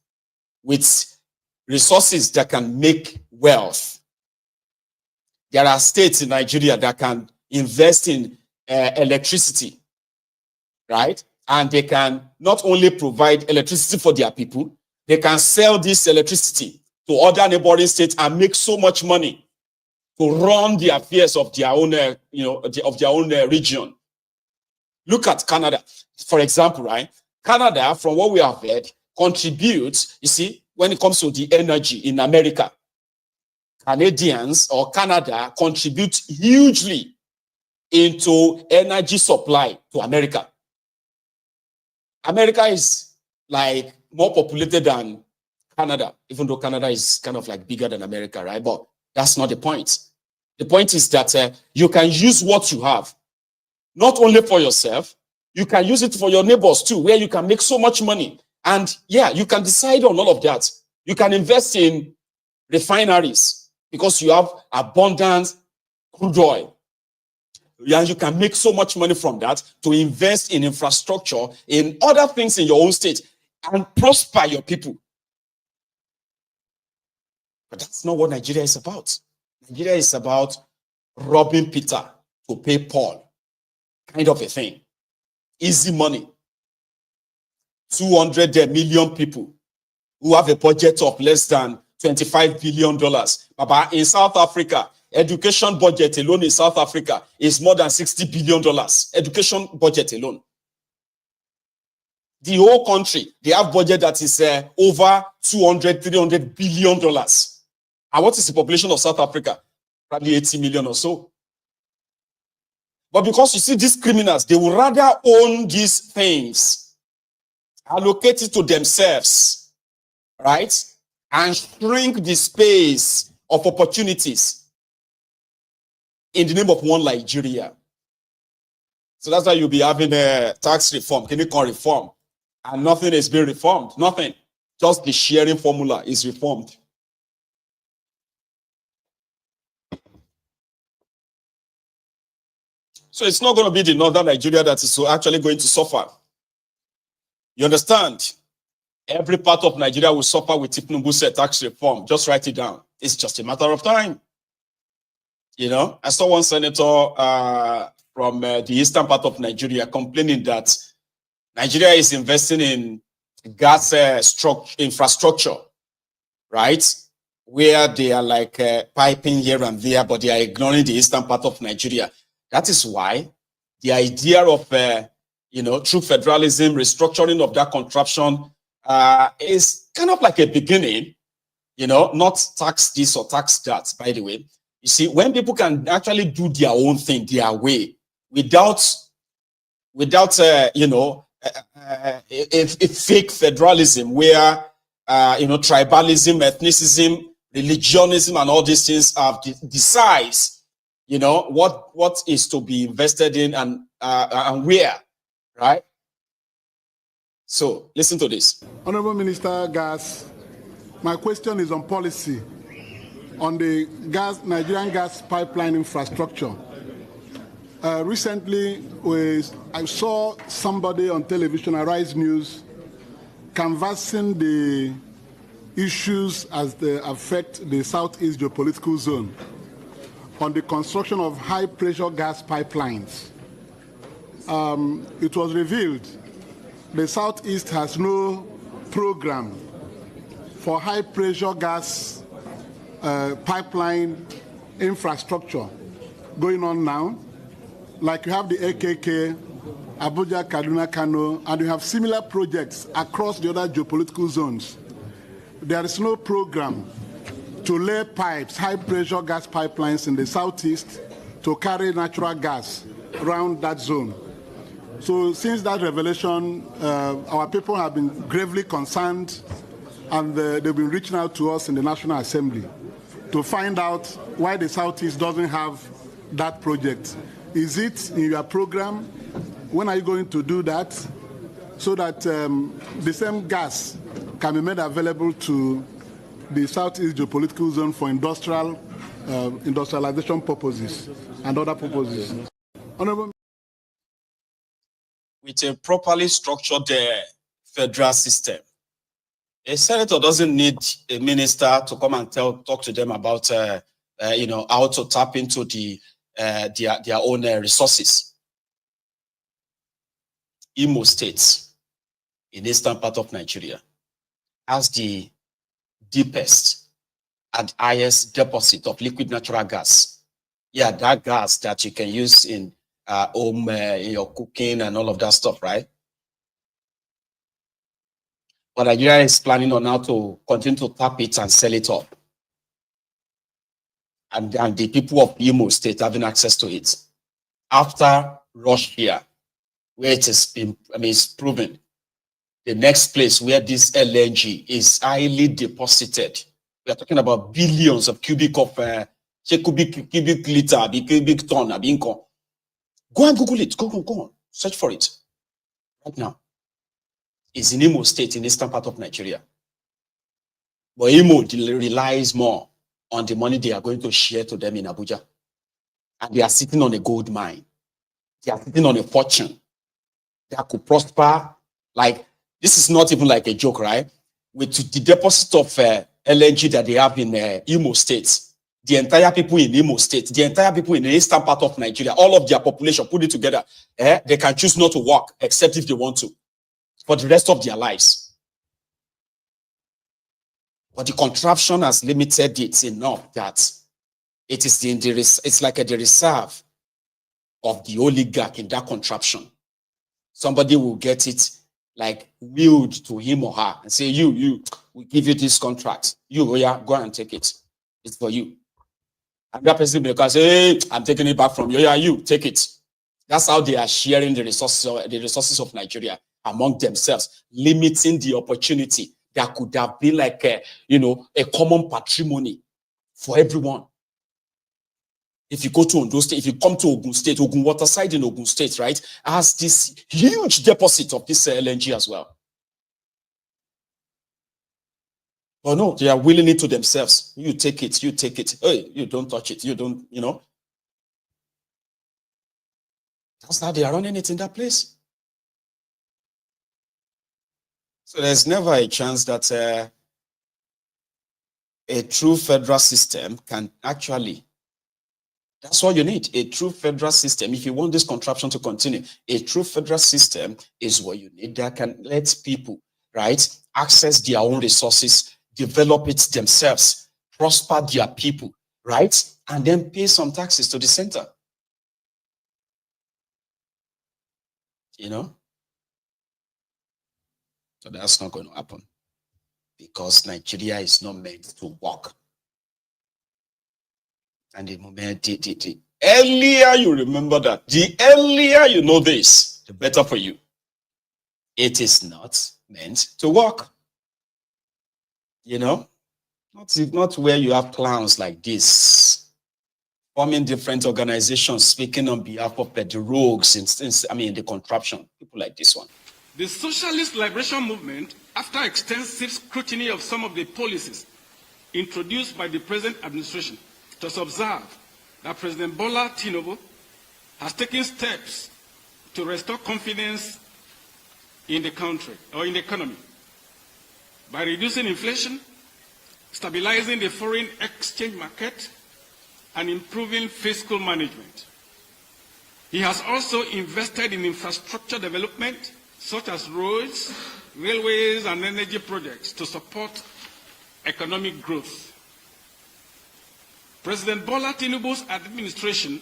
with resources that can make wealth. There are states in Nigeria that can invest in electricity, right? And they can not only provide electricity for their people, they can sell this electricity to other neighboring states and make so much money to run the affairs of their own, of their own region. Look at Canada, for example, right? Canada, from what we have heard, contributes, you see, when it comes to the energy in America, Canadians or Canada contribute hugely into energy supply to America. America is like more populated than Canada, even though Canada is kind of like bigger than America, right? But that's not the point. The point is that you can use what you have, not only for yourself, you can use it for your neighbors too, where you can make so much money. And yeah, you can decide on all of that. You can invest in refineries because you have abundant crude oil. And you can make so much money from that to invest in infrastructure, in other things in your own state, and prosper your people. But that's not what Nigeria is about. Nigeria is about robbing Peter to pay Paul, kind of a thing. Easy money. 200 million people who have a budget of less than $25 billion. But in South Africa, education budget alone in South Africa is more than $60 billion. Education budget alone. The whole country, they have budget that is over $200-300 billion. And what is the population of South Africa? Probably 80 million or so. But because you see these criminals, they would rather own these things, allocate it to themselves, right? And shrink the space of opportunities in the name of one Nigeria. So that's why you'll be having a tax reform, clinical reform, and nothing is being reformed. Nothing. Just the sharing formula is reformed. So it's not going to be the northern Nigeria that is actually going to suffer. You understand? Every part of Nigeria will suffer with Tinubu's tax reform. Just write it down. It's just a matter of time. You know, I saw one senator from the eastern part of Nigeria complaining that Nigeria is investing in gas infrastructure, right? Where they are like piping here and there, but they are ignoring the eastern part of Nigeria. That is why the idea of, true federalism, restructuring of that contraption is kind of like a beginning, not tax this or tax that, by the way. You see, when people can actually do their own thing, their way, without a fake federalism where, tribalism, ethnicism, religionism, and all these things have decides, what is to be invested in and where, right? So listen to this. Honorable Minister Gas, my question is on policy on the Nigerian gas pipeline infrastructure. Recently, I saw somebody on television, Arise News, canvassing the issues as they affect the Southeast geopolitical zone on the construction of high-pressure gas pipelines. It was revealed the Southeast has no program for high-pressure gas pipeline infrastructure going on now. Like you have the AKK, Abuja, Kaduna, Kano, and you have similar projects across the other geopolitical zones. There is no program to lay pipes, high-pressure gas pipelines in the Southeast to carry natural gas around that zone. So since that revelation, our people have been gravely concerned, and they've been reaching out to us in the National Assembly to find out why the Southeast doesn't have that project. Is it in your program? When are you going to do that so that the same gas can be made available to the Southeast geopolitical zone for industrialization purposes and other purposes? Honorable. With a properly structured federal system, a senator doesn't need a minister to come and talk to them about how to tap into their own resources. Imo State, in the eastern part of Nigeria, has the deepest and highest deposit of liquid natural gas. Yeah, that gas that you can use in home, in your cooking and all of that stuff, right? But Nigeria is planning on how to continue to tap it and sell it up. And the people of Imo State having access to it. After Russia, where it has been, it's proven, the next place where this LNG is highly deposited, we are talking about billions of cubic liter, cubic ton. Go and Google it. Go on. Search for it. Right now. It's in Imo State, in the eastern part of Nigeria. But Imo relies more on the money they are going to share to them in Abuja. And they are sitting on a gold mine. They are sitting on a fortune that could prosper. Like, this is not even like a joke, right? With the deposit of LNG that they have in Imo State, the entire people in Imo State, the entire people in the eastern part of Nigeria, all of their population, put it together, they can choose not to work except if they want to for the rest of their lives. But the contraption has limited it enough that it is it's like the reserve of the oligarch in that contraption. Somebody will get it like willed to him or her and say, you, we give you this contract. You, go and take it. It's for you. And that person will say, hey, I'm taking it back from you. Yeah, you, take it. That's how they are sharing the resources of Nigeria among themselves, limiting the opportunity that could have been like a, a common patrimony for everyone. If you go to Ondo State, if you come to Ogun State, Ogun Waterside in Ogun State, right, has this huge deposit of this LNG as well. But no, they are willing it to themselves. You take it, you take it. Hey, you don't touch it, you don't, That's how they are running it in that place. So there's never a chance that a true federal system can actually, that's all you need, a true federal system. If you want this contraption to continue, a true federal system is what you need that can let people, right, access their own resources, develop it themselves, prosper their people, right, and then pay some taxes to the center. So that's not going to happen because Nigeria is not meant to work. And the moment, the earlier you remember that, the earlier you know this, the better for you. It is not meant to work. Not where you have clowns like this, forming different organizations, speaking on behalf of the rogues, the contraption, people like this one. The Socialist Liberation Movement, after extensive scrutiny of some of the policies introduced by the present administration, has observed that President Bola Tinubu has taken steps to restore confidence in the country or in the economy by reducing inflation, stabilizing the foreign exchange market, and improving fiscal management. He has also invested in infrastructure development, such as roads, railways, and energy projects to support economic growth. President Bola Tinubu's administration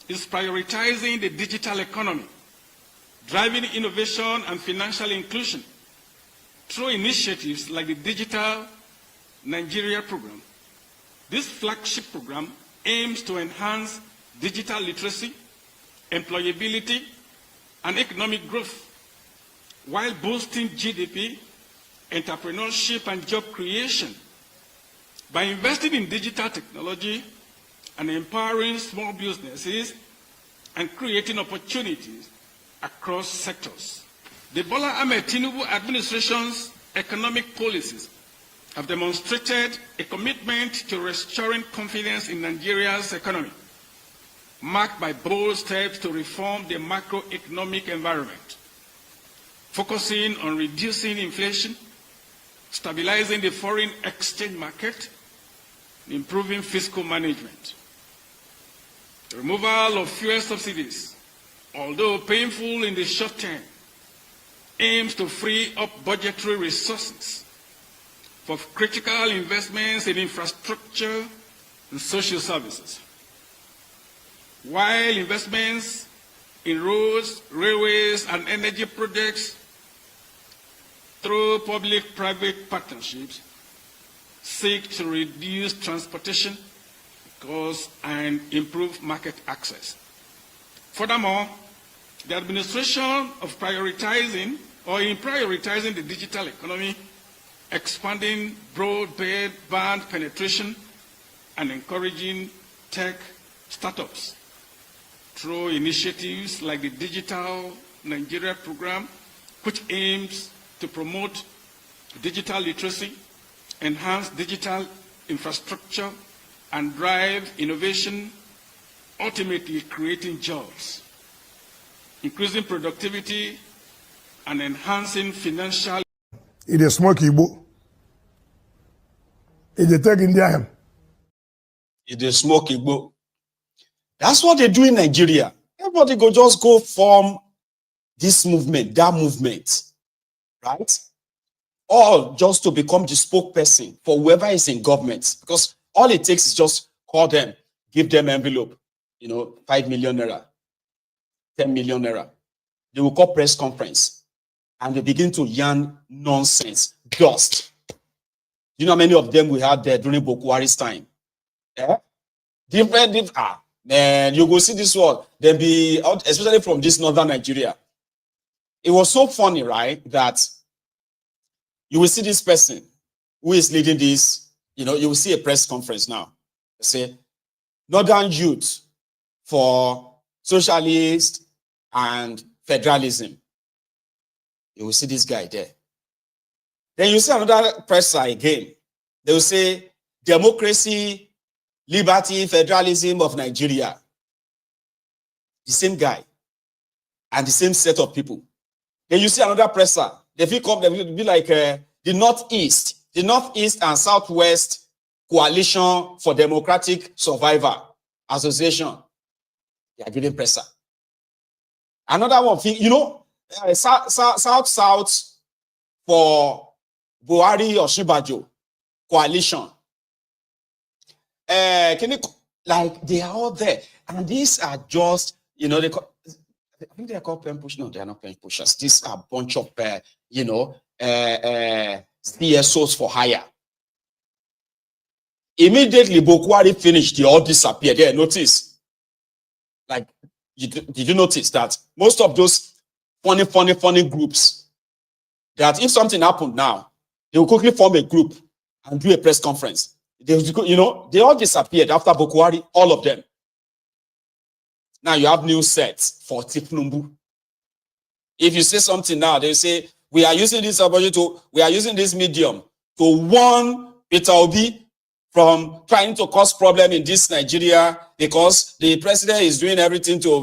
is prioritizing the digital economy, driving innovation and financial inclusion through initiatives like the Digital Nigeria program. This flagship program aims to enhance digital literacy, employability, and economic growth, while boosting GDP, entrepreneurship, and job creation. By investing in digital technology and empowering small businesses and creating opportunities across sectors. The Bola Ahmed Tinubu administration's economic policies have demonstrated a commitment to restoring confidence in Nigeria's economy, marked by bold steps to reform the macroeconomic environment, focusing on reducing inflation, stabilizing the foreign exchange market, and improving fiscal management. The removal of fuel subsidies, although painful in the short term, aims to free up budgetary resources for critical investments in infrastructure and social services, while investments in roads, railways, and energy projects through public-private partnerships seek to reduce transportation costs and improve market access. Furthermore, the administration of prioritizing the digital economy, expanding broadband penetration, and encouraging tech startups through initiatives like the Digital Nigeria program, which aims to promote digital literacy, enhance digital infrastructure, and drive innovation, ultimately creating jobs, increasing productivity, and enhancing financial. It is smoke Igbo. It is take India. It is smoke Igbo. That's what they do in Nigeria. Everybody just go form this movement, that movement, right? All just to become the spokesperson for whoever is in government. Because all it takes is just call them, give them envelope, 5 million naira, 10 million naira. They will call press conference and they begin to yarn nonsense, dust. You know how many of them we had there during Boko Haram's time? Different, man, you go see this one. Then be out, especially from this northern Nigeria. It was so funny, right? That you will see this person who is leading this, you know, you will see a press conference now. They say, Northern Youth for Socialist and Federalism. You will see this guy there. Then you see another presser again. They will say, Democracy, Liberty, Federalism of Nigeria. The same guy and the same set of people. Then you see another presser. They will be like the Northeast and Southwest Coalition for Democratic Survival Association. They are giving presser. Another one, you know, South for Buhari or Shibajo Coalition. Like they are all there, and these are just, you know, I think they are called pen pushers. No, they are not pen pushers. These are a bunch of you know, CSOs for hire. Immediately Bokwari finished, they all disappeared. There, notice. Like, did you notice that most of those funny groups, that if something happened now, they will quickly form a group and do a press conference. They, you know, they all disappeared after Bokwari, all of them. Now you have new sets for Tinubu. If you say something now, they say, we are using this opportunity we are using this medium to warn Peter Obi from trying to cause problem in this Nigeria because the president is doing everything to.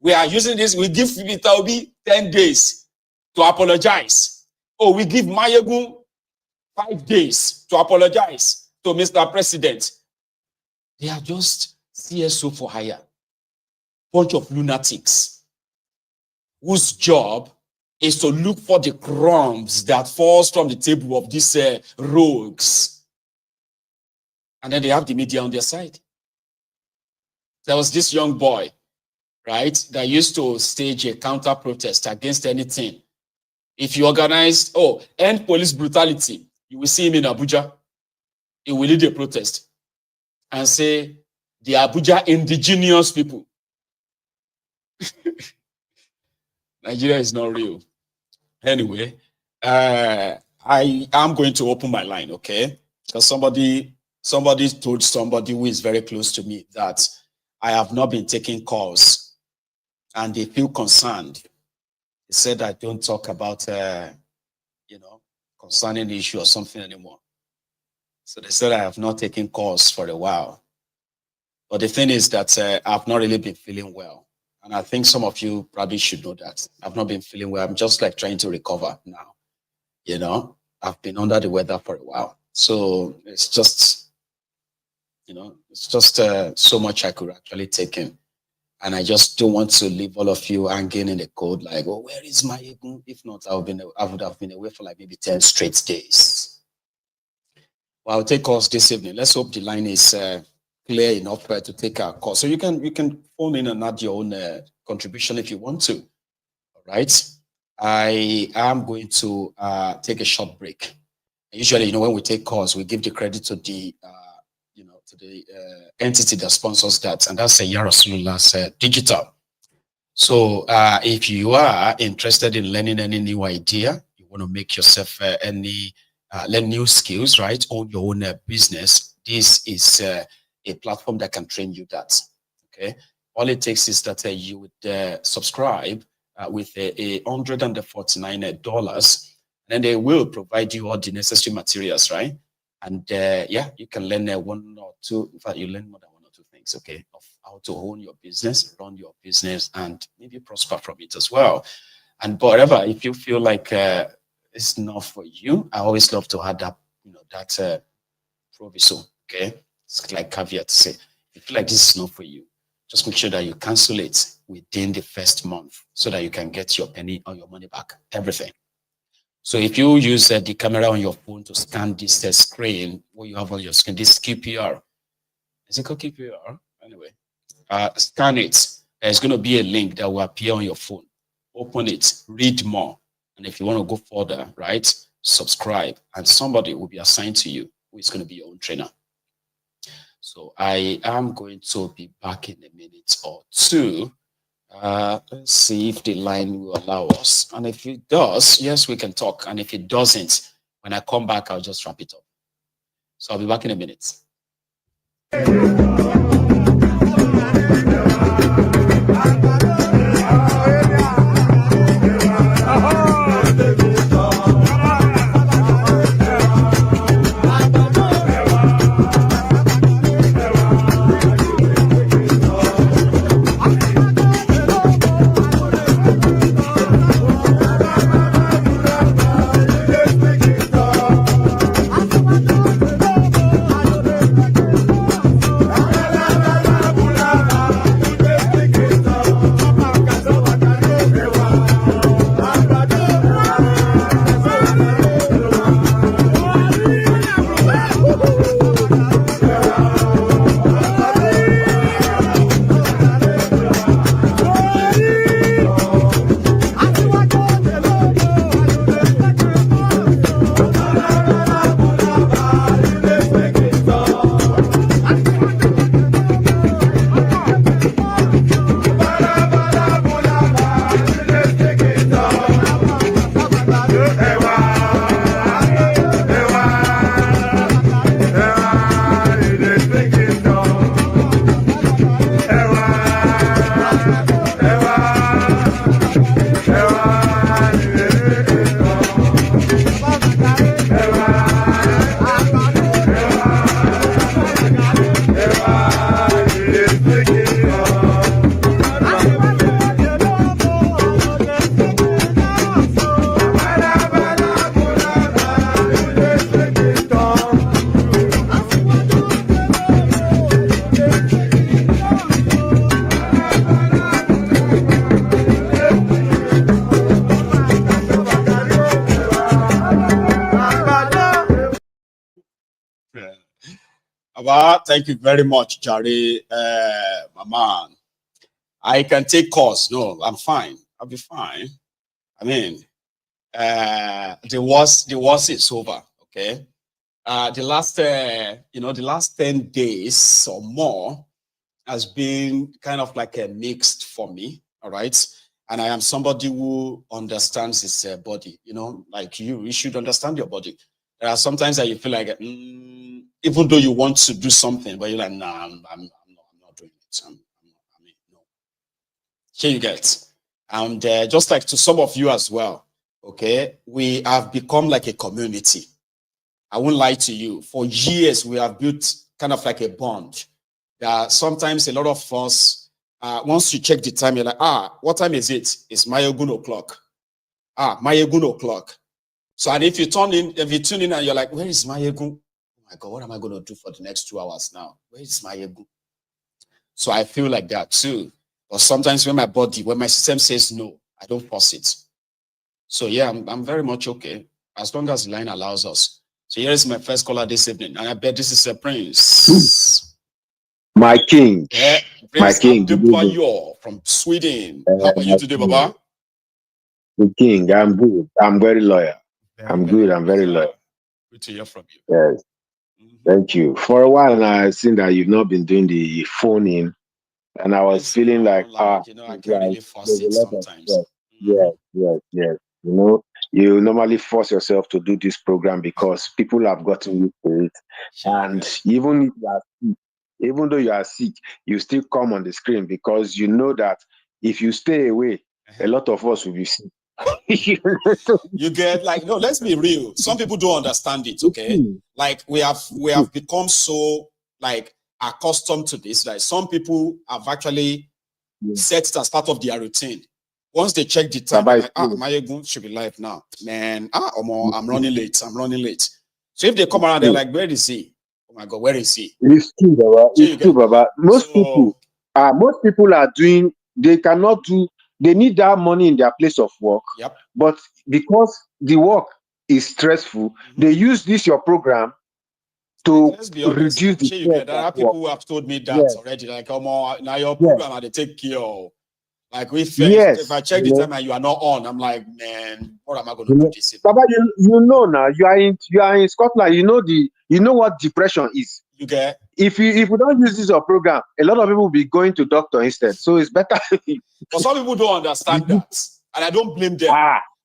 We are using this. We give Peter Obi 10 days to apologize. Oh, we give Mayegun 5 days to apologize to Mr. President. They are just CSO for hire. Bunch of lunatics whose job is to look for the crumbs that falls from the table of these rogues. And then they have the media on their side. There was this young boy, right, that used to stage a counter protest against anything. If you organize, end police brutality, you will see him in Abuja. He will lead a protest and say, the Abuja indigenous people. Nigeria is not real. Anyway, I am going to open my line, okay? Because somebody told somebody who is very close to me that I have not been taking calls and they feel concerned. They said I don't talk about, you know, concerning the issue or something anymore. So they said I have not taken calls for a while. But the thing is that I've not really been feeling well. And I think some of you probably should know that. I've not been feeling well. I'm just like trying to recover now. You know, I've been under the weather for a while. So it's just, you know, it's just so much I could actually take in. And I just don't want to leave all of you hanging in the cold like, oh, where is my ego? If not, I would have been away for like maybe 10 straight days. Well, I'll take calls this evening. Let's hope the line is clear enough to take our call. So you can phone in and add your own contribution if you want to. All right. I am going to take a short break. Usually, you know, when we take calls, we give the credit to the entity that sponsors that, and that's Ya Rasulullah's Digital. So if you are interested in learning any new idea, you want to make yourself learn new skills, right? Own your own business. This is a platform that can train you that. Okay, all it takes is that you would subscribe with $149, and they will provide you all the necessary materials, right? And yeah, you can learn one or two. In fact, you learn more than one or two things, okay, of how to own your business, run your business, and maybe prosper from it as well. And whatever, if you feel like it's not for you, I always love to add that, you know, that proviso, okay? It's like caveat to say, if you feel like this is not for you, just make sure that you cancel it within the first month so that you can get your penny or your money back, everything. So if you use the camera on your phone to scan this screen, what you have on your screen, this QPR, is it called QPR? Anyway, scan it. There's going to be a link that will appear on your phone. Open it, read more. And if you want to go further, right, subscribe. And somebody will be assigned to you who is going to be your own trainer. So I am going to be back in a minute or two. Let's see if the line will allow us. And if it does, yes, we can talk. And if it doesn't, when I come back, I'll just wrap it up. So I'll be back in a minute. Thank you very much, Jari, my man. I can take calls. No, I'm fine. I'll be fine. I mean, the worst is over. Okay. The last, the last 10 days or more has been kind of like a mixed for me. All right. And I am somebody who understands his body. Like you should understand your body. There are sometimes that you feel like, even though you want to do something, but you're like, nah, I'm not doing it. No. Here you get. And just like to some of you as well, okay, we have become like a community. I won't lie to you. For years, we have built kind of like a bond. Sometimes a lot of us, once you check the time, you're like, what time is it? It's Mayogun o'clock. Mayogun o'clock. So, and if you tune in and you're like, where is Mayogun? Oh my God, what am I going to do for the next 2 hours now? Where is Mayogun? So I feel like that too. But sometimes when my system says no, I don't force it. So yeah, I'm very much okay. As long as the line allows us. So here is my first caller this evening. And I bet this is a Prince. My king. Yeah, Prince from Sweden. How are you today, Baba? The king, I'm good. I'm very loyal. I'm good. I'm very loyal. Good to hear from you. Yes. Thank you. For a while now, I've seen that you've not been doing the phone in, and I was feeling like, I can't really force it sometimes. Yes. You normally force yourself to do this program because people have gotten used to it. And even though you are sick, you still come on the screen because you know that if you stay away, a lot of us will be sick. You get like, no, let's be real. Some people don't understand it, okay? Like we have become so like accustomed to this. Like some people have actually set it as part of their routine. Once they check the time, like, Mayogun should be live now. Man, I'm running late. So if they come around, they're like, where is he? Oh my God, where is he? It's true, Baba. It's true, Baba. Most people are doing, they cannot do. They need that money in their place of work, but because the work is stressful, they use your program to reduce the stress. There are people who have told me that already. Like, now your program and they take care of. Like if I check the time and you are not on, I'm like, man, what am I going to do this? Baba, you know now you are in Scotland. You know what depression is. You get if we don't use this program, a lot of people will be going to doctor instead. So it's better. But some people don't understand that, and I don't blame them.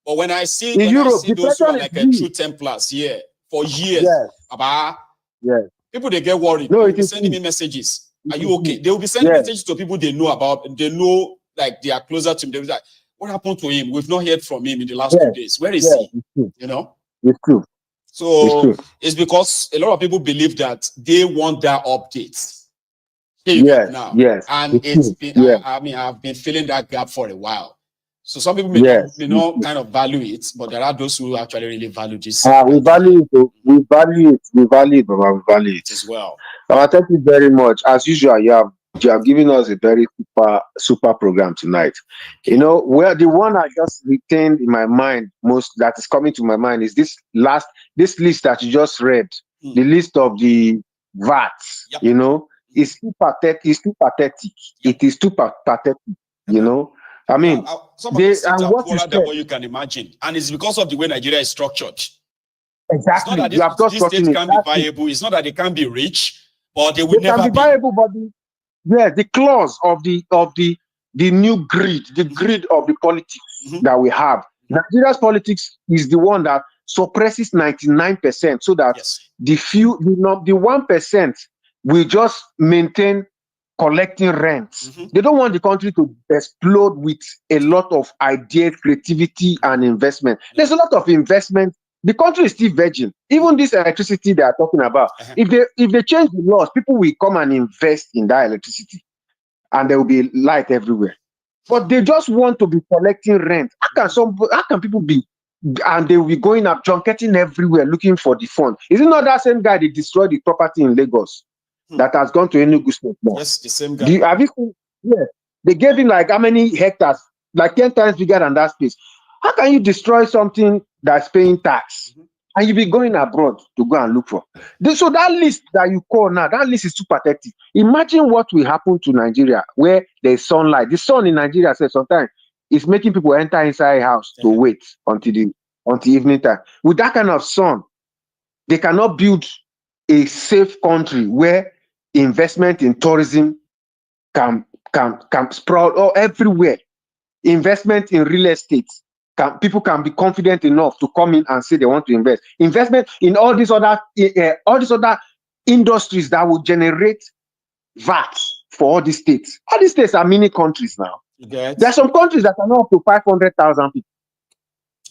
But when I see in Europe, I see those who are like a true Templars here for years, people they get worried. No, They will be sending me messages. Are you okay? They will be sending messages to people they know about, and they know like they are closer to him. They will be like, what happened to him? We've not heard from him in the last 2 days. Where is he? You know? It's true. So it's because a lot of people believe that they want that update. Now. And it's been, I mean, I've been filling that gap for a while. So some people may not kind of value it, but there are those who actually really value this. We value it. We value it as well. Thank you very much. As usual, you have given us a very super program tonight. You know, where the one I just retained in my mind most that is coming to my mind is this list that you just read, the list of the VATs. You know, it's too pathetic. It's too pathetic. It is too pathetic. You know. I mean, some of these states are poorer than what you can imagine, and it's because of the way Nigeria is structured. Exactly. It's not that these states can be viable. It's not that they can be rich, but they will never be viable. But the clause of the new greed, the greed of the politics that we have. Nigeria's politics is the one that suppresses 99%, so that the 1% will just maintain collecting rents. They don't want the country to explode with a lot of ideas, creativity, and investment. There's a lot of investment. The country is still virgin. Even this electricity they are talking about, if they change the laws, people will come and invest in that electricity, and there will be light everywhere. But they just want to be collecting rent. How can people be? And they will be going up, junketing everywhere, looking for the fund. Is it not that same guy that destroyed the property in Lagos? That has gone to Enugu State now. Yes, the same guy. Have you seen? Yes. They gave him like how many hectares? Like 10 times bigger than that space. How can you destroy something that's paying tax? And you be going abroad to go and look for? So that list that you call now, that list is too pathetic. Imagine what will happen to Nigeria where there's sunlight. The sun in Nigeria says sometimes it's making people enter inside a house to wait until evening time. With that kind of sun, they cannot build a safe country where investment in tourism can sprout all everywhere. Investment in real estate, people can be confident enough to come in and say they want to invest. Investment in all these other industries that will generate VAT for all these states. All these states are mini countries now. There are some countries that are not up to 500,000 people.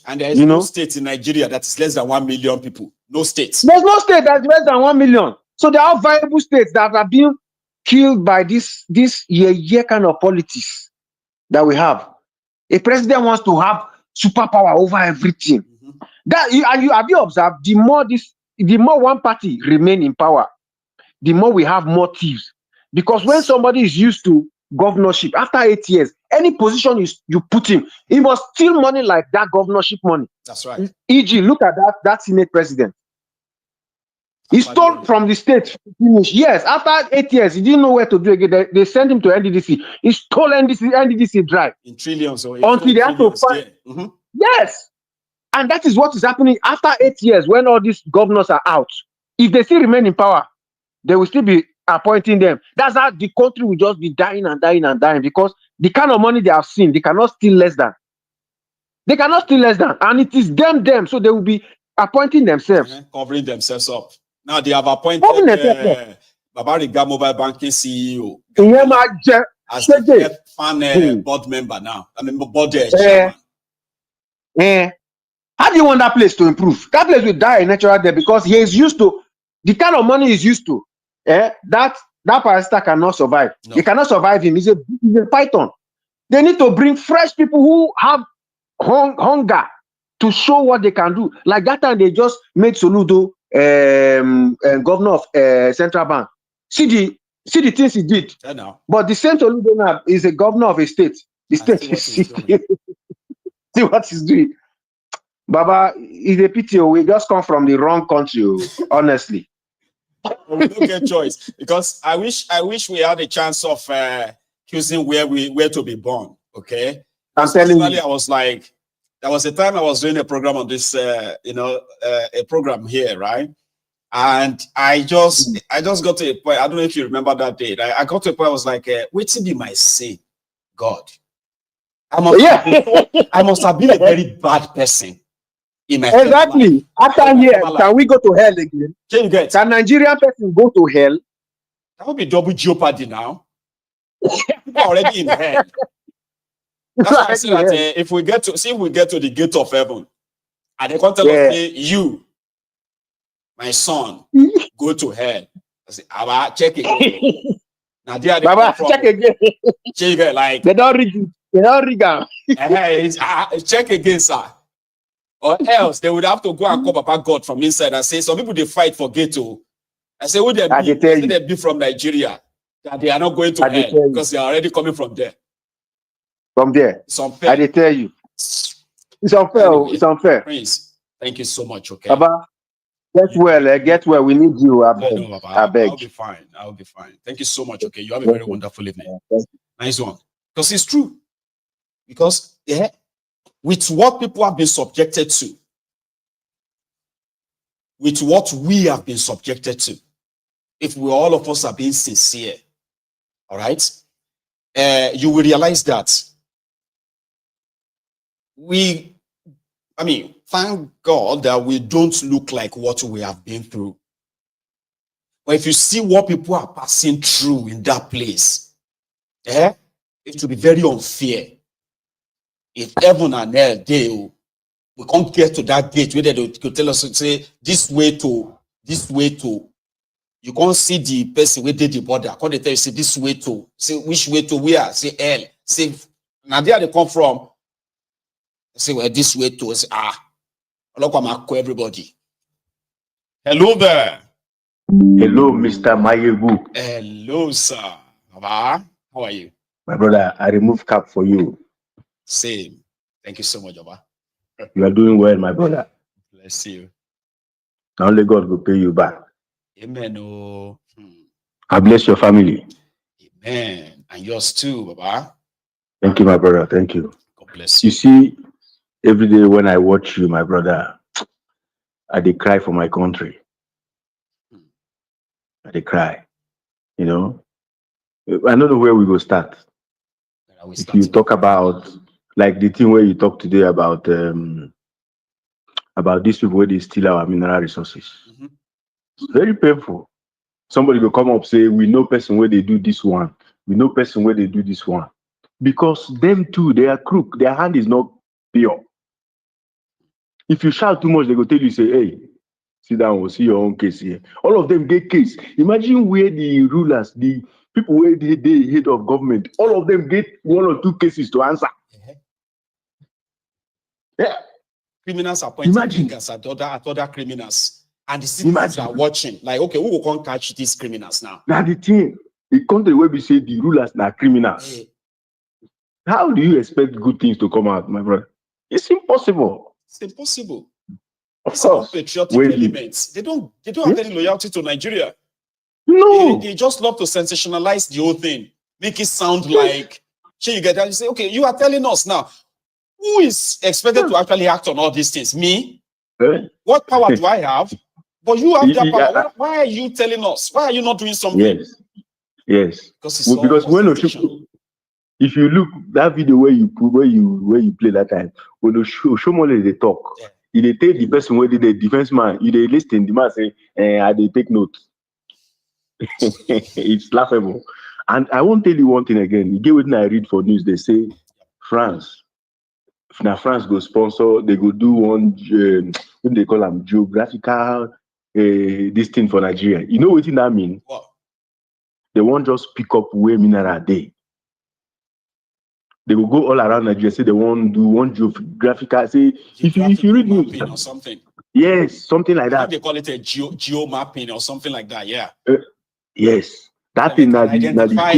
And there is no state in Nigeria that is less than 1 million people. No states. There's no state that's less than 1 million. So there are viable states that are being killed by this year kind of politics that we have. A president wants to have superpower over everything. Have you observed? The more one party remain in power, the more we have more thieves. Because when somebody is used to governorship, after 8 years, any position you put him, he must steal money like that governorship money. That's right. E.g., look at that Senate president. He stole from the state. Yes, after 8 years, he didn't know where to do again. They sent him to NDDC. He stole NDDC drive. In trillions. Until they had to find. Yes. And that is what is happening after 8 years when all these governors are out. If they still remain in power, they will still be appointing them. That's how the country will just be dying and dying and dying, because the kind of money they have seen, they cannot steal less than. They cannot steal less than. And it is them. So they will be appointing themselves. Covering themselves up. Now they have appointed Babariga Mobile Banking CEO as the fan board member now. I mean, board chairman. How do you want that place to improve? That place will die a natural death because he is used to the kind of money he's used to. That parasite cannot survive. No. They cannot survive him. He's a python. They need to bring fresh people who have hunger to show what they can do. Like that time they just made Soludo governor of Central Bank. See the things he did. But the same Soludo now is a governor of a state. The state is see what he's doing. Baba, it's a pity. We just come from the wrong country, honestly. We don't get choice, because I wish we had a chance of choosing where to be born. Okay, I'm telling you. I was like, there was a time I was doing a program on this, a program here, right? And I just got to a point. I don't know if you remember that day. I got to a point. I was like, "Wait till be my sin, God. I must have been a very bad person in my exactly. After here, can we go to hell again? Can Nigerian person go to hell? That would be double jeopardy now. People are already in hell. That's why I say that if we get to the gate of heaven, and they can't tell us, say, you, my son, go to hell. I say, Abba, check again. Now they Baba, check again. Check again, like they don't rig it. They don't rig it. Check again, sir. Or else they would have to go and call Papa God from inside and say, some people they fight for ghetto. I say, would they be? They be from Nigeria? That they are not going to hell because they are already coming from there. From there. It's unfair. I tell you. It's unfair. Anyway, it's unfair. Prince, thank you so much. Okay. Baba, get well. We need you. I beg. I'll be fine. I'll be fine. Thank you so much. Okay. You have a very wonderful evening. Nice one. Because it's true. Because with what people have been subjected to, with what we have been subjected to, if all of us are being sincere, all right, you will realize that thank God that we don't look like what we have been through. But if you see what people are passing through in that place, it will be very unfair. If heaven and hell, we can't get to that gate where they could tell us, say, this way to, you can't see the person where they the border. Can't they tell you, say, this way to, say, which way to where? Say, hell. Say, now there they come from. Say, well, this way to, say, look at everybody. Hello there. Hello, Mr. Mayebu. Hello, sir. How are you? My brother, I remove cap for you. Same. Thank you so much, Oba. You are doing well, my brother. Bless you. Only God will pay you back. Amen. Oh. I bless your family. Amen. And yours too, Baba. Thank you, my brother. Thank you. God bless you. You see, every day when I watch you, my brother, I dey cry for my country. I dey cry. You know, I don't know where we go start. If you talk about like the thing where you talk today about these people where they steal our mineral resources. It's very painful. Somebody will come up say, we know person where they do this one. We know person where they do this one. Because them too, they are crook. Their hand is not pure. If you shout too much, they go tell you, say, hey, sit down, we'll see your own case here. All of them get case. Imagine where the rulers, the people where they head of government, all of them get 1 or 2 cases to answer. Yeah. Criminals are pointing fingers at other criminals. And the citizens are watching. Like, okay, who will come catch these criminals now? Now the thing, the country where we say the rulers are criminals. How do you expect good things to come out, my brother? It's impossible. It's impossible. Of course. Patriotic elements. They don't have any loyalty to Nigeria. No. They just love to sensationalize the whole thing. Make it sound like, you get that, you say, okay, you are telling us now. Who is expected to actually act on all these things? Me? What power do I have? But you have that power. Why are you telling us? Why are you not doing something? Yes. Because when if you look that video where you play that time, when the Shomole they talk, they tell the person where the defense man, they listen, the man say, they take notes. It's laughable. And I won't tell you one thing again. You get what I read for news, they say France. Now France go sponsor, they go do one what they call them geographical this thing for Nigeria. You know what that mean? What? They won't just pick up where mineral day. They will go all around Nigeria, say they won't do one geographical, say if you read news or something. Yes, something like that. They call it a geo mapping or something like that, yeah. Yes. That thing identify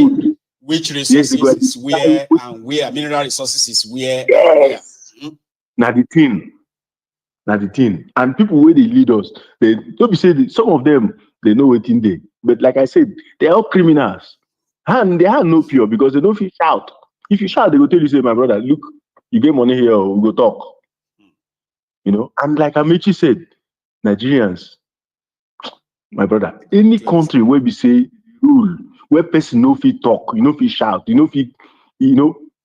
which resources is where and where mineral resources is where. Yes. Now the thing. And people where they lead us, they don't be saying some of them they know what in there. But like I said, they're all criminals. And they are no pure because they don't feel shout. If you shout, they will tell you, say, my brother, look, you get money here, we'll go talk. You know, and like Amechi said, Nigerians, My brother, any country where we say rule, where person no fit talk, you know fit shout, you know fit,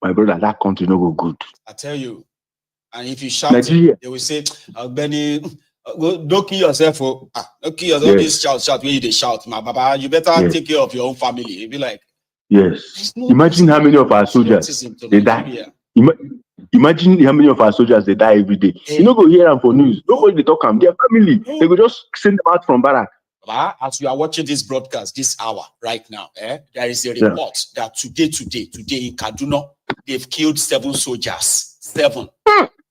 my brother, that country no go good. I tell you, and if you shout, Nigeria, they will say, Benny, don't kill yourself. Oh. Don't kill yourself. This shout where they shout, my baba. You better take care of your own family. You'll be like, yes. Imagine how many of our soldiers they die. Imagine how many of our soldiers they die every day. You know, go hear them for news. Nobody they talk them. Their family, they go just send them out from barrack. As you are watching this broadcast this hour right now, there is a report that today in Kaduna, they've killed 7 soldiers. 7.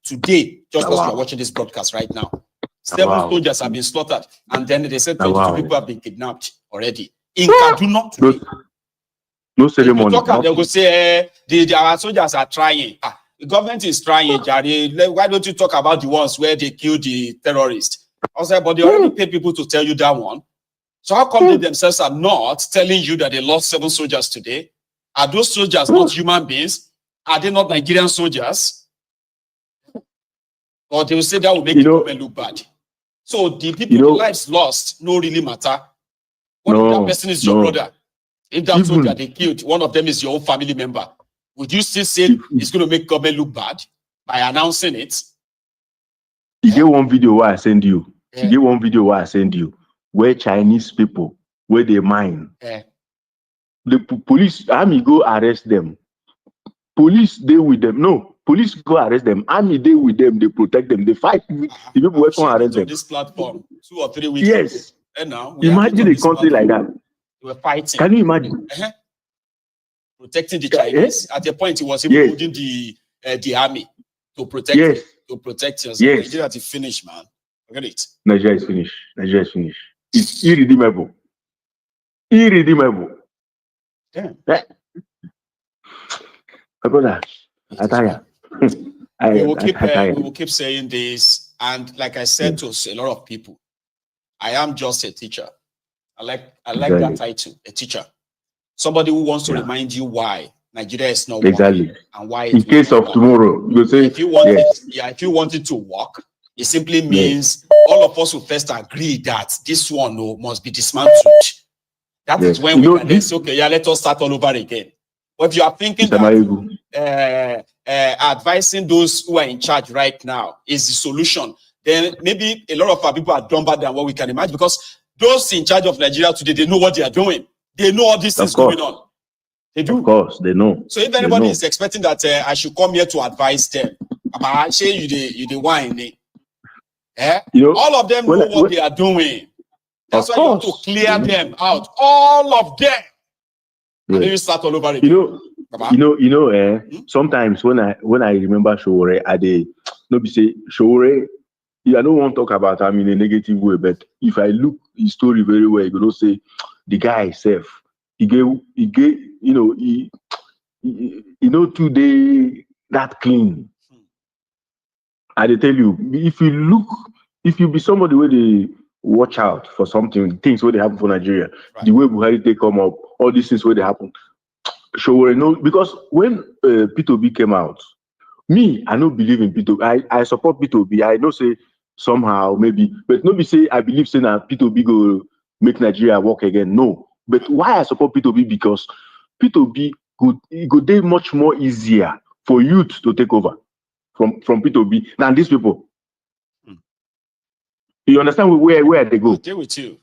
Today, just as you are watching this broadcast right now, 7 soldiers have been slaughtered, and then they said 22 people have been kidnapped already in Kaduna today. No ceremony. They will say our soldiers are trying. The government is trying, Jari. Why don't you talk about the ones where they killed the terrorists? I was like, but they already pay people to tell you that one. So how come they themselves are not telling you that they lost 7 soldiers today? Are those soldiers not human beings? Are they not Nigerian soldiers? Or they will say that will make the government look bad. So the people, the lives lost, no really matter. What if that person is your brother? If that soldier they killed, one of them is your own family member, would you still say it's going to make government look bad by announcing it? You get one video where I send you. You get one video where I send you, where Chinese people, where they mine. The police, army go arrest them. Police, they with them. No, police go arrest them. Army, they with them. They protect them. They fight with the people who can't arrest them. This platform, 2 or 3 weeks. Yes. And now imagine a country like that. We're fighting. Can you imagine? Protecting the Chinese. At a point, he was even holding the army to protect us. Yes. Nigeria to finish, man. Look at it. Nigeria is finished. Nigeria is finished. It's irredeemable. Irredeemable. Yeah. My brother, I tire. We will keep saying this, and like I said to a lot of people, I am just a teacher. I like that title, a teacher. Somebody who wants to remind you why Nigeria is not working and why. In case of tomorrow, you say, if you want it to work, it simply means all of us will first agree that this one must be dismantled. That is when we can say, okay, let us start all over again. But if you are thinking that advising those who are in charge right now is the solution, then maybe a lot of our people are dumber than what we can imagine, because those in charge of Nigeria today, they know what they are doing. They know all these things going on. They do. Of course, they know. So if anybody is expecting that I should come here to advise them, about you the wine, all of them know what they are doing. That's why you have to clear them out. All of them. And then you start all over again. Sometimes when I remember Sowore, nobody say Sowore. I don't want to talk about him in a negative way, but if I look his story very well, you know, say the guy himself, he gave, today that clean. I tell you, if you be somebody where they watch out for something, things where they happen for Nigeria, the way Buhari they come up, all these things where they happen. Sowore no, because when P2B came out, me, I don't believe in P2B. I support P2B. I know say somehow maybe, but nobody say I believe saying that P2B go make Nigeria work again. No, but why I support P2B? Because P2B could be much more easier for youth to take over from P2B than these people. You understand where they go? I deal with you.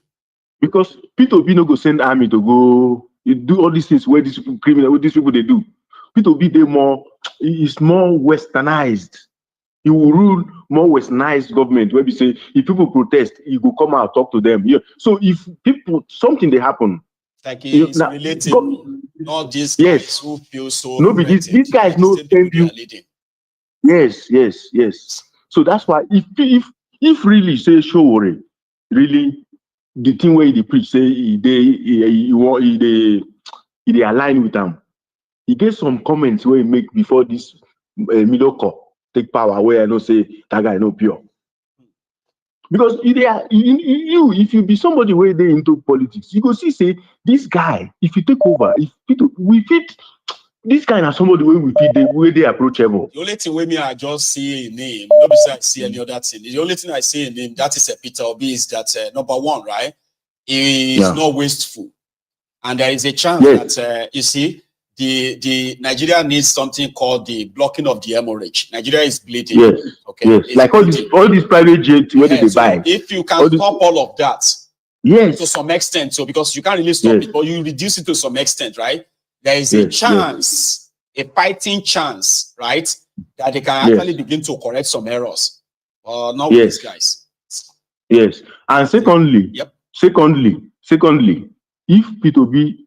Because P2B no go send army to go do all these things where these criminal, what these people they do. P2B is more westernized. He will rule more westernized government where we say if people protest, he will come out talk to them. Yeah. So if something they happen, like he's related, not these guys who feel so. No, but these guys no send you. Yes. So that's why if really say Sowore, really the thing where they preach say they align with them. He gave some comments where he make before this Miloko take power where I know say that guy no pure. Because if you be somebody where they into politics, you go see say this guy, if you take over, we fit this kind of somebody where we fit the way they approachable. The only thing where me I just see a name, nobody say I see any other thing. The only thing I see a name that is a Peter Obi is that number one, right? is not wasteful. And there is a chance that, you see, the Nigeria needs something called the blocking of the hemorrhage. Nigeria is bleeding. Yes. Okay. Yes. It's Like bleeding. all these private jets, where did they So buy? if you can stop all of that, yes, to some extent, so because you can't really stop it, but you reduce it to some extent, right? There is a chance, a fighting chance, right, that they can actually begin to correct some errors. Not with these guys. Yes. And secondly, secondly, if P2B,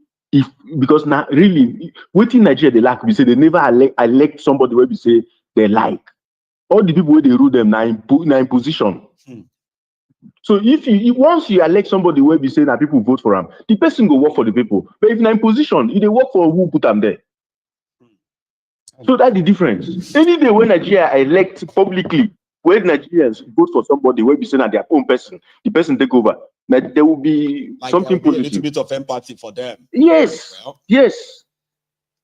because now really, waiting Nigeria they lack, we say they never elect somebody where we say they like. All the people where they rule them now in position. So if once you elect somebody where we say that people vote for him, the person go work for the people. But if you're in position, if they work for who put them there. So that's the difference. Any day when Nigeria elect publicly, when Nigerians vote for somebody where we say that their own person, the person take over, that there will be like something positive. A little bit of empathy for them. Yes. Well, yes.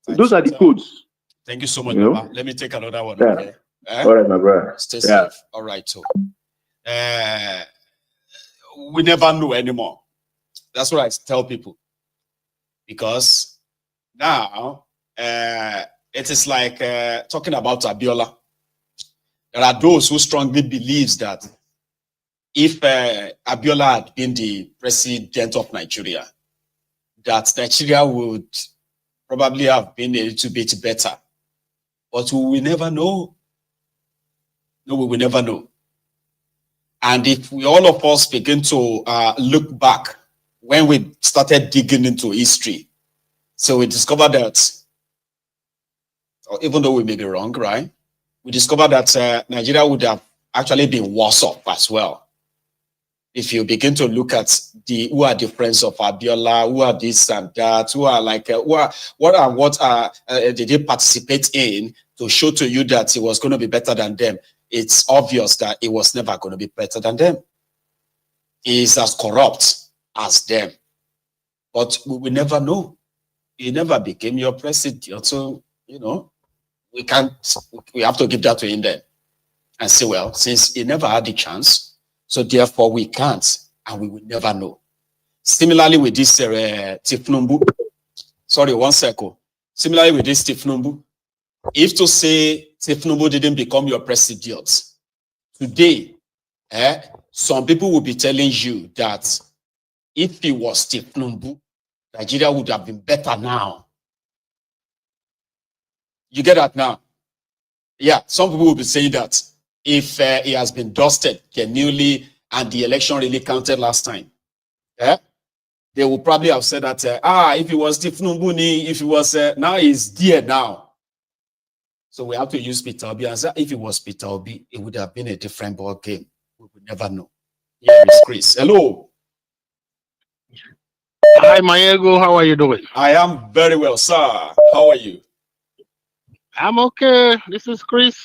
Those are the codes. Thank you so much, Baba. Let me take another one. Yeah. Okay. All right, my brother. Stay safe. All right. So we never know anymore. That's what I tell people. Because now it is like talking about Abiola. There are those who strongly believe that if Abiola had been the president of Nigeria, that Nigeria would probably have been a little bit better. But we will never know. No, we will never know. And if we all of us begin to look back when we started digging into history, so we discovered that, or even though we may be wrong, right? We discovered that Nigeria would have actually been worse off as well. If you begin to look at who are the friends of Abiola, who are this and that, who are like, what did they participate in to show to you that it was going to be better than them? It's obvious that it was never going to be better than them. He is as corrupt as them. But we will never know. He never became your president. So, you know, we have to give that to him then. And say, well, since he never had the chance, so therefore we can't, and we will never know. Similarly with this Tinubu, sorry, 1 second. Similarly with this Tinubu, if to say Tinubu didn't become your president, today, some people will be telling you that if he was Tinubu, Nigeria would have been better now. You get that now? Yeah, some people will be saying that if he has been dusted genuinely and the election really counted last time, they will probably have said that, if it was Tinubu, if it was, now he's there now. So we have to use Peter Obi and say, if it was Peter Obi, it would have been a different ball game. We would never know. Here is Chris. Hello. Hi, Mayego. How are you doing? I am very well, sir. How are you? I'm okay. This is Chris.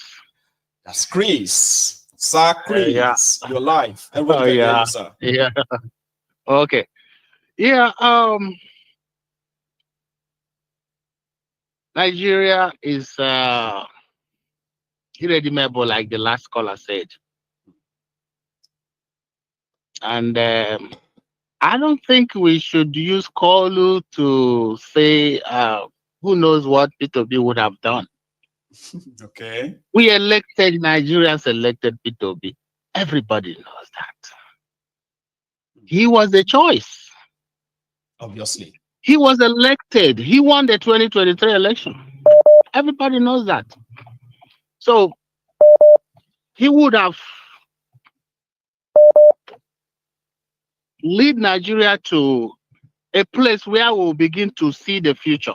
That's Chris. Sir Chris. You're live. Everybody can hear you, sir. Yeah. Okay. Yeah. Nigeria is irredeemable, like the last caller said. And I don't think we should use Kolu to say who knows what P2B would have done. Okay. We elected, Nigerians elected P2B. Everybody knows that. He was the choice. Obviously. He was elected. He won the 2023 election. Everybody knows that. So he would have lead Nigeria to a place where we'll begin to see the future.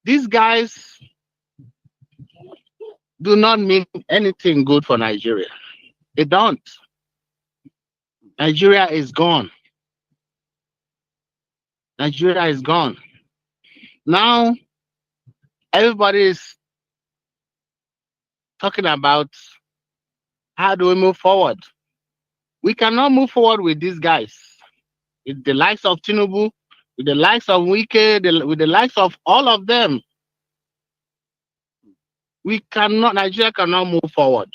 These guys do not mean anything good for Nigeria. They don't. Nigeria is gone. Nigeria is gone. Now, everybody is talking about how do we move forward. We cannot move forward with these guys. With the likes of Tinubu, with the likes of Wike, with the likes of all of them. We cannot, Nigeria cannot move forward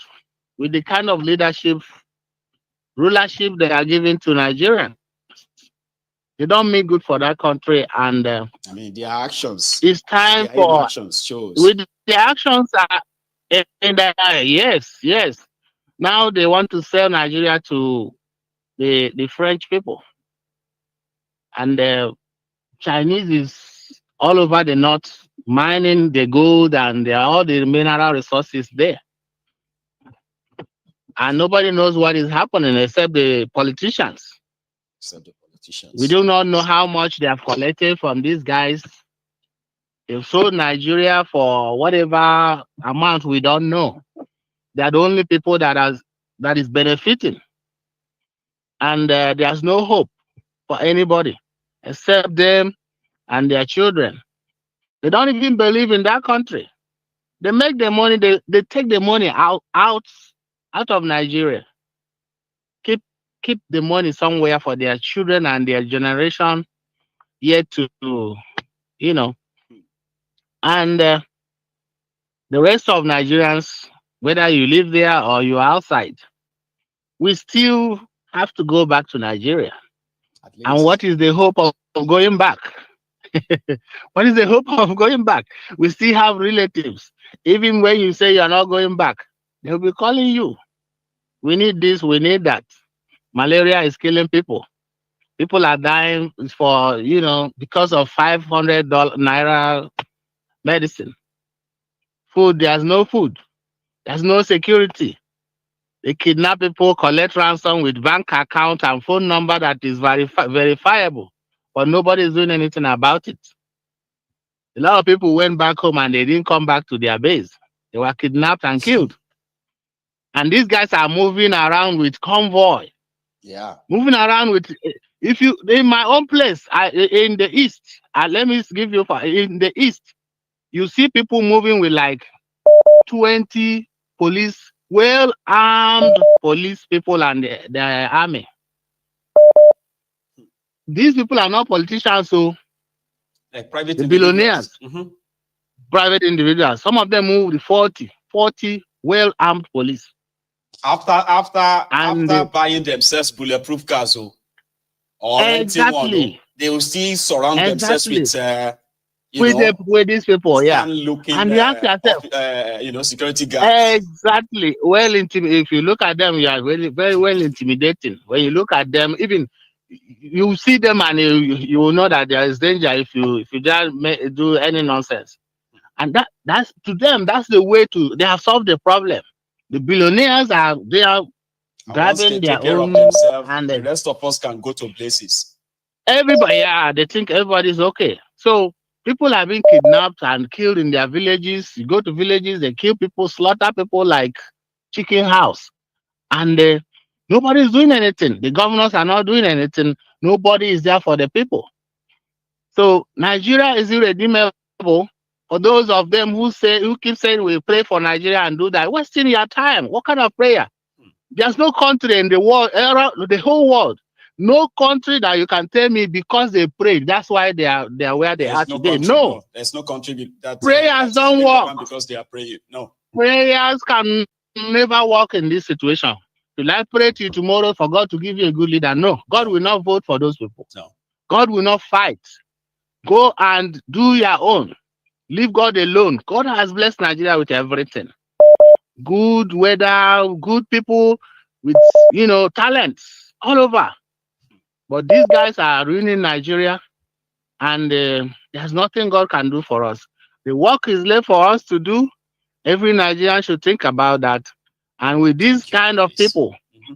with the kind of leadership rulership they are giving to Nigerians. They don't mean good for that country, and I mean, their actions. It's time for actions shows. With the actions are in the yes. Now they want to sell Nigeria to the French people, and the Chinese is all over the north mining the gold and all the mineral resources there, and nobody knows what is happening except the politicians. We do not know how much they have collected from these guys. They've sold Nigeria for whatever amount we don't know. They are the only people that is benefiting. And there's no hope for anybody except them and their children. They don't even believe in that country. They make the money, they take the money out of Nigeria. Keep the money somewhere for their children and their generation yet to, and the rest of Nigerians, whether you live there or you're outside, we still have to go back to Nigeria. And what is the hope of going back? What is the hope of going back? We still have relatives. Even when you say you're not going back, they'll be calling you. We need this, we need that. Malaria is killing people. People are dying for, because of $500 naira medicine. Food, there's no food. There's no security. They kidnap people, collect ransom with bank account and phone number that is verifiable, but nobody is doing anything about it. A lot of people went back home and they didn't come back to their base. They were kidnapped and killed. And these guys are moving around with convoy. Yeah. Moving around with, in my own place, in the east, let me give you, in the east, you see people moving with like 20 police, well-armed police people and the army. These people are not politicians, so like private billionaires, private individuals. Some of them move with 40 well-armed police. After buying themselves bulletproof cars, or exactly, one, they will still surround themselves with these people, yeah. Looking, and you ask yourself, security guards. Exactly. Well, if you look at them, you are very, very well intimidating. When you look at them, even you see them and you will know that there is danger if you just do any nonsense. And that's to them, that's the way they have solved the problem. The billionaires are grabbing their own, and the rest of us can go to places. Everybody, they think everybody's okay. So people are being kidnapped and killed in their villages. You go to villages, they kill people, slaughter people like chicken house, and nobody's doing anything. The governors are not doing anything. Nobody is there for the people. So Nigeria is irredeemable. For those of them who keep saying we pray for Nigeria and do that, wasting your time. What kind of prayer? There's no country in the world, the whole world, no country that you can tell me because they prayed, that's why they are where they are today. No, there's no country that prayers don't work because they are praying. No, prayers can never work in this situation. Will I pray to you tomorrow for God to give you a good leader? No, God will not vote for those people. No, God will not fight. Go and do your own. Leave God alone. God has blessed Nigeria with everything. Good weather, good people with, talents all over. But these guys are ruining Nigeria, and there's nothing God can do for us. The work is left for us to do. Every Nigerian should think about that. And with these kind of people,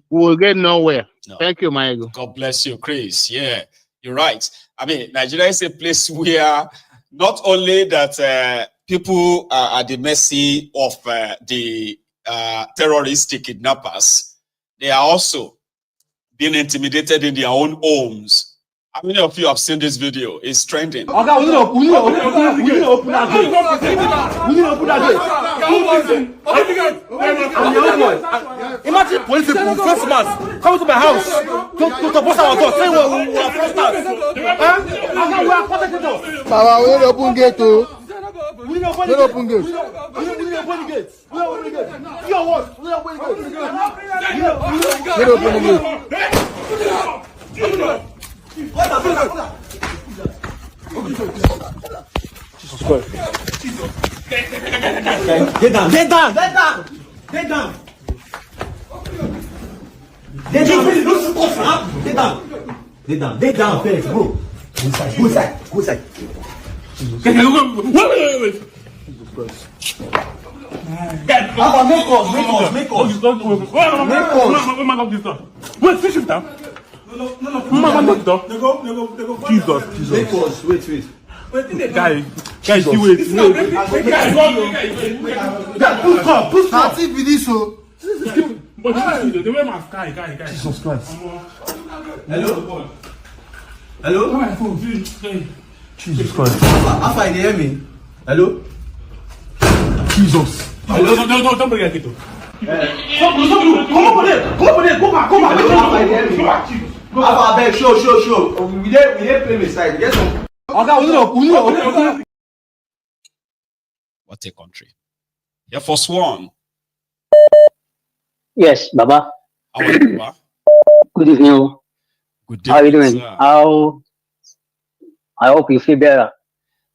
we will get nowhere. No. Thank you, Maego. God bless you, Chris. Yeah, you're right. I mean, Nigeria is a place where not only that people are at the mercy of the terroristic kidnappers, they are also being intimidated in their own homes. How many of you have seen this video? It's trending. Okay, we need to open that gate. We need to open that gate. I'm the old boy. Imagine police people, first mass, coming to my house to bust our door, saying we are fraudsters. We are protectors. Baba, we need to open gate too. We don't open gates. We don't open gates. We don't open gates. You are what? We don't open gates. We don't open gates. Jesus Christ. Get down. Get down. Get down. Get down. Get down. Get down. Get down. Get down first, bro. Go inside. Go inside. Go inside. Wait. Jesus Christ. Make us. Wait, fish him down. No. Jesus. Make us. Wait. Guy, wait. Push up. But the way my guy. Jesus Christ. Hello? My phone. Jesus Christ. How far you hear me? Hello? Jesus. No, don't bring it. Come over there. Go back. How far you hear me? How far back? Show. We didn't play beside. Get some. Okay, What a country. Air Force One. Yes, Baba. How are you, Baba? Good evening. Good How are you doing? sir. I hope you feel better.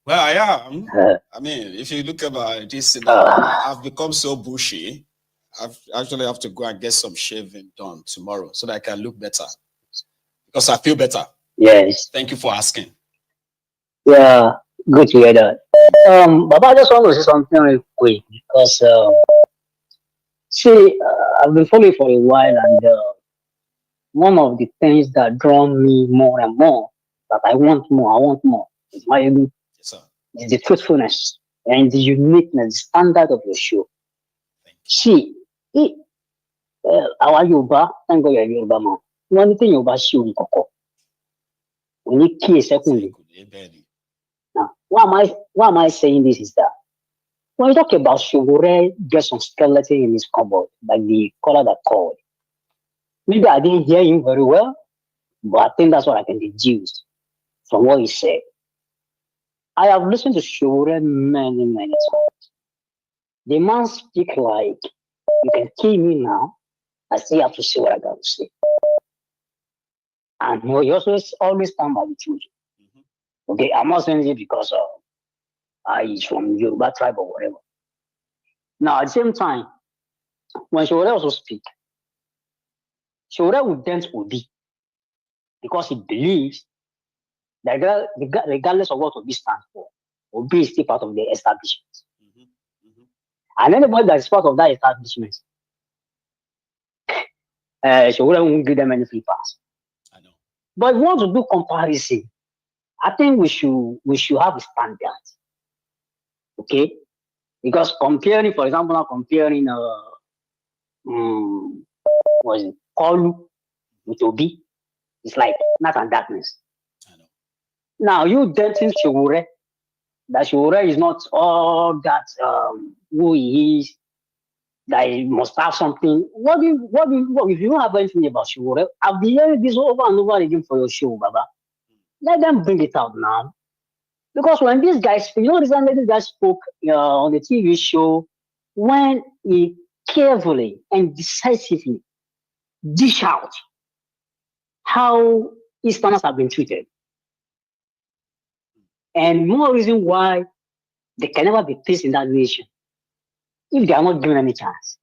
Well, I am. I mean, if you look about this, I've become so bushy. I've actually have to go and get some shaving done tomorrow so that I can look better. Because I feel better. Yes. Thank you for asking. Yeah, good to hear that. Baba, I just want to say something real quick because I've been following for a while, and one of the things that draw me more and more, that I want more, is my is the truthfulness and the uniqueness, the standard of your show. Our Yoruba, thank God you're Yoruba man. One thing Yoruba show in Koko. We need key secondly. Now, why am I saying this is that when you talk about Sowore get some skeleton in his cupboard, like the caller that called. Maybe I didn't hear him very well, but I think that's what I can deduce from what he said. I have listened to Sowore many times. The man speak like, you can kill me now, I still have to say what I got to say. And he also always stand by the truth. Okay, I'm not saying it because he's from Yoruba tribe or whatever. Now, at the same time, when Sowore also speak, Sowore will dent Obi because he believes that regardless of what Obi stands for, Obi is still part of the establishment. And anybody that is part of that establishment, Sowore won't give them any free pass. I know. But if we want to do comparison, I think we should have a standard. Okay? Because comparing, for example, Kolu with Obi, it's like night and darkness. I know. Now you denting Sowore, that Sowore is not all that who he is, that he must have something. What if you don't have anything about Sowore? I've been hearing this over and over again for your show, Baba. Let them bring it out now. Because when these guys, recently this guy spoke on the TV show, when he carefully and decisively dish out how Easterners have been treated. And more reason why there can never be peace in that nation if they are not given any chance.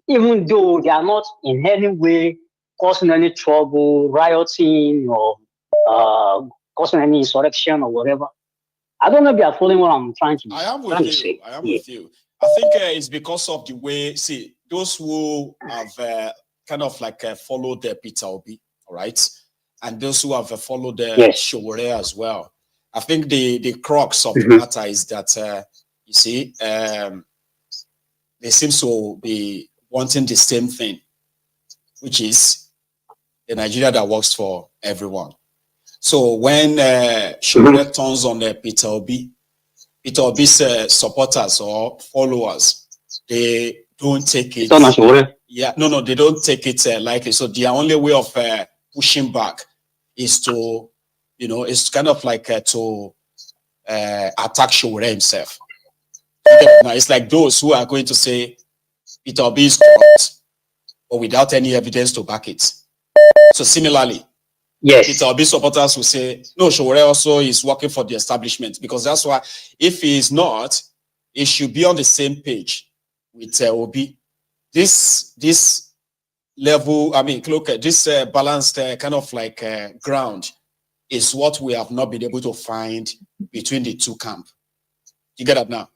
Even though they are not in any way causing any trouble, rioting, or causing any insurrection or whatever. I don't know if you are following what I'm trying to say. I am with you. I think it's because of the way, those who have kind of like followed Peter Obi, all right? And those who have followed Sowore as well. I think the crux of the matter is that, they seem to be wanting the same thing, which is the Nigeria that works for everyone. So when Sowore turns on Peter Obi's supporters or followers, they don't take it. No, they don't take it lightly. So the only way of pushing back is to, it's kind of like to attack Sowore himself. Now it's like those who are going to say Peter Obi is corrupt, but without any evidence to back it. So similarly, yes, Peter Obi supporters will say, no, Sowore also is working for the establishment, because that's why if he is not, he should be on the same page with Obi. This level, I mean, look at this balanced kind of like ground is what we have not been able to find between the two camps. You get that now?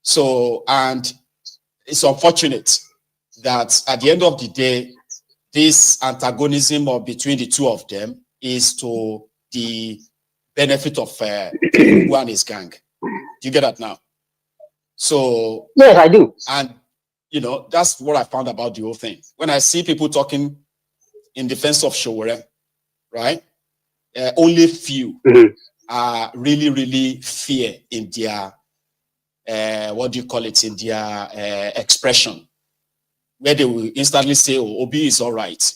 So, and it's unfortunate that at the end of the day, this antagonism between the two of them is to the benefit of Tinubu and his gang. Do you get that now? So yes, I do. And you know, that's what I found about the whole thing. When I see people talking in defense of Sowore, right? Only few are really fear in their what do you call it, in their expression, where they will instantly say, oh, Obi is all right.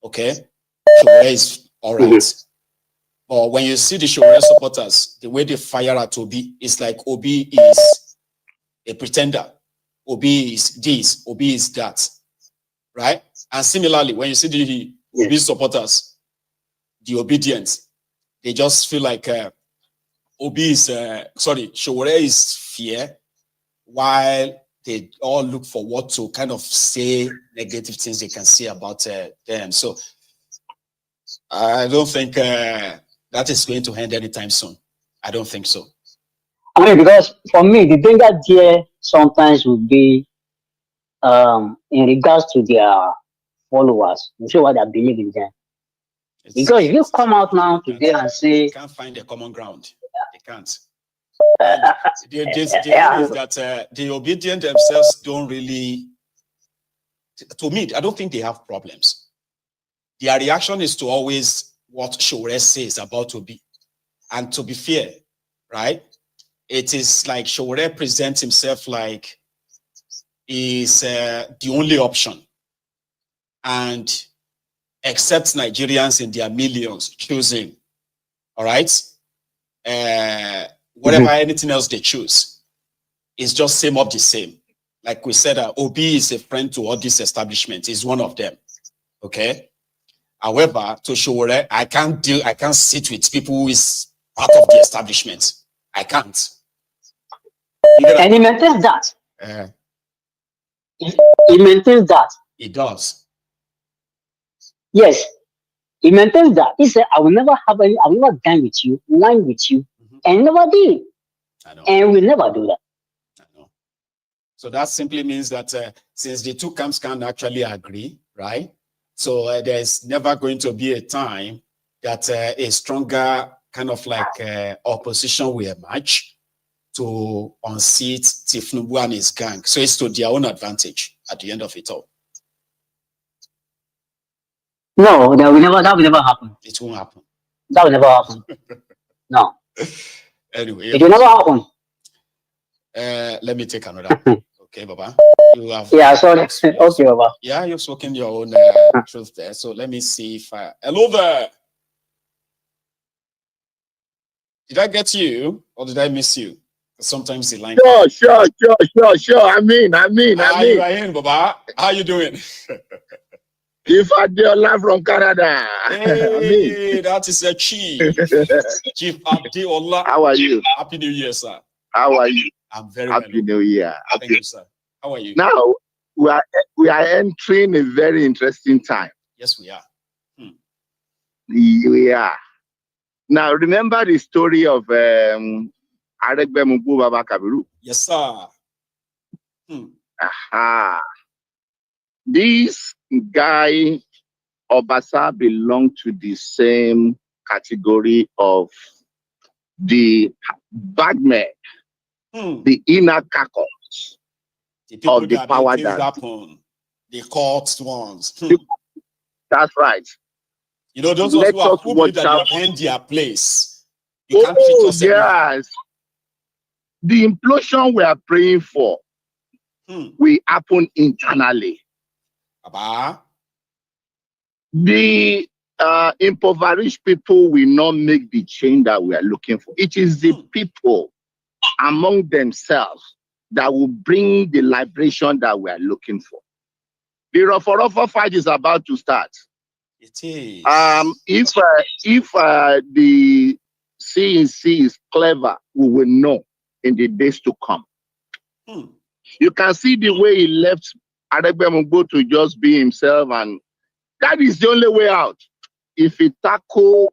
Okay? Sowore is all right. But when you see the Sowore supporters, the way they fire at Obi, it's like Obi is a pretender. Obi is this, Obi is that. Right? And similarly, when you see the Obi supporters, the obedient, they just feel like Obi is, Sowore is fear, while they all look for what to kind of say negative things they can say about them. So I don't think that is going to end anytime soon. I don't think so. I mean, because for me, the danger there sometimes would be in regards to their followers, you see what they believe in them. Because if you come out now today and say, they can't find a common ground, they can't. The thing is that the obedient themselves don't really, to me, I don't think they have problems. Their reaction is to always what Sowore says about Obi. And to be fair, right, it is like Sowore presents himself like is the only option, and accepts Nigerians in their millions choosing, all right? Whatever anything else they choose, it's just same of the same. Like we said, Obi is a friend to all this establishment. He's one of them, okay? However, to Sowore, I can't sit with people who is part of the establishment. I can't. And he maintains that. He maintains that. He does. Yes, he maintains that. He said, I will never dine with you, wine with you, and never did. And we'll never do that. I know. So that simply means that since the two camps can't actually agree, right? So there's never going to be a time that a stronger kind of like opposition will emerge to unseat Tinubu and his gang. So it's to their own advantage at the end of it all. No, that will never happen. It won't happen. That will never happen. No. Anyway. It will never happen. Let me take another. Okay, Baba. You have. Yeah, sorry. Okay, Baba. Yeah, you've spoken your own truth there. So let me see if I. Hello there. Did I get you or did I miss you? Sometimes the line. Sure. I mean. You are in, Baba. How you doing? If Adeola from Canada. Hey, that is a chief. Chief Adeola. How are you? Happy New Year, sir. How are you? I'm very Happy New Year. Thank you, sir. How are you? Now we are entering a very interesting time. Yes, we are. We are. Now remember the story of Agege Baba Kabiru? Yes, sir. This guy Obasa belonged to the same category of the bagmen, the inner caucus of the power that the court ones. That's right. You know, those ones who believe that you end their place. You can't treat us yes. The implosion we are praying for will happen internally. Baba. The impoverished people will not make the change that we are looking for. It is the people among themselves that will bring the liberation that we are looking for. The Roforofa fight is about to start. It is. If the CNC is clever, we will know in the days to come. You can see the way he left Aregbemugo to just be himself, and that is the only way out. If he tackle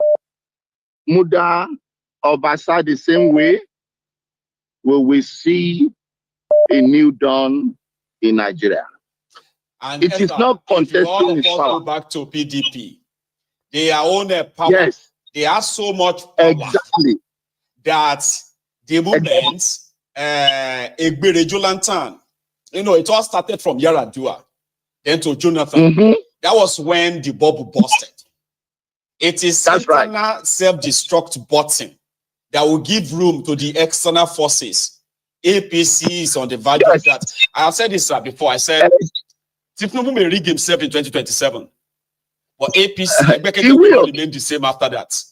Mudashiru Obasa the same way, we will see a new dawn in Nigeria. And it is not contesting his power. Go back to PDP. They are on a power. Yes. They have so much power that the movement, Egbere Jolantan, it all started from Yaradua, then to Jonathan. That was when the bubble busted. It is internal self-destruct button that will give room to the external forces. APC is on the verge of that. I have said this before. I said Tinubu may rig himself in 2027, but APC will remain the same after that.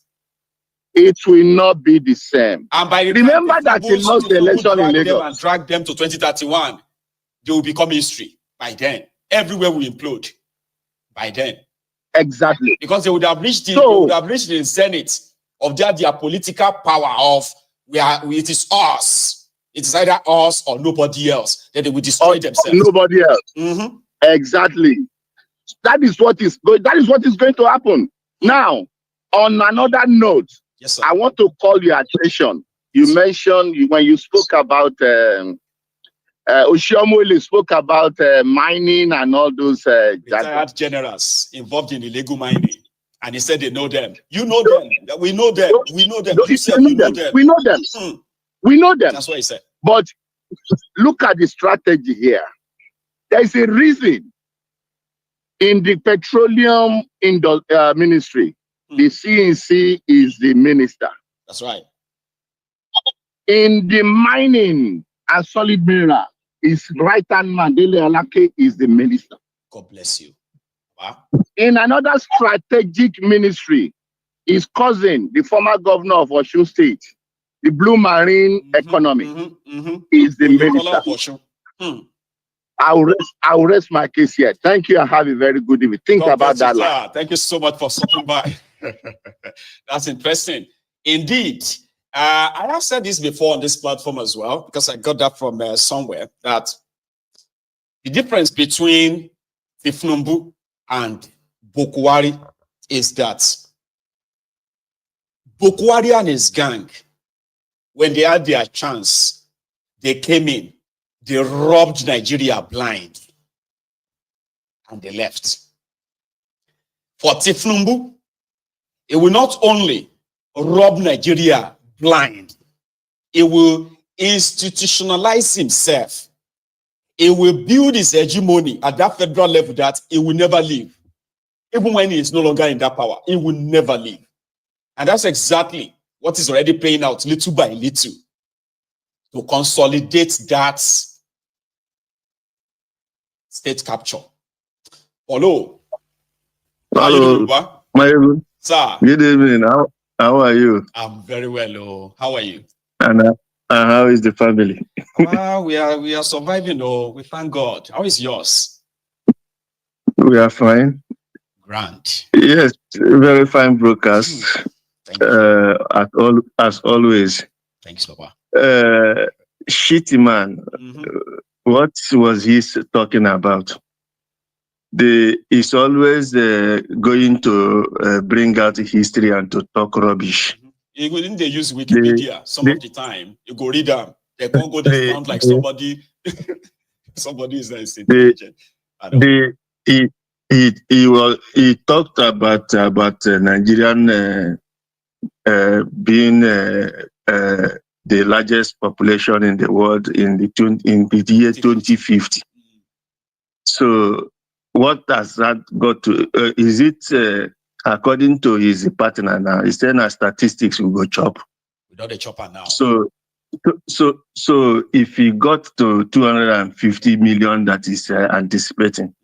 It will not be the same. And by the remember that he lost the election in Lagos and drag them to 2031, they will become history by then. Everywhere will implode by then. Exactly. Because they would have reached the zenith of their political power of it is us. It is either us or nobody else. Then they will destroy themselves. Nobody else. Exactly. That is what is going. That is what is going to happen. Now, on another note, I want to call your attention. You mentioned when you spoke about Omoyele spoke about mining and all those retired generals involved in illegal mining, and he said they know them. You know them. We know them. We know them. You said you know them. We know them. We know them. That's what he said. But look at the strategy here. There is a reason in the petroleum ministry. The CNC is the minister. That's right. In the mining and solid mineral, his right-hand man, Dele Alake, is the minister. God bless you. Wow. In another strategic ministry, his cousin, the former governor of Osun State, the Blue Marine Economy, is the minister. I'll rest my case here. Thank you and have a very good evening. Think about that. Thank you so much for stopping by. That's interesting. Indeed. I have said this before on this platform as well, because I got that from somewhere, that the difference between Tinubu and Bokwari is that Bokwari and his gang, when they had their chance, they came in, they robbed Nigeria blind, and they left. For Tinubu, it will not only rob Nigeria blind, it will institutionalize himself. It will build his hegemony at that federal level that it will never leave. Even when he is no longer in that power, it will never leave. And that's exactly what is already playing out little by little to consolidate that state capture. Hello. Hello. Sir. Good evening. How are you? I'm very well. Oh. How are you? And how is the family? Well, we are surviving. Oh, we thank God. How is yours? We are fine. Grand. Yes, very fine broadcast. As always. Thanks, Papa. Shitty man. What was he talking about? He's always going to bring out history and to talk rubbish. Even they use Wikipedia some of the time. You go read them. They can't go this sound like somebody. Somebody is nice. Intelligent. He talked about Nigerian being the largest population in the world in the year 2050. So what does that got to? Is it according to his partner now? Is there statistics we go chop? Without the chopper now. So if he got to 250 million that is anticipating,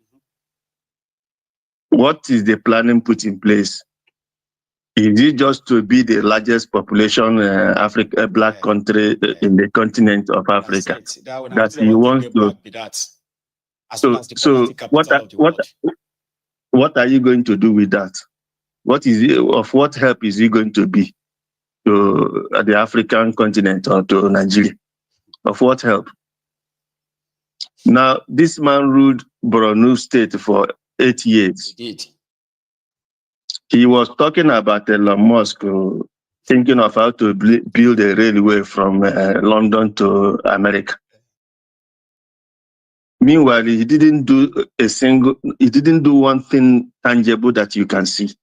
what is the planning put in place Is it just to be the largest population Africa black country in the continent of Africa that he wants to? So what are you going to do with that? What is it, of what help is he going to be to the African continent or to Nigeria? Of what help? Now, this man ruled Borno State for 8 years. He did. He was talking about Elon Musk thinking of how to build a railway from London to America. Meanwhile, he didn't do one thing tangible that you can see.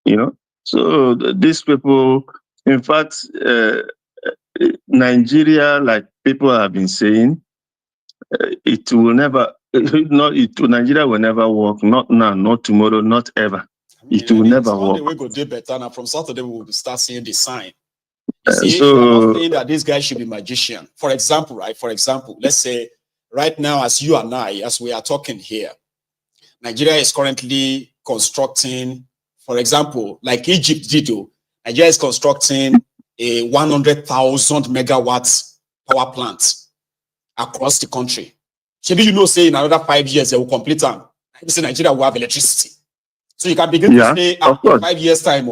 You know, so these people, in fact, Nigeria, like people have been saying, it will never, Nigeria will never work. Not now, not tomorrow, not ever. It will never work. Sunday we go do better now. From Saturday we will start seeing the sign. You see, I'm not saying that this guy should be magician. For example, right? For example, let's say right now, as you and I, as we are talking here, Nigeria is currently constructing, for example, like Egypt did. Nigeria is constructing a 100,000 megawatts power plant across the country. Maybe you know, say in another 5 years they will complete them. Say Nigeria will have electricity. So you can begin to say, in 5 years' time,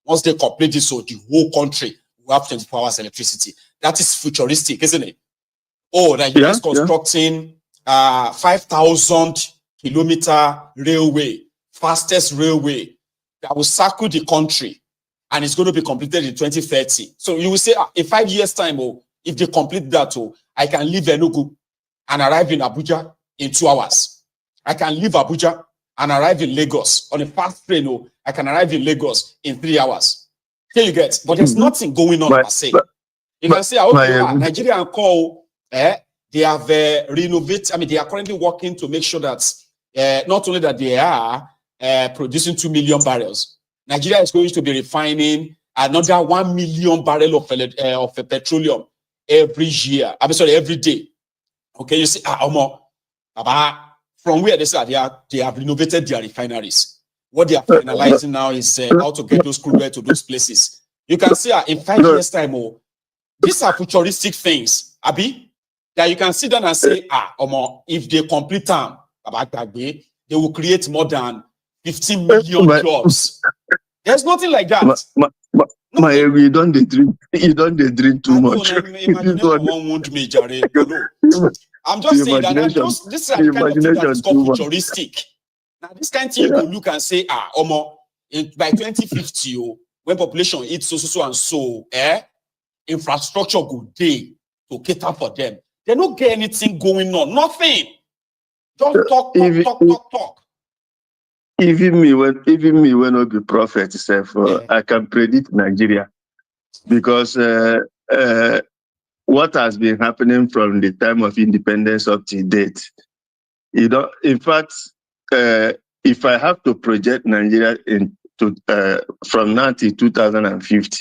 once they complete this, so the whole country will have 24 hours electricity. That is futuristic, isn't it? Oh, Nigeria is constructing 5,000 kilometer railway, fastest railway that will circle the country, and it's going to be completed in 2030. So you will say, in 5 years' time, if they complete that, I can leave Enugu and arrive in Abuja in 2 hours. I can leave Abuja and arrive in Lagos on a fast train. I can arrive in Lagos in 3 hours. Here you get, but there's nothing going on per se. You can say, okay, Nigeria and call, they have renovated. I mean, they are currently working to make sure that not only that they are producing 2 million barrels, Nigeria is going to be refining another 1 million barrel of petroleum every year. I'm sorry, every day. Okay, you see, from where they say they have renovated their refineries. What they are finalizing now is how to get those crude oil to those places. You can see in 5 years' time, these are futuristic things, Abi, that you can sit down and say, if they complete them, they will create more than 15 million jobs. There's nothing like that. You don't drink too much. I'm just saying that this is the kind of thing that is called futuristic. Now, this kind of thing you can look and say, by 2050, when population hits so and so, infrastructure good day to cater for them. They don't get anything going on, nothing. Just talk. Even me when I be prophet self, I can predict Nigeria because what has been happening from the time of independence up to date. In fact, if I have to project Nigeria from now to 2050,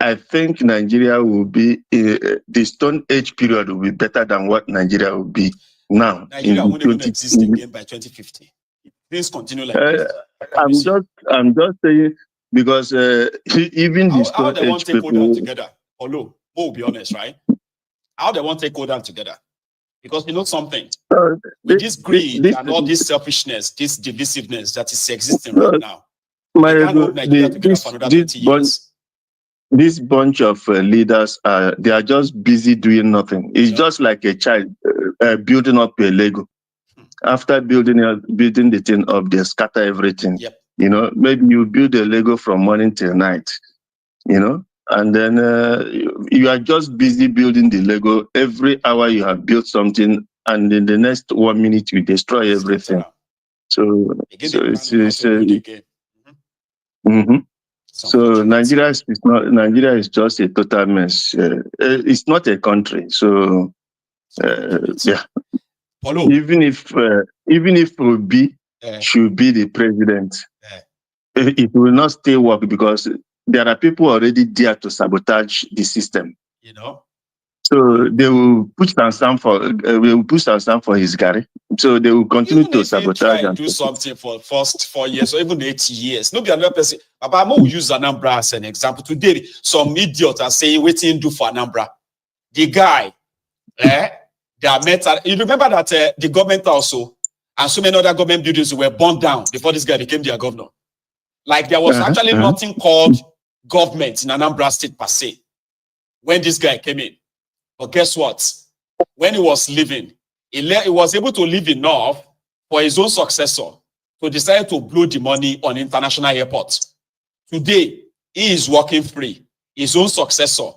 I think Nigeria will be the Stone Age period will be better than what Nigeria will be now. Nigeria won't even exist again by 2050. Things continue like this. I'm just saying because even the Stone Age people together. Although, we'll be honest, right? How they want to take all down together? Because you know something, with this greed and all this selfishness, this divisiveness that is existing right now, this bunch of leaders, they are just busy doing nothing. It's just like a child building up a Lego. After building the thing up, they scatter everything. Yep. You know, maybe you build a Lego from morning till night. You know, and then you are just busy building the Lego. Every hour you have built something, and in the next 1 minute you destroy everything. So Nigeria is just a total mess. It's not a country. So yeah. Even if Obi should be the president, it will not stay work because there are people already there to sabotage the system. You know, So they will push and stand for will push and stand for his Gary. So they will continue Even to if he sabotage try and do something for the first 4 years or even 8 years, no be another person. But will use Anambra as an example. Today, some idiot are saying, waiting do for Anambra. The guy, they are met. You remember that the government also and so many other government buildings were burned down before this guy became their governor. Like there was actually nothing called government in Anambra State per se when this guy came in. But guess what? When he was leaving, he was able to leave enough for his own successor to decide to blow the money on international airports. Today, he is working free. His own successor,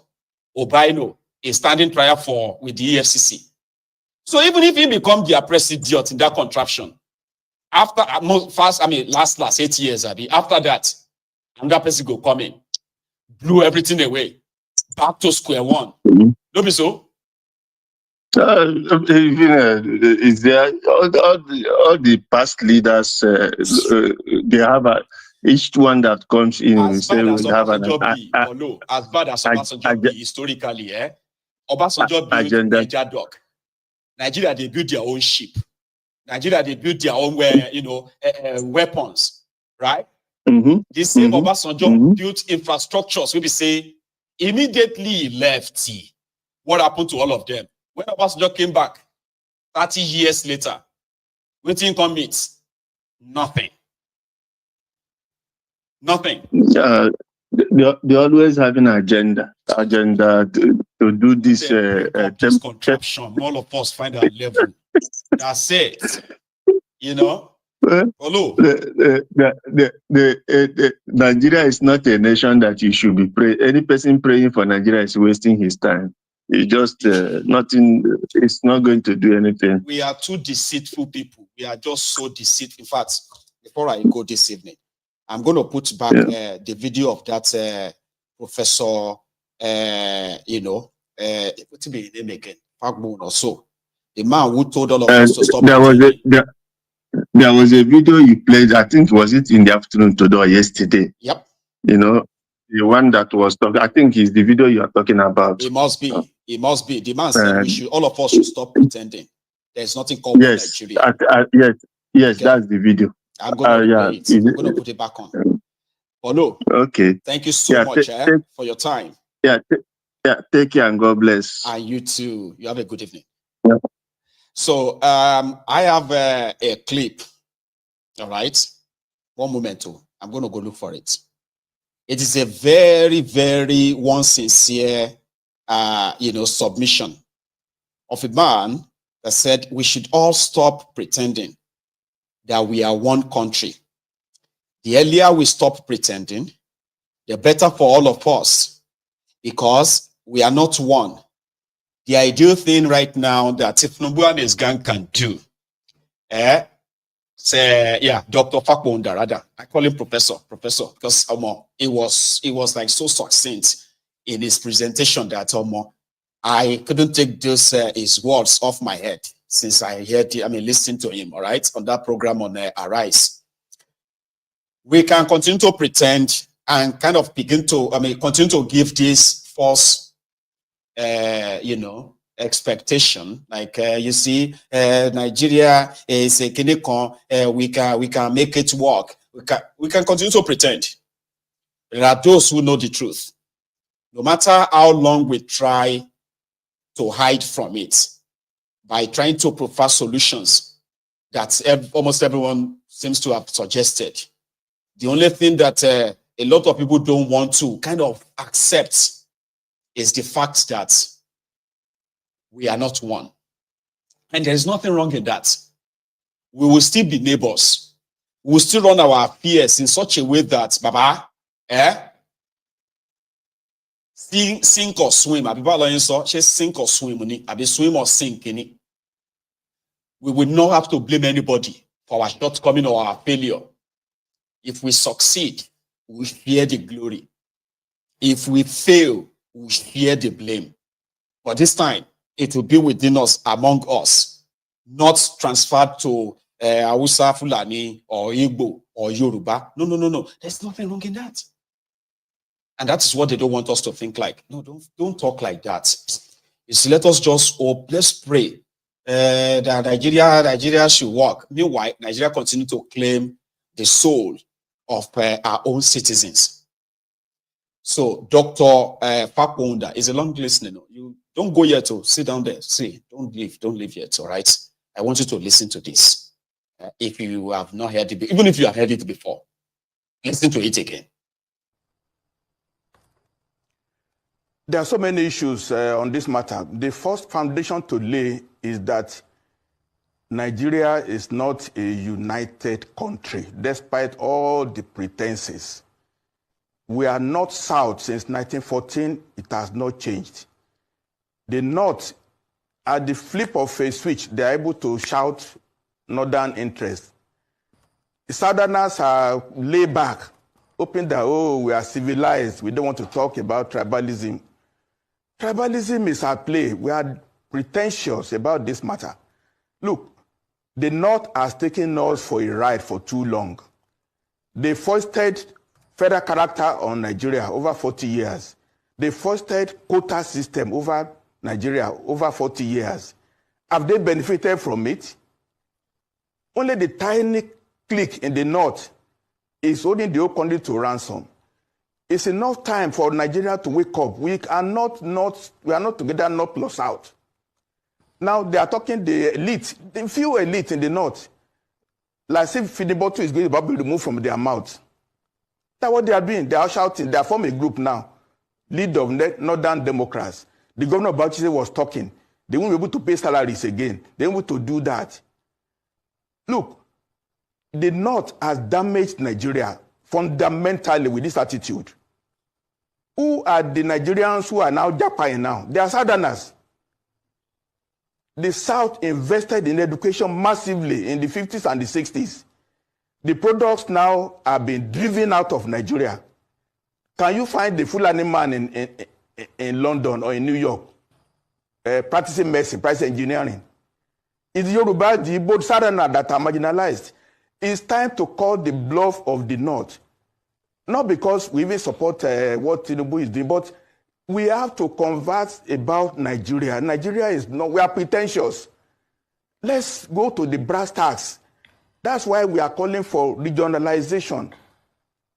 Obaino, is standing trial for with the EFCC. So even if he becomes the president in that contraption, after last 8 years, after that, another person go come in, blew everything away, back to square one. No be so? Is there all the past leaders? They have each one that comes in. As bad as Obasanjo be, or no, as bad as Obasanjo be historically, Obasanjo built Niger Dock. Nigeria, they built their own ship. Nigeria, they built their own weapons, right? The same Obasanjo built infrastructures. We say immediately he left. What happened to all of them? When Obasanjo came back 30 years later, waiting commits nothing. Nothing. They always have an agenda to do this. Contraption. All of us find our level. That's it. You know. Nigeria is not a nation that you should be praying. Any person praying for Nigeria is wasting his time. It's just nothing. It's not going to do anything. We are too deceitful people. We are just so deceitful. In fact, before I go this evening, I'm going to put back the video of that professor. What's his name again? Fagbon or so. The man who told all of us to stop. There was a video you played. I think was it in the afternoon today or yesterday. Yep. You know, the one that was talking. I think is the video you are talking about. It must be. It must be. The man said all of us should stop pretending. There's nothing called Nigeria. Yes, that's the video. I'm going to play it. I'm going to put it back on. Olo. Okay. Thank you so much for your time. Take care and God bless. And you too. You have a good evening. Yeah. So I have a clip. All right. One moment. I'm going to go look for it. It is a very, very sincere, submission of a man that said we should all stop pretending that we are one country. The earlier we stop pretending, the better for all of us, because we are not one. The ideal thing right now that Tinubu and his gang can do, Dr. Fakbo Ndarada. I call him professor, because it was like so succinct in his presentation that I couldn't take those his words off my head since I listened to him, all right, on that program on Arise. We can continue to pretend and kind of begin to, continue to give this false, expectation. Like you see, Nigeria is a Kinecon, we can make it work. We can continue to pretend. There are those who know the truth. No matter how long we try to hide from it, by trying to provide solutions that almost everyone seems to have suggested. The only thing that a lot of people don't want to kind of accept is the fact that we are not one. And there's nothing wrong in that. We will still be neighbors. We will still run our affairs in such a way that, Baba, sink or swim. Sink or swim. Swim or sink. We will not have to blame anybody for our shortcoming or our failure. If we succeed, we share the glory. If we fail, we share the blame. But this time, it will be within us, among us, not transferred to Hausa, Fulani, or Igbo, or Yoruba. No. There's nothing wrong in that. And that is what they don't want us to think like. No, don't talk like that. is let us just hope, let's pray that Nigeria should work. Meanwhile, Nigeria continue to claim the soul of our own citizens. So, Dr. Faponda is a long listening. You don't go yet to sit down there. See, don't leave yet. All right. I want you to listen to this. If you have not heard it, even if you have heard it before, listen to it again. There are so many issues on this matter. The first foundation to lay is that Nigeria is not a united country, despite all the pretenses. We are not South since 1914. It has not changed. The North, at the flip of a switch, they are able to shout Northern interest. The Southerners are laid back, hoping that, oh, we are civilized. We don't want to talk about tribalism. Tribalism is at play. We are pretentious about this matter. Look, the North has taken us for a ride for too long. They foisted federal character on Nigeria over 40 years. They foisted quota system over Nigeria over 40 years. Have they benefited from it? Only the tiny clique in the North is holding the whole country to ransom. It's enough time for Nigeria to wake up. We are not together, North plus South. Now they are talking the elite, the few elite in the North. Like if feeding bottle is going to be removed from their mouth. That's what they are doing. They are shouting. They are forming a group now. Lead of Northern Democrats. The governor of Abuja was talking. They won't be able to pay salaries again. They won't be able to do that. Look, the North has damaged Nigeria fundamentally with this attitude. Who are the Nigerians who are now Japan now? They are Southerners. The South invested in education massively in the 50s and the 60s. The products now are being driven out of Nigeria. Can you find the Fulani man in London or in New York practicing medicine, practicing engineering? It's Yoruba, the both Southerners that are marginalized. It's time to call the bluff of the North. Not because we even support what Tinubu is doing, but we have to converse about Nigeria. Nigeria is not, we are pretentious. Let's go to the brass tacks. That's why we are calling for regionalization.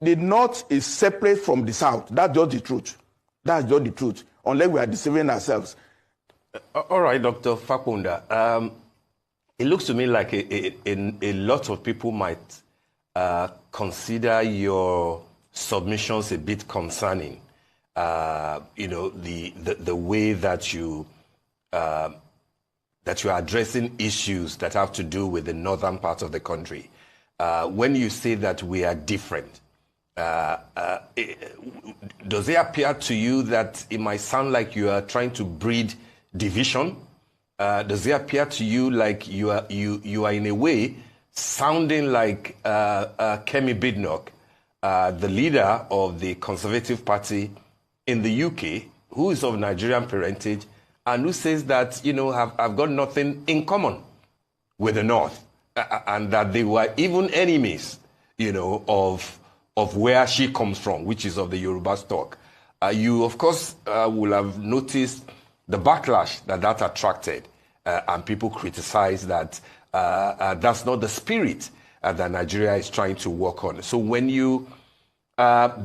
The North is separate from the South. That's just the truth. That's just the truth, unless we are deceiving ourselves. All right, Dr. Fakunda. It looks to me like a lot of people might consider your submissions a bit concerning. You know, the way that you are addressing issues that have to do with the northern part of the country. When you say that we are different, does it appear to you that it might sound like you are trying to breed division? Does it appear to you like you are in a way sounding like Kemi Badenoch, the leader of the Conservative Party in the UK, who is of Nigerian parentage, and who says that, you know, have got nothing in common with the North, and that they were even enemies, you know, of where she comes from, which is of the Yoruba stock. You, of course, will have noticed the backlash that attracted, and people criticize that that's not the spirit that Nigeria is trying to work on. So when you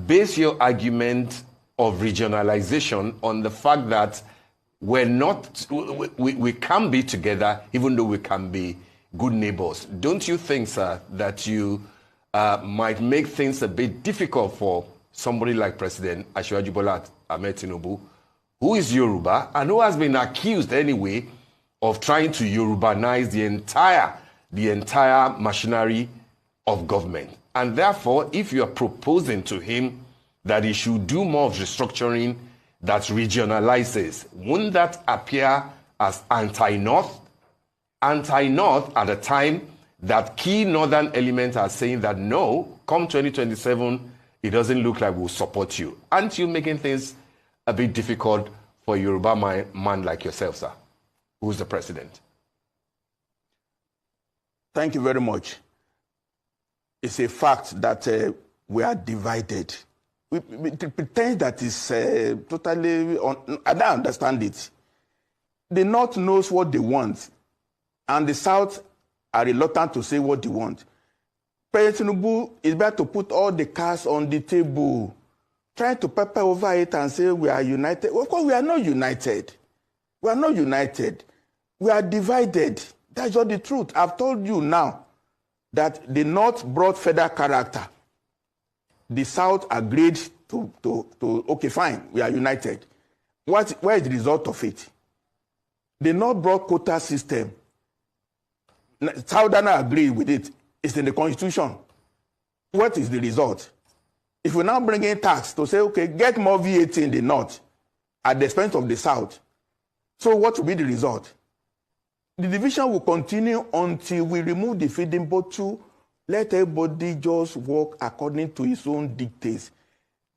base your argument of regionalization on the fact that we can be together, even though we can be good neighbors, don't you think, sir, that you might make things a bit difficult for somebody like President Asiwaju Bola Ahmed Tinubu, who is Yoruba and who has been accused anyway of trying to Yorubanize the entire machinery of government? And therefore, if you are proposing to him that he should do more of restructuring that regionalizes, wouldn't that appear as anti-North? Anti-North at a time that key Northern elements are saying that no, come 2027, it doesn't look like we'll support you. Aren't you making things a bit difficult for a Yoruba man like yourself, sir, who's the president? Thank you very much. It's a fact that we are divided. We pretend that is totally, I don't understand it. The North knows what they want, and the South are reluctant to say what they want. President Tinubu is better to put all the cards on the table, trying to pepper over it and say we are united. Of course, we are not united. We are not united. We are divided. That's just the truth. I've told you now that the North brought federal character. The South agreed to okay, fine, we are united. Where is the result of it? The North brought quota system. Southerners agree with it. It's in the Constitution. What is the result? If we now bring in tax to say, okay, get more VAT in the North at the expense of the South, so what will be the result? The division will continue until we remove the feeding bottle, let everybody just work according to his own dictates.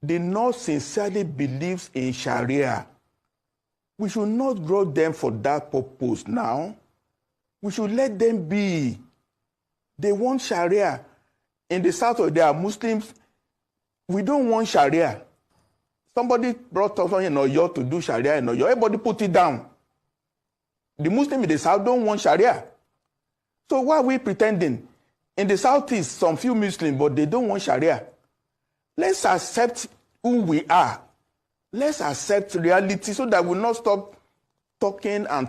The North sincerely believes in Sharia. We should not grow them for that purpose now. We should let them be. They want Sharia. In the South, there are Muslims. We don't want Sharia. Somebody brought us in Oyo to do Sharia in Oyo. Everybody put it down. The Muslims in the South don't want Sharia. So why are we pretending? In the Southeast, some few Muslims, but they don't want Sharia. Let's accept who we are. Let's accept reality so that we'll not stop talking and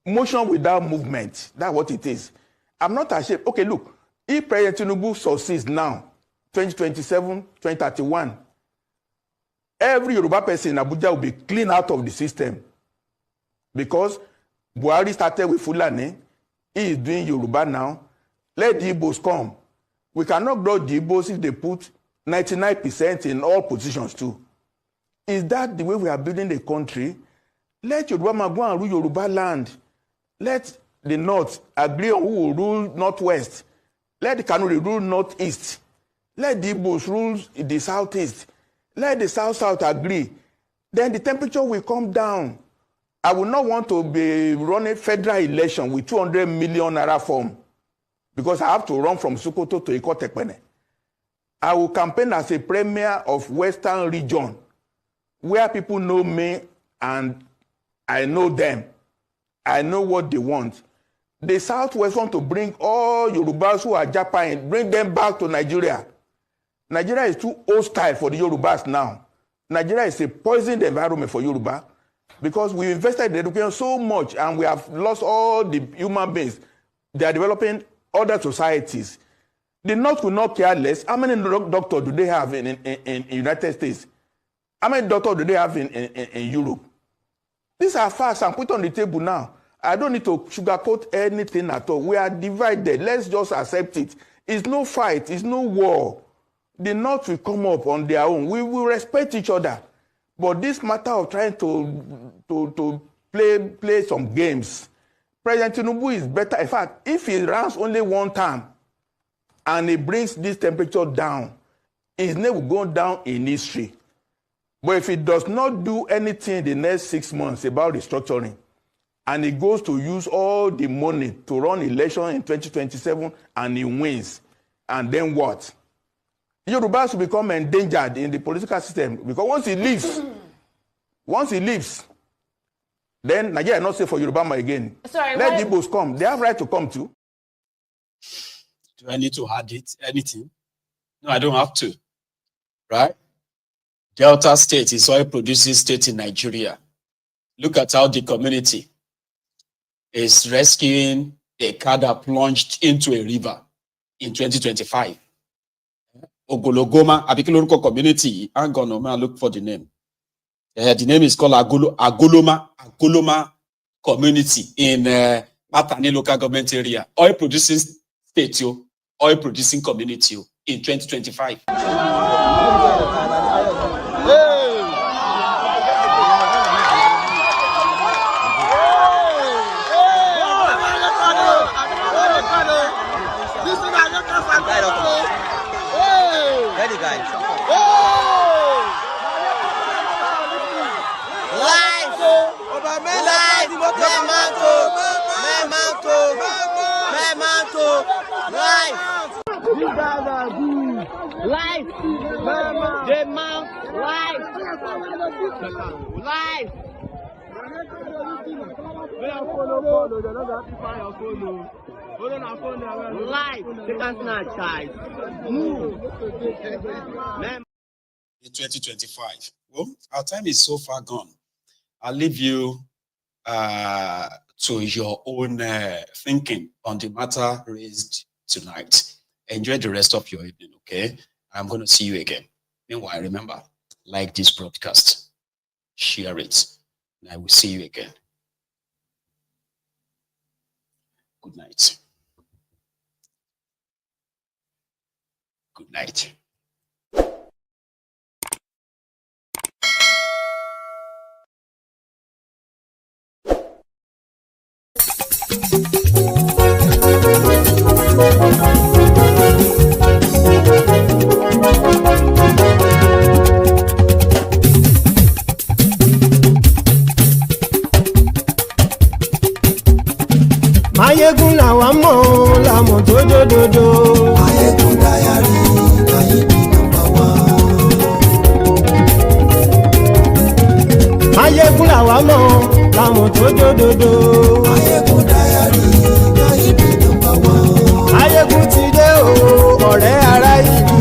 motion without movement. That's what it is. I'm not ashamed. Okay, look, if President Tinubu succeeds now, 2027, 2031, every Yoruba person in Abuja will be cleaned out of the system. Because Buhari started with Fulani. He is doing Yoruba now. Let the Igbos come. We cannot grow the Igbos if they put 99% in all positions too. Is that the way we are building the country? Let Yoruba man go and rule Yoruba land. Let the North agree on who will rule Northwest. Let the Kanuri rule Northeast. Let the Igbos rule the Southeast. Let the South agree. Then the temperature will come down. I will not want to be running federal election with 200 million naira form because I have to run from Sokoto to Ikotekpene. I will campaign as a premier of Western region where people know me and I know them. I know what they want. The Southwest want to bring all Yorubas who are Japan, bring them back to Nigeria. Nigeria is too hostile for the Yorubas now. Nigeria is a poisoned environment for Yoruba because we invested in education so much and we have lost all the human beings. They are developing other societies. The North will not care less. How many doctors do they have in United States? How many doctors do they have in Europe? These are facts I'm put on the table now. I don't need to sugarcoat anything at all. We are divided. Let's just accept it. It's no fight. It's no war. The North will come up on their own. We will respect each other. But this matter of trying to play some games, President Tinubu is better. In fact, if he runs only one time and he brings this temperature down, his name will go down in history. But if he does not do anything in the next 6 months about restructuring, and he goes to use all the money to run election in 2027 and he wins, and then what? Yorubas will become endangered in the political system because once he leaves, then Nigeria is not safe for Yorubama again. Sorry, let the Igbos come. They have right to come too. Do I need to add anything? No, I don't have to. Right? Delta State is oil producing state in Nigeria. Look at how the community is rescuing a car that plunged into a river in 2025. Ogologoma, Abikiloruko community. I'm gonna look for the name. The name is called Agoloma community in Matane local government area. Oil producing state, oil producing community in 2025. These guys are good. Life. Demand. Life. Live. Live. They can't snatch, guys. Move. In 2025. Well, our time is so far gone. I'll leave you to your own thinking on the matter raised tonight. Enjoy the rest of your evening, okay? I'm going to see you again. Meanwhile, remember, like this broadcast, share it, and I will see you again. Good night. Good night. Mayegun làwa mọ̀ làmọ̀ tó dòdòdò. Mayegun dayari Nayibi number 1. Mayegun làwa mọ̀ làmọ̀ tó dòdòdò. Mayegun dayari Nayibi number 1. Mayegun ti dé o ọ̀rẹ́ ara ìlú.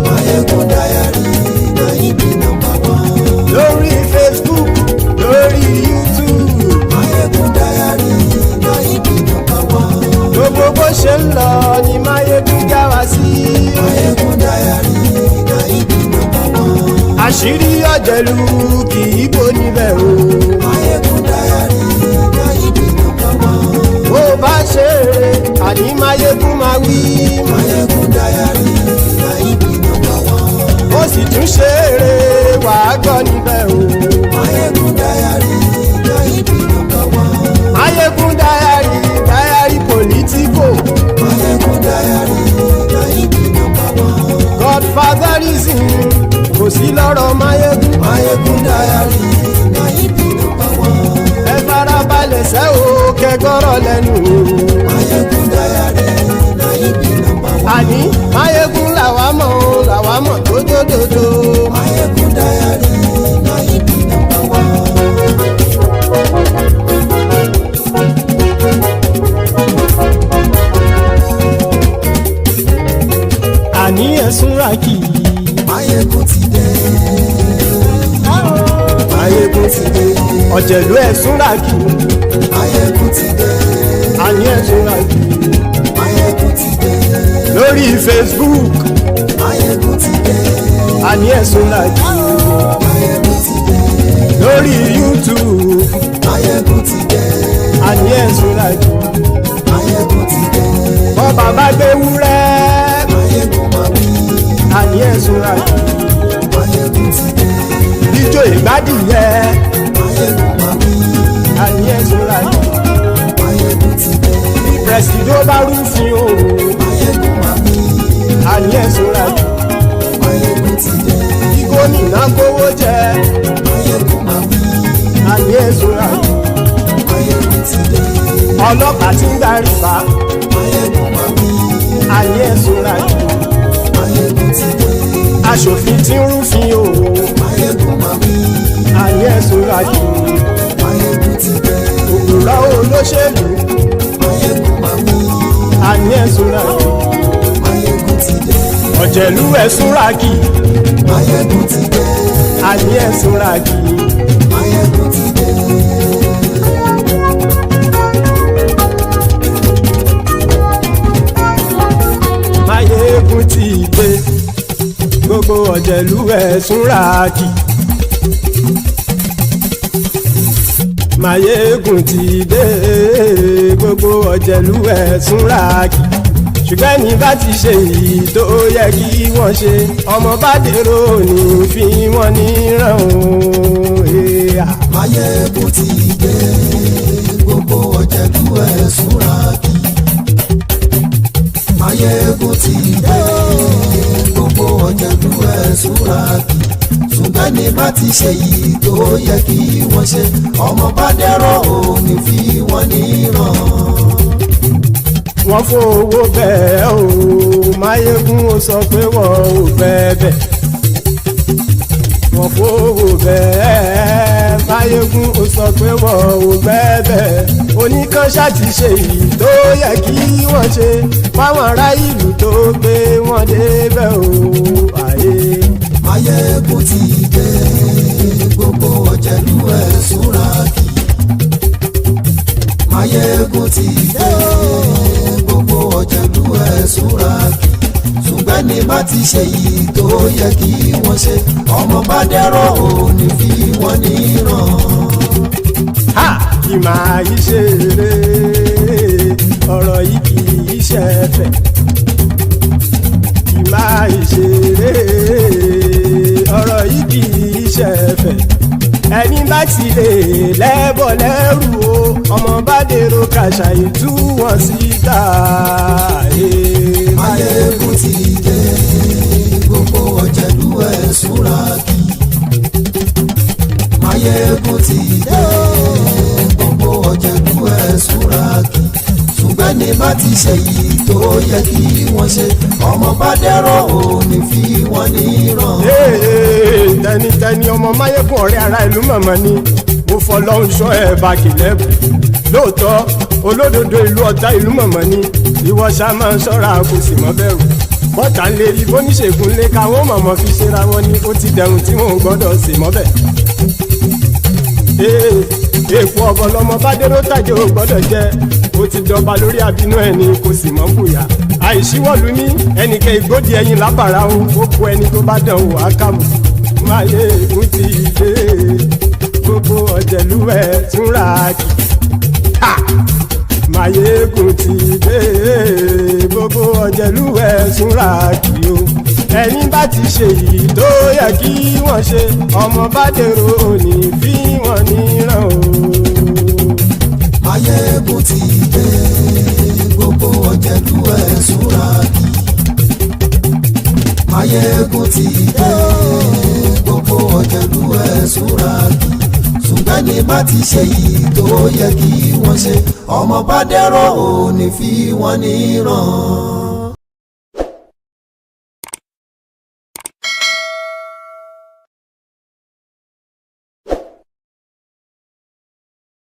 Mayegun dayari Nayibi number 1. Lórí Facebook lórí YouTube. Mayegun dayari Nayibi number 1. Gbogbo bó ṣe ń lọ ni Mayegun já wa sí. Mayegun dayari Nayibi number 1. Àṣírí ọ̀jẹ̀lú kì í bò níbẹ̀ o. Mayegun dayari Nayibi number 1. Bó bá ṣe eré àní Mayegun máa wí. Mayegun dayari Nayibi number 1. Ó sì tún ṣe eré wàá gbọ́ níbẹ̀ o. Mayegun dayari Nayibi number 1. Mayegun dayari politico. Mayegun dayari Nayibi number 1. Godfatherism kò sí lọ́rọ̀ Mayegun. Mayegun dayari Nayibi number 1. Ẹ farabalẹ̀ sẹ́ o kẹgọ́rọ̀ lẹ́nu o. Mayegun dayari Nayibi number 1. Àní Mayegun làwa mọ̀ tó dòdòdò. Mayegun dayari Nayibi number 1. Àní ẹ̀sùn ràkì. Mayegun ti dé. Mayegun ti dé. Ọ̀jẹ̀lú ẹ̀sùn ràkì. Mayegun ti dé. Àní ẹ̀sùn ràkì. Mayegun ti dé. Lórí Facebook. Mayegun ti dé. Àní ẹ̀sùn ràkì. Mayegun ti dé. Lórí YouTube. Mayegun ti dé. Àní ẹ̀sùn ràkì. Mayegun ti dé. Bọ́ bàbá gbé wúrẹ́. Mayegun máa wí. Àní ẹ̀sùn ràkì. Mayegun ti dé. Ijó ìgbádìyẹ. Mayegun máa wí. Àní ẹ̀sùn ràkì. Mayegun ti dé. Pẹ̀sìdó bá rúfin o. Mayegun máa wí. Àní ẹ̀sùn ràkì. Mayegun ti dé. Gómìnà kówó jẹ. Mayegun máa wí. Àní ẹ̀sùn ràkì. Mayegun ti dé. Ọlọ́pàá tí ń darí bá. Mayegun máa wí. Àní ẹ̀sùn ràkì. Mayegun ti dé. Aṣòfin tí ń rúfin o. Mayegun máa wí. Àní ẹ̀sùn ràkì. Mayegun ti dé. Òkúra olóṣèlú. Mayegun máa wí. Àní ẹ̀sùn ràkì. Mayegun ti dé. Ọ̀jẹ̀lú ẹ̀sùn ràkì. Mayegun ti dé. Àní ẹ̀sùn ràkì. Mayegun ti dé. Mayegun ti dé. Gbogbo ọ̀jẹ̀lú ẹ̀sùn ràkì. Mayegun ti dé. Gbogbo ọ̀jẹ̀lú ẹ̀sùn ràkì. Ṣùgbọ́n ní bá ti ṣe èyí tó yẹ kí wọ́n ṣe, ọmọ bá dèrò ní fi wọ́n níran o. Mayegun ti dé. Gbogbo ọ̀jẹ̀lú ẹ̀sùn ràkì. Mayegun ti dé. Gbogbo ọ̀jẹ̀lú ẹ̀sùn ràkì. Ṣùgbọ́n ní bá ti ṣe èyí tó yẹ kí wọ́n ṣe, ọmọ bá dèrò ní fi wọ́n níran. Wọ́n fowó bẹ́ẹ̀ o. Mayegun ó sọ pé wọ́n ò fẹ́ bẹ́ẹ̀. wọ́n fowó bẹ́ẹ̀ Máyégún ó sọ pé wọ́n ò bẹ́ẹ̀ oníkan ṣáàtì ṣe èyí tó yẹ kí wọ́n ṣe fáwọn ará ìlú tó gbé wọn débẹ̀ o àyè. Máyégún ti dé gbogbo ọ̀jẹ̀lú ẹ̀ súnra kì. Máyégún ti dé gbogbo ọ̀jẹ̀lú ẹ̀ súnra kì. Ṣùgbọ́n ní bá ti ṣe yìí tó yẹ kí wọ́n ṣe ọmọ bá dẹ́rọ̀ ò ní fi wọ́n níran. Kì máa yí ṣe eré ọ̀rọ̀ yìí kì í ṣe ẹ̀fẹ̀. Kì máa yí ṣe eré ọ̀rọ̀ yìí kì í ṣe ẹ̀fẹ̀. Ẹni bá ti lè lẹ́bọ̀ lẹ́rù o ọmọ bá dèrò kàṣà ìtú wọn síta. Máyégún ti dé gbogbo ọ̀jẹ̀lú ẹ̀ súnra kì. Máyégún ti dé gbogbo ọ̀jẹ̀lú ẹ̀ súnra kì. Ṣùgbọ́n ní bá ti ṣe yìí tó yẹ kí wọ́n ṣe ọmọ bá dẹ́rọ̀ ò ní fi wọ́n níran. Tẹnitẹni ọmọ Máyégún ọ̀rẹ́ ara ìlú mọ̀mọ́ ni mo fọlọ́run ṣọ́ ẹ̀ bá kìlẹ́bù lóòótọ́ olódodo ìlú ọ̀tá ìlú mọ̀mọ́ ni ìwọ ṣá máa ń ṣọ́ra kò sì mọ́ bẹ̀rù bọ́tà ń lè rí bóníṣègùn lé káwọn mọ̀mọ́ fi ṣera wọn ni ó ti dẹrùn tí wọn ò gbọ́dọ̀ sè mọ́bẹ̀. èèpo ọ̀bọ lọmọ bá dérò tàjẹ́ ò gbọ́dọ̀ jẹ́ ó ti jọba lórí àbínú ẹ̀ ni kò sì mọ́ bùyà àìsíwọ́lu ní ẹnìkẹ́ ìgbódì ẹyin lábàrá o ó kó ẹni tó bá dán wò á kàmù. Máyégún ti dé gbogbo ọ̀jẹ̀lú ẹ̀ túnra kì. Máyégún ti dé gbogbo ọ̀jẹ̀lú ẹ̀ túnra kì o. Ẹni bá ti ṣe yìí tó yẹ kí wọ́n ṣe ọmọ bá dèrò òní fi wọ́n níran o. Máyégún ti dé gbogbo ọ̀jẹ̀lú ẹ̀ túnra kì. Máyégún ti dé gbogbo ọ̀jẹ̀lú ẹ̀ súnra kì. Ṣùgbọ́n ní bá ti ṣe yìí tó yẹ kí wọ́n ṣe ọmọ bá dẹ́rọ̀ ò ní fi wọ́n níran.